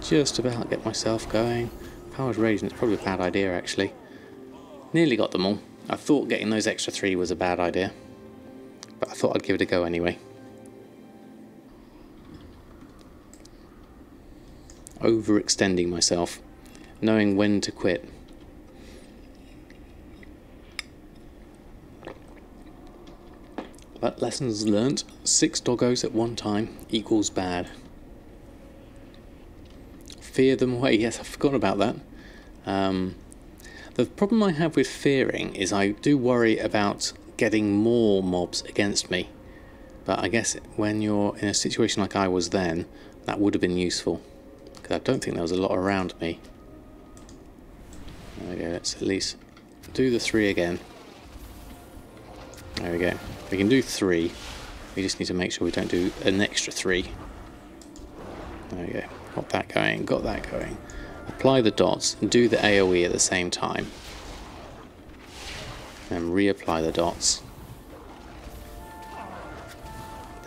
Just about get myself going. Power's Radiant is probably a bad idea actually. Nearly got them all. I thought getting those extra 3 was a bad idea. But I thought I'd give it a go anyway. Overextending myself. Knowing when to quit. But lessons learnt. 6 doggos at one time equals bad. Fear them away. Yes, I forgot about that. The problem I have with fearing is I do worry about getting more mobs against me. But I guess when you're in a situation like I was then, that would have been useful. Because I don't think there was a lot around me. There we go, let's at least do the 3 again. There we go. We can do 3. We just need to make sure we don't do an extra 3. There we go. Got that going, got that going. Apply the dots and do the AoE at the same time. And reapply the dots.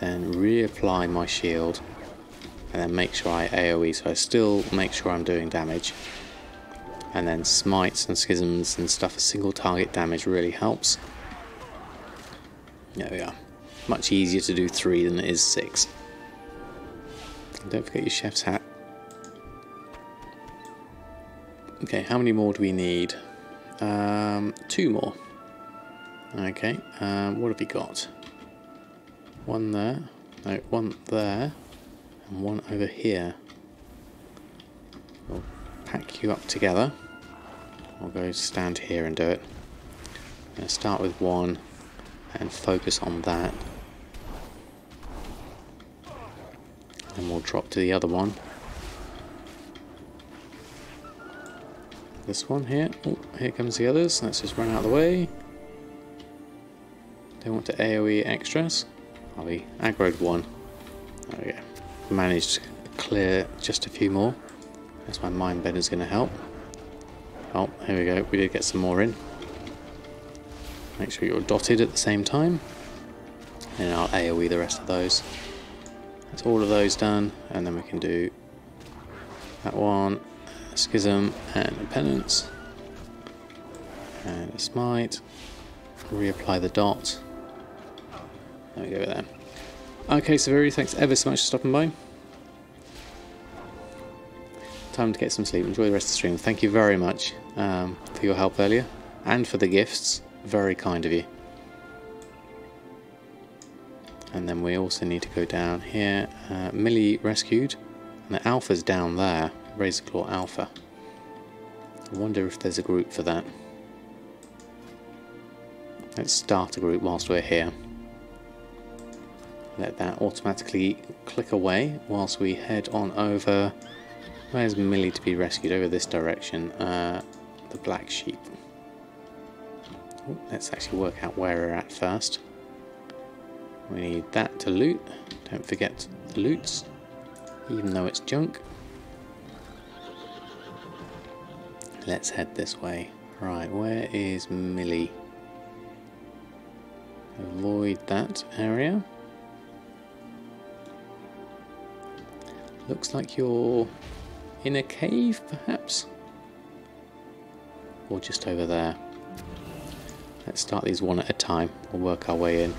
Then reapply my shield. And then make sure I AoE, so I still make sure I'm doing damage. And then smites and schisms and stuff, a single target damage really helps. There we are. Much easier to do 3 than it is 6. And don't forget your chef's hat. Okay, how many more do we need? 2 more. Okay, what have we got? 1 there. No, 1 there. And 1 over here. We'll pack you up together. I'll go stand here and do it. I'm going to start with 1 and focus on that. And we'll drop to the other one. This one here. Oh, here comes the others. Let's just run out of the way. Don't want to AoE extras. Oh, we aggroed 1. There we go. Managed to clear just a few more. That's my mind bender's going to help. Oh, here we go. We did get some more in. Make sure you're dotted at the same time. And I'll AoE the rest of those. That's all of those done. And then we can do that one. A schism and a penance. And a smite. Reapply the dot. There we go with that. Okay, so very thanks ever so much for stopping by. Time to get some sleep. Enjoy the rest of the stream. Thank you very much for your help earlier and for the gifts. Very kind of you. And then we also need to go down here. Millie rescued, and the alpha's down there. Razorclaw Alpha. I wonder if there's a group for that. Let's start a group whilst we're here. Let that automatically click away whilst we head on over. Where's Millie to be rescued? Over this direction. The black sheep. Ooh, let's actually work out where we're at first. We need that to loot. Don't forget the loots, even though it's junk. Let's head this way. Right, where is Millie? Avoid that area. Looks like you're in a cave, perhaps? Or just over there. Let's start these one at a time. We'll work our way in.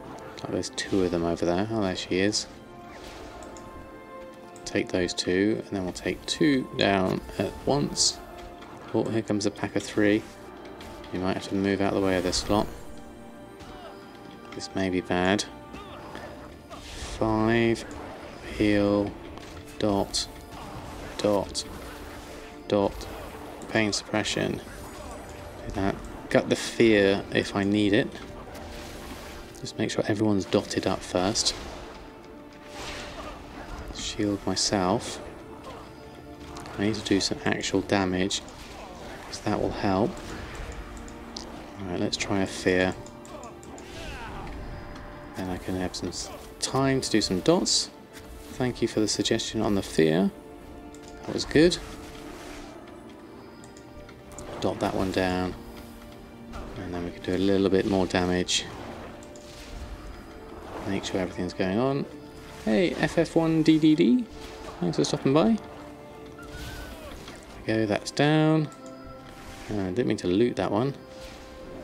Looks like there's 2 of them over there. Oh, there she is. Take those 2, and then we'll take 2 down at once. Oh, here comes a pack of 3. We might have to move out of the way of this lot. This may be bad. 5, heal, dot, dot, dot, pain suppression. Do that. Gut the fear if I need it. Just make sure everyone's dotted up first. Shield myself. I need to do some actual damage, because that will help. Alright, let's try a fear. Then I can have some time to do some dots. Thank you for the suggestion on the fear. That was good. Dot that one down. And then we can do a little bit more damage. Make sure everything's going on. Hey, FF1DDD. Thanks for stopping by. There we go, that's down. I didn't mean to loot that one.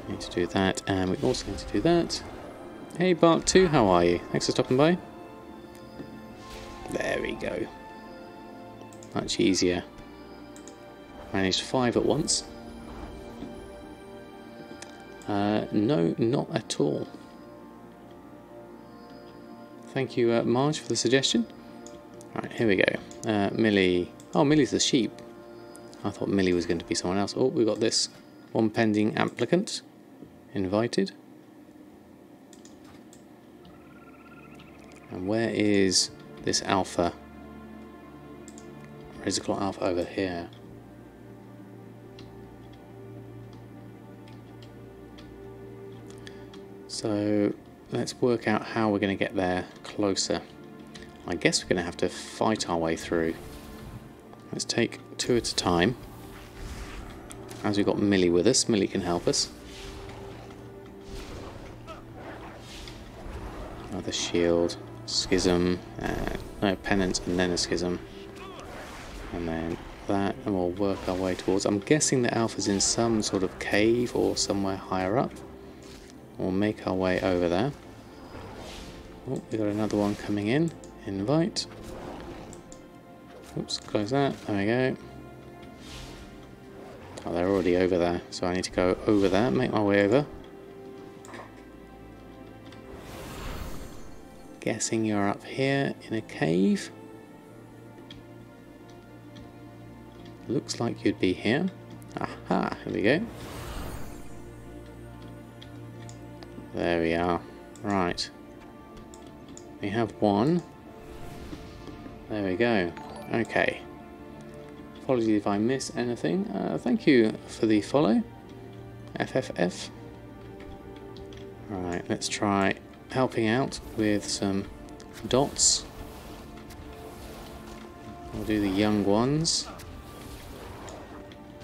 Need to do that, and we also need to do that. Hey Bark2, how are you? Thanks for stopping by. There we go. Much easier. Managed 5 at once. No, not at all. Thank you, Marge, for the suggestion. Right, here we go. Millie. Oh, Millie's the sheep. I thought Millie was going to be someone else. Oh, we've got this one pending applicant. Invited. And where is this alpha? Razorclaw Alpha over here. So let's work out how we're going to get there closer. I guess we're going to have to fight our way through. Let's take two at a time. As we've got Millie with us, Millie can help us. Another shield, schism, no, penance, and then a schism. And then that, and we'll work our way towards. I'm guessing the Alpha's in some sort of cave or somewhere higher up. We'll make our way over there. Oh, we got another one coming in. Invite. Oops, close that. There we go. Oh, they're already over there, so I need to go over there, make my way over. Guessing you're up here in a cave. Looks like you'd be here. Aha, here we go. There we are. Right. We have one. There we go. Okay. Apologies if I miss anything. Thank you for the follow. FFF. Alright, let's try helping out with some dots. I'll do the young ones.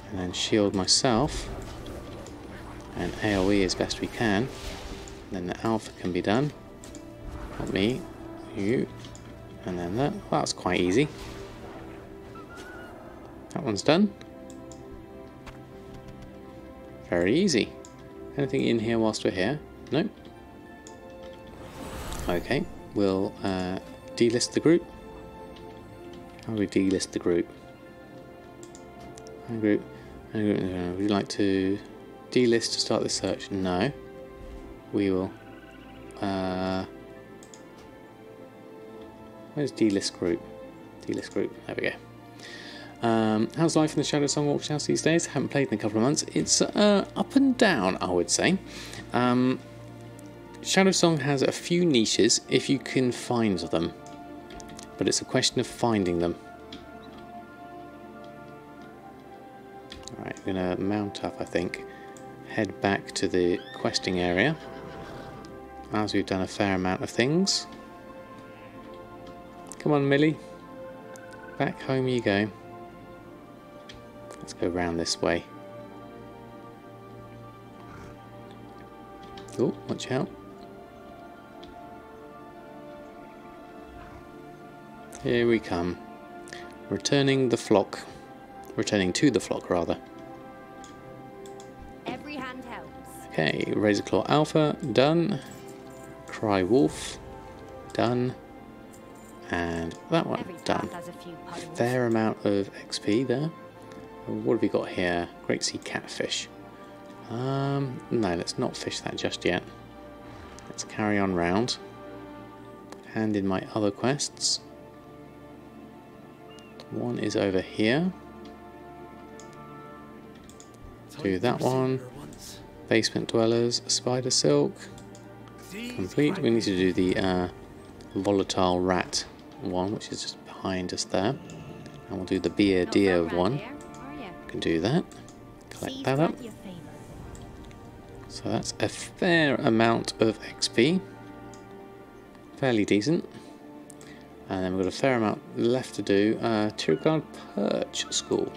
And then shield myself. And AoE as best we can. Then the Alpha can be done. Not me. You. And then that. Well, that's quite easy. That one's done. Very easy. Anything in here whilst we're here? Nope. Okay, we'll delist the group. How do we delist the group? Would you like to delist to start this search? No. We will. Where's delist group? Delist group. There we go. How's life in the Shadow Song Auction House these days? Haven't played in a couple of months. It's up and down, I would say. Shadow Song has a few niches if you can find them, but it's a question of finding them. Alright, we're going to mount up, I think. Head back to the questing area, as we've done a fair amount of things. Come on, Millie. Back home you go. Let's go round this way. Oh, watch out. Here we come. Returning the flock. Returning to the flock, rather.
Every hand helps.
Okay, Razorclaw Alpha, done. Cry Wolf, done. And that one, done. Fair amount of XP there. What have we got here? Great Sea Catfish. No, let's not fish that just yet. Let's carry on round. Hand in my other quests. One is over here. Do that one. Basement Dwellers, Spider Silk. Complete. We need to do the Volatile Rat one, which is just behind us there. And we'll do the Beer Deer one. Can do that. Collect that up. So that's a fair amount of XP. Fairly decent. And then we've got a fair amount left to do. Tier Perch School.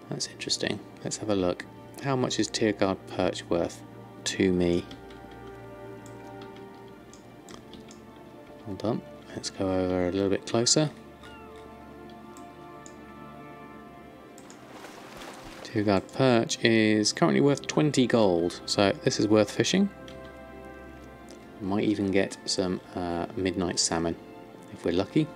That's interesting. Let's have a look. How much is Tier Perch worth to me? Hold on. Let's go over a little bit closer. Tier Perch is currently worth 20 gold, so this is worth fishing. Might even get some midnight salmon if we're lucky.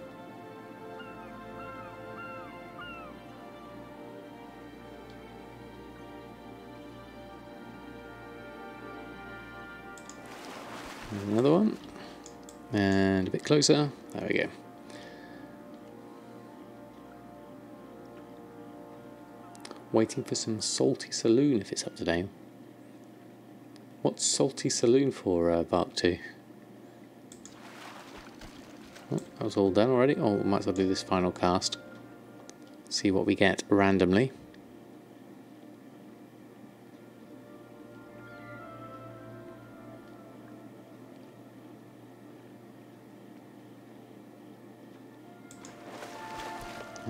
Another one. And a bit closer. There we go. Waiting for some Salty Saloon if it's up to date. What's Salty Saloon for, Bark 2? Oh, that was all done already. Oh, we might as well do this final cast. See what we get randomly.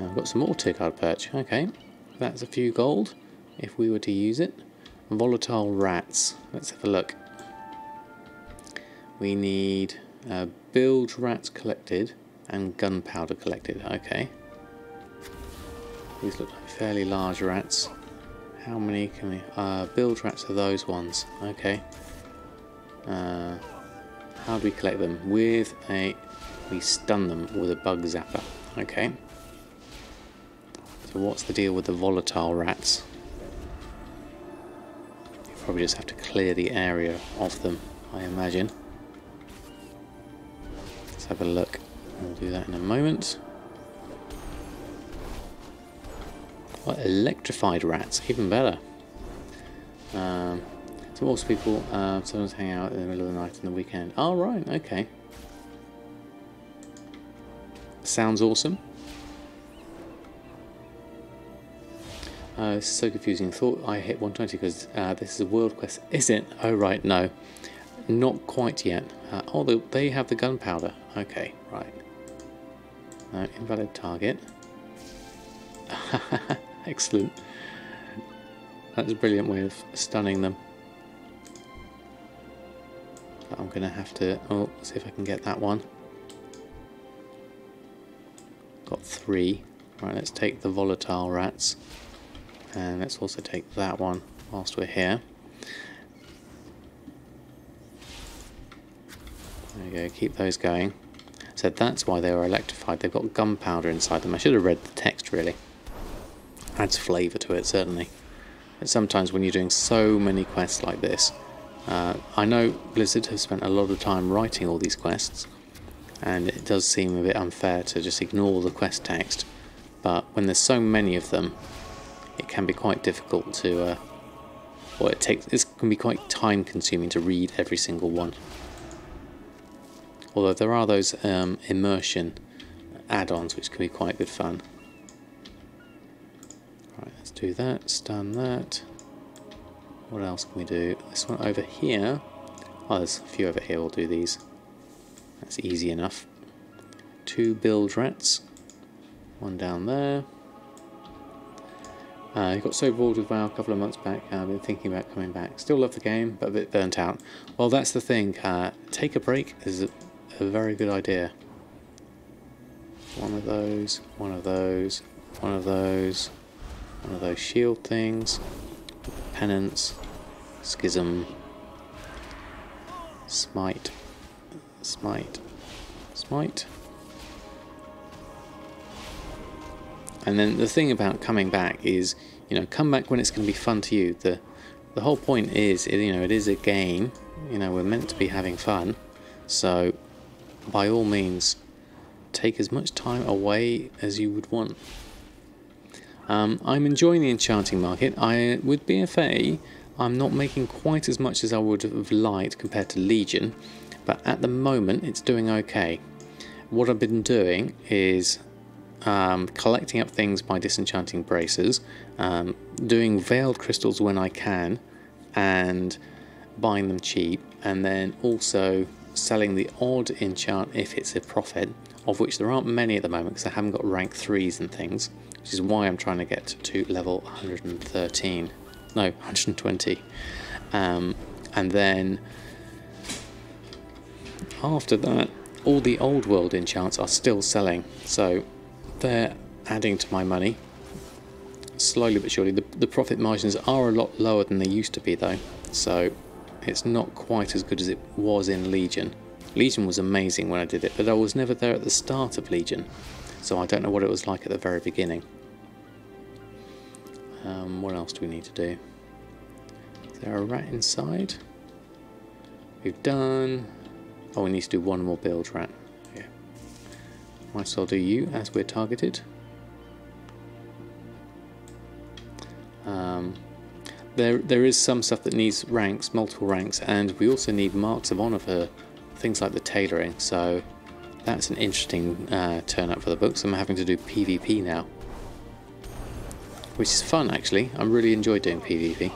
I've got some more tier card perch. Okay, that's a few gold if we were to use it. Volatile rats. Let's have a look. We need bilge rats collected and gunpowder collected. Okay. These look like fairly large rats. How many can we... bilge rats are those ones. Okay. How do we collect them? With a... We stun them with a bug zapper. Okay. So what's the deal with the volatile rats? You probably just have to clear the area of them, I imagine. Let's have a look. We'll do that in a moment. What, electrified rats? Even better. So most people sometimes hang out in the middle of the night and the weekend. Oh, right, okay. Sounds awesome. This is so confusing. Thought I hit 120 because this is a world quest. Is it? Oh, right, no. Not quite yet. Oh, they have the gunpowder. Okay, right. Invalid target. Excellent. That's a brilliant way of stunning them. But I'm going to have to... Oh, see if I can get that one. Got 3. Right, let's take the volatile rats. And let's also take that one whilst we're here. There you go, keep those going. So that's why they were electrified. They've got gunpowder inside them. I should have read the text, really. Adds flavour to it, certainly. But sometimes when you're doing so many quests like this, I know Blizzard have spent a lot of time writing all these quests, and it does seem a bit unfair to just ignore the quest text, but when there's so many of them, it can be quite difficult to, it can be quite time consuming to read every single one. Although there are those immersion add-ons which can be quite good fun. Right, let's do that, stun that. What else can we do? This one over here. Oh, there's a few over here, we'll do these. That's easy enough. 2 bilge rats. One down there. I got so bored with WoW a couple of months back, I've been thinking about coming back. Still love the game, but a bit burnt out. Well, that's the thing. Take a break is a very good idea. One of those, one of those, one of those, one of those shield things. Penance, schism, smite, smite, smite. And then the thing about coming back is, come back when it's going to be fun to you. The whole point is, it is a game. We're meant to be having fun. So, by all means, take as much time away as you would want. I'm enjoying the enchanting market. With BfA, I'm not making quite as much as I would have liked compared to Legion, but at the moment it's doing okay. What I've been doing is collecting up things by disenchanting braces, doing veiled crystals when I can, and buying them cheap, and then also selling the odd enchant if it's a profit, of which there aren't many at the moment because I haven't got rank 3s and things, which is why I'm trying to get to level 113. No, 120. And then after that, all the old world enchants are still selling, so they're adding to my money slowly but surely. The profit margins are a lot lower than they used to be though, so it's not quite as good as it was in Legion. Legion was amazing when I did it, but I was never there at the start of Legion, so I don't know what it was like at the very beginning. What else do we need to do? Is there a rat inside? We've done... Oh, we need to do one more bilge rat. Yeah. Might as well do you as we're targeted. There is some stuff that needs ranks, multiple ranks, and we also need marks of honour for things like the tailoring, so that's an interesting turn up for the books. I'm having to do PvP now, which is fun actually. I really enjoy doing PvP.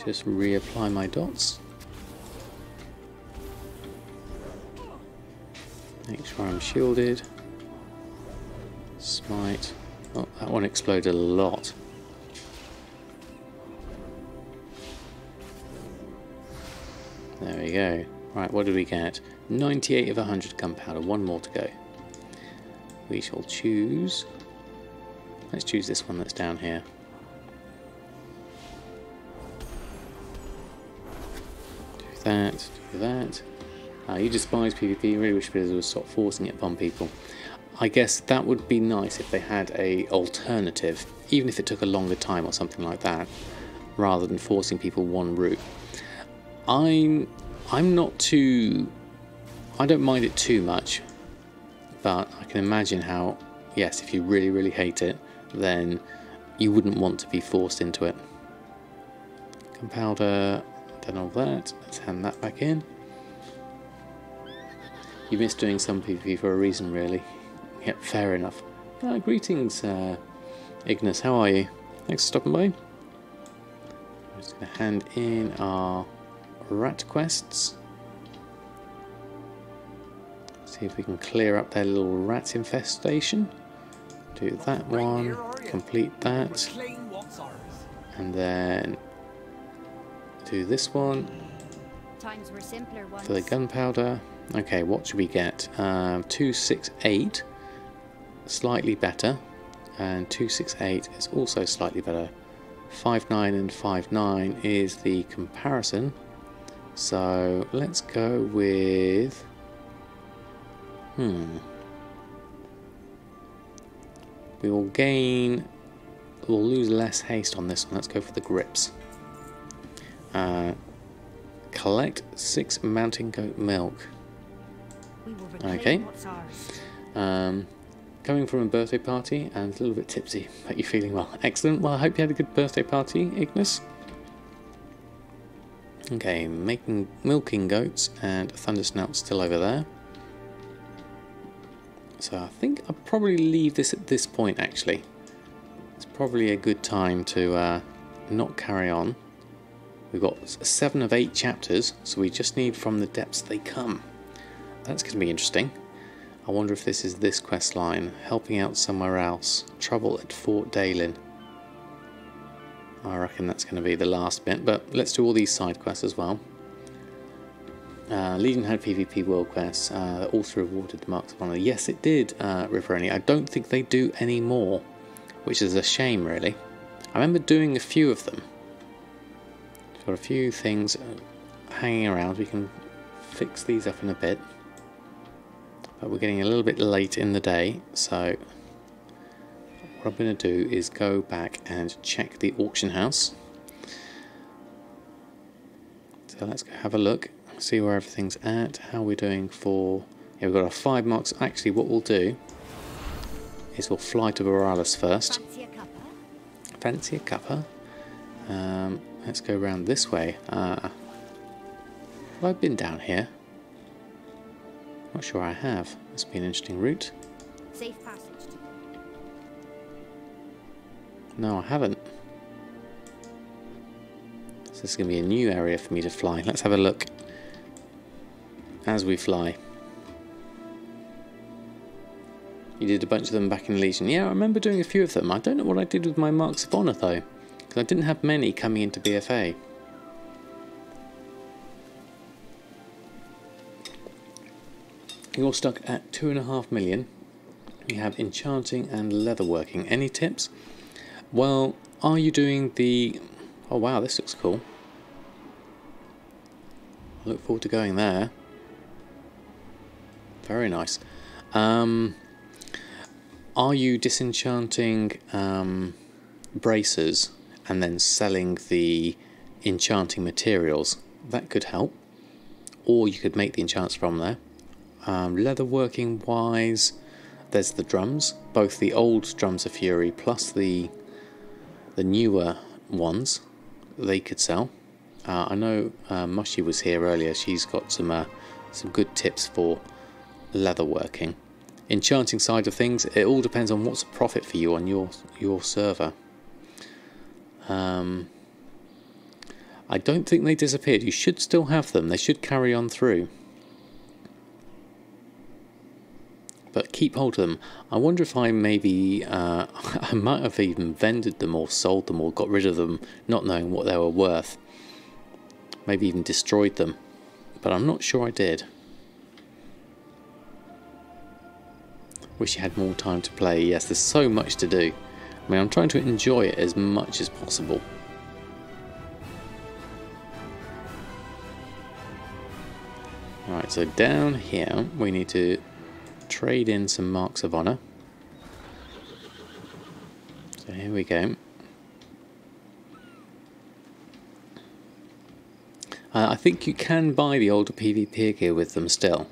Just reapply my dots. Make sure I'm shielded. Smite. Oh, that one exploded a lot. There we go. Right, what did we get? 98 of 100 gunpowder. One more to go. We shall choose... Let's choose this one that's down here. Do that, do that. You despise PvP, you really wish Blizzard would stop forcing it upon people. I guess that would be nice if they had a alternative, even if it took a longer time or something like that, rather than forcing people one route. I'm not too... I don't mind it too much, but I can imagine how, yes, if you really, really hate it, then you wouldn't want to be forced into it. Gunpowder, done all that. Let's hand that back in. You miss doing some PvP for a reason, really. Yep, fair enough. Greetings, Ignis. How are you? Thanks for stopping by. I'm just going to hand in our rat quests. See if we can clear up their little rat infestation. Do that one, complete that, and then do this one
Times were simpler once.
for the gunpowder. Okay, what should we get? 268, slightly better, and 268 is also slightly better. 59 and 59 is the comparison. So let's go with... We will gain... We'll lose less haste on this one. Let's go for the grips. Collect 6 mountain goat milk.
We will reclaim
Okay.
what's ours.
Coming from a birthday party and a little bit tipsy, but you're feeling well. Excellent. Well, I hope you had a good birthday party, Ignis. Okay, milking goats and Thundersnout still over there. So I think I'll probably leave this at this point, actually. It's probably a good time to not carry on. We've got 7 of 8 chapters, so we just need From the Depths They Come. That's going to be interesting. I wonder if this is this quest line. Helping out somewhere else. Trouble at Fort Dalin. I reckon that's going to be the last bit, but let's do all these side quests as well. Legion had PvP world quests. Also rewarded the marks of honour. Yes, it did, Riveroni. I don't think they do any more, which is a shame, really. I remember doing a few of them. Got a few things hanging around. We can fix these up in a bit. But we're getting a little bit late in the day, so what I'm going to do is go back and check the auction house. So let's go have a look, see where everything's at, how we're doing for... Yeah, we've got our 5 marks. Actually, what we'll do is we'll fly to Borealis first.
Fancy a cuppa?
Fancy a cuppa. Let's go around this way. Have I been down here? Not sure I have. Must be an interesting route.
Safe passage.
No, I haven't. So this is going to be a new area for me to fly. Let's have a look as we fly. You did a bunch of them back in Legion. Yeah, I remember doing a few of them. I don't know what I did with my Marks of Honour though, because I didn't have many coming into BfA. You're stuck at 2.5 million. You have enchanting and leatherworking. Any tips? Well, are you doing the... Oh wow, this looks cool. I look forward to going there. Very nice. Are you disenchanting bracers and then selling the enchanting materials? That could help. Or you could make the enchants from there. Leatherworking wise, there's the drums. Both the old Drums of Fury plus the newer ones they could sell. I know Moshi was here earlier. She's got some good tips for leatherworking. Enchanting side of things, it all depends on what's a profit for you on your server. I don't think they disappeared. You should still have them. They should carry on through. But keep hold of them. I wonder if I maybe... I might have even vended them or sold them or got rid of them, not knowing what they were worth. Maybe even destroyed them. But I'm not sure I did. Wish you had more time to play. Yes, there's so much to do. I mean, I'm trying to enjoy it as much as possible. Alright, so down here we need to trade in some marks of honour. So here we go. I think you can buy the older PvP gear with them still.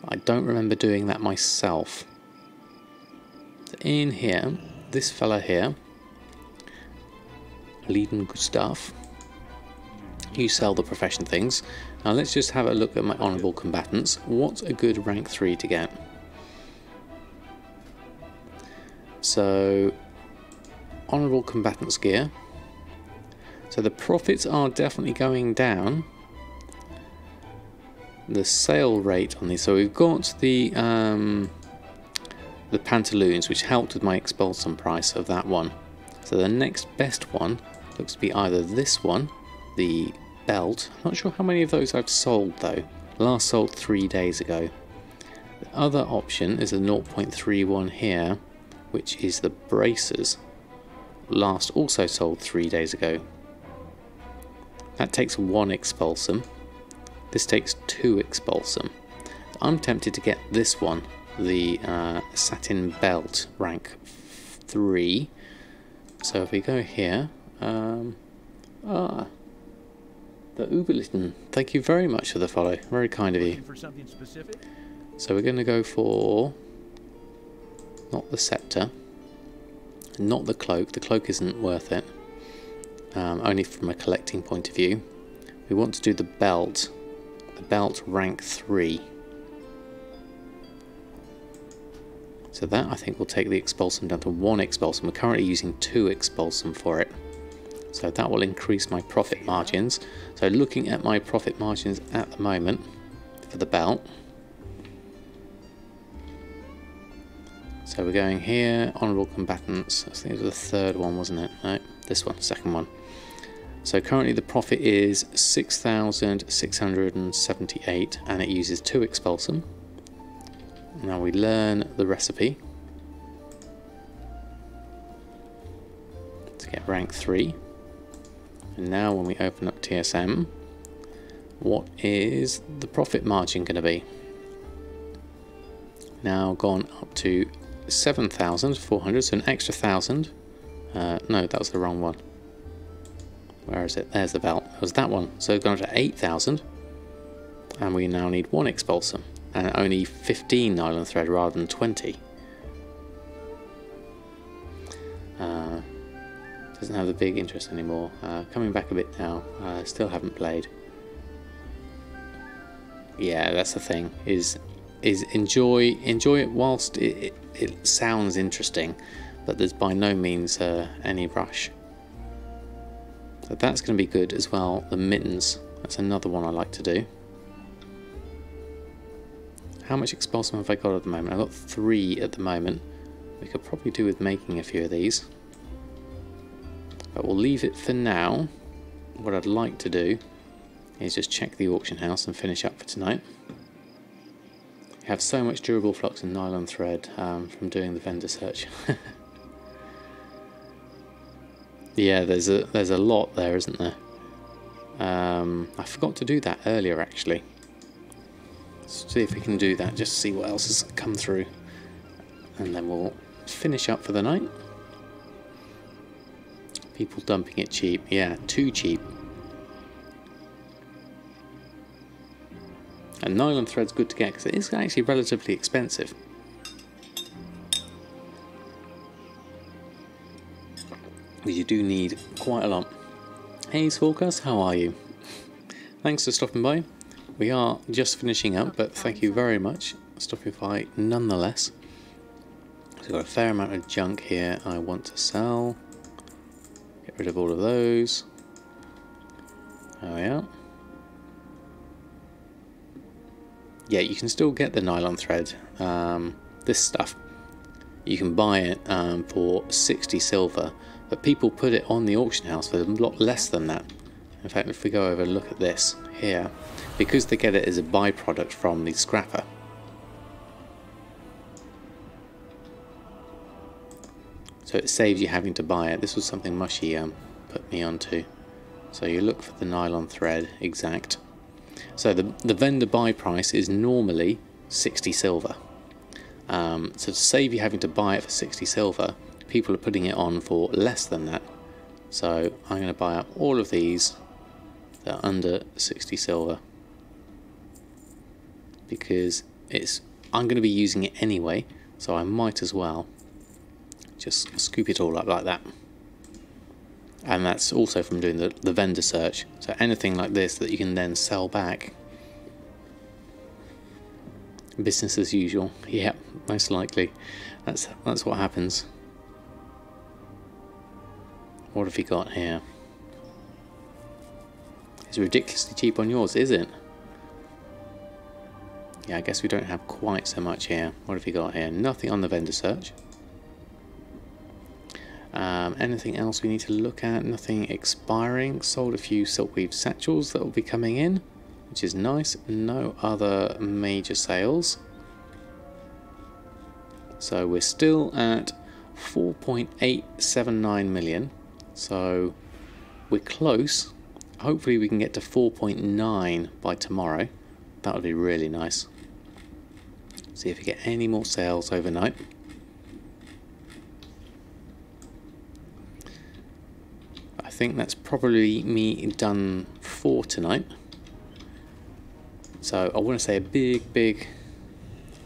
I don't remember doing that myself. So in here, this fella here, Lieden Gustav, you sell the profession things. Now let's just have a look at my honourable combatants. What's a good rank 3 to get? So, honourable combatants gear. So the profits are definitely going down. The sale rate on these, so we've got the pantaloons, which helped with my expulsum price of that one. So the next best one looks to be either this one, the belt. I'm not sure how many of those I've sold though. Last sold 3 days ago. The other option is the 0.31 here, which is the braces. Last also sold 3 days ago. That takes 1 expulsum. This takes 2 expulsum. I'm tempted to get this one, the satin belt, rank 3. So if we go here, the Uberlitten. Thank you very much for the follow. Very kind of you.
For something specific?
So we're going to go for not the scepter, not the cloak. The cloak isn't worth it. Only from a collecting point of view. We want to do the belt. The belt rank 3. So that I think will take the expulsum down to 1 expulsum. We're currently using 2 expulsum for it. So that will increase my profit margins. So looking at my profit margins at the moment for the belt. So we're going here, honourable combatants. I think it was the third one, wasn't it? No, this one, second one. So currently the profit is 6,678 and it uses 2 expulsum. Now we learn the recipe to get rank 3. And now when we open up TSM, what is the profit margin going to be? Now gone up to 7,400, so an extra 1,000. No, that was the wrong one. Where is it? There's the belt. It was that one. So it's gone to 8,000. And we now need 1 expulsum. And only 15 nylon thread rather than 20. Doesn't have the big interest anymore. Coming back a bit now. Still haven't played. Yeah, that's the thing. Is enjoy it whilst it sounds interesting, but there's by no means any rush. So that's going to be good as well. The mittens. That's another one I like to do. How much expulsum have I got at the moment? I've got 3 at the moment. We could probably do with making a few of these. But we'll leave it for now. What I'd like to do is just check the auction house and finish up for tonight. We have so much durable flux and nylon thread from doing the vendor search. Yeah, there's a lot there, isn't there? I forgot to do that earlier actually. Let's see if we can do that, just see what else has come through. And then we'll finish up for the night. People dumping it cheap. Yeah, too cheap. And nylon thread's good to get because it is actually relatively expensive. Because you do need quite a lot. Hey Svorkas, how are you? Thanks for stopping by. We are just finishing up, but thank you very much for stopping by nonetheless. So I've got a fair amount of junk here I want to sell. Get rid of all of those. There we are. Yeah, you can still get the nylon thread, this stuff. You can buy it for 60 silver, but people put it on the auction house for a lot less than that. In fact, if we go over and look at this here, because they get it as a byproduct from the scrapper. So it saves you having to buy it. This was something Mushy put me onto. So you look for the nylon thread exact. So the vendor buy price is normally 60 silver. So to save you having to buy it for 60 silver, people are putting it on for less than that. So I'm going to buy up all of these that are under 60 silver, because I'm going to be using it anyway, so I might as well just scoop it all up like that. And that's also from doing the vendor search. So anything like this that you can then sell back. Business as usual. Yeah, most likely. That's what happens. What have you got here? It's ridiculously cheap on yours, is it? Yeah, I guess we don't have quite so much here. What have you got here? Nothing on the vendor search. Anything else we need to look at? Nothing expiring. Sold a few silkweave satchels that will be coming in, which is nice. No other major sales. So we're still at 4.879 million. So we're close. Hopefully we can get to 4.9 by tomorrow. That would be really nice. See if we get any more sales overnight. I think that's probably me done for tonight. So I want to say a big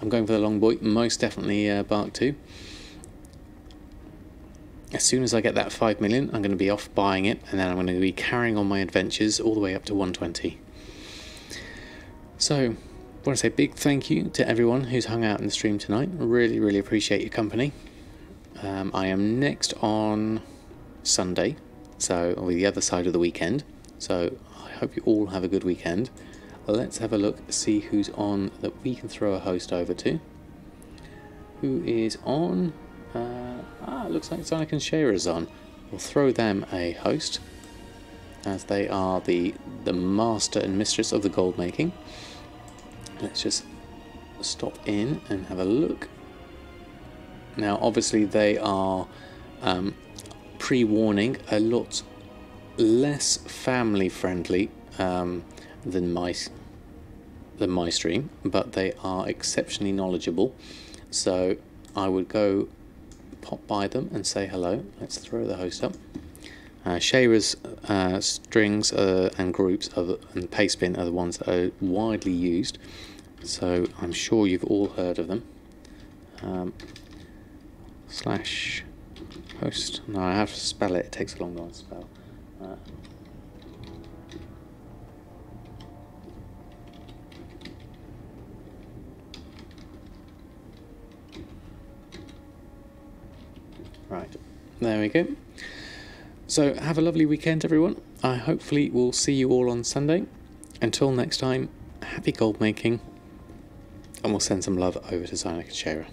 I'm going for the long boy, most definitely Bark 2. As soon as I get that 5 million, I'm going to be off buying it, and then I'm going to be carrying on my adventures all the way up to 120. So I want to say a big thank you to everyone who's hung out in the stream tonight. Really appreciate your company. I am next on Sunday, so I'll be the other side of the weekend. So I hope you all have a good weekend. Let's have a look, see who's on that we can throw a host over to. Who is on? It looks like Zynic and Shayra's on. We'll throw them a host, as they are the master and mistress of the gold making. Let's just stop in and have a look. Now obviously they are pre-warning a lot less family friendly than my stream, but they are exceptionally knowledgeable, so I would go pop by them and say hello. Let's throw the host up. Shayra's strings and groups and pastebin are the ones that are widely used, so I'm sure you've all heard of them. Slash host. No, I have to spell it. It takes a long time to spell. Right, there we go. So have a lovely weekend, everyone. I hopefully will see you all on Sunday. Until next time, happy gold making, and we'll send some love over to Zynic and Shayra.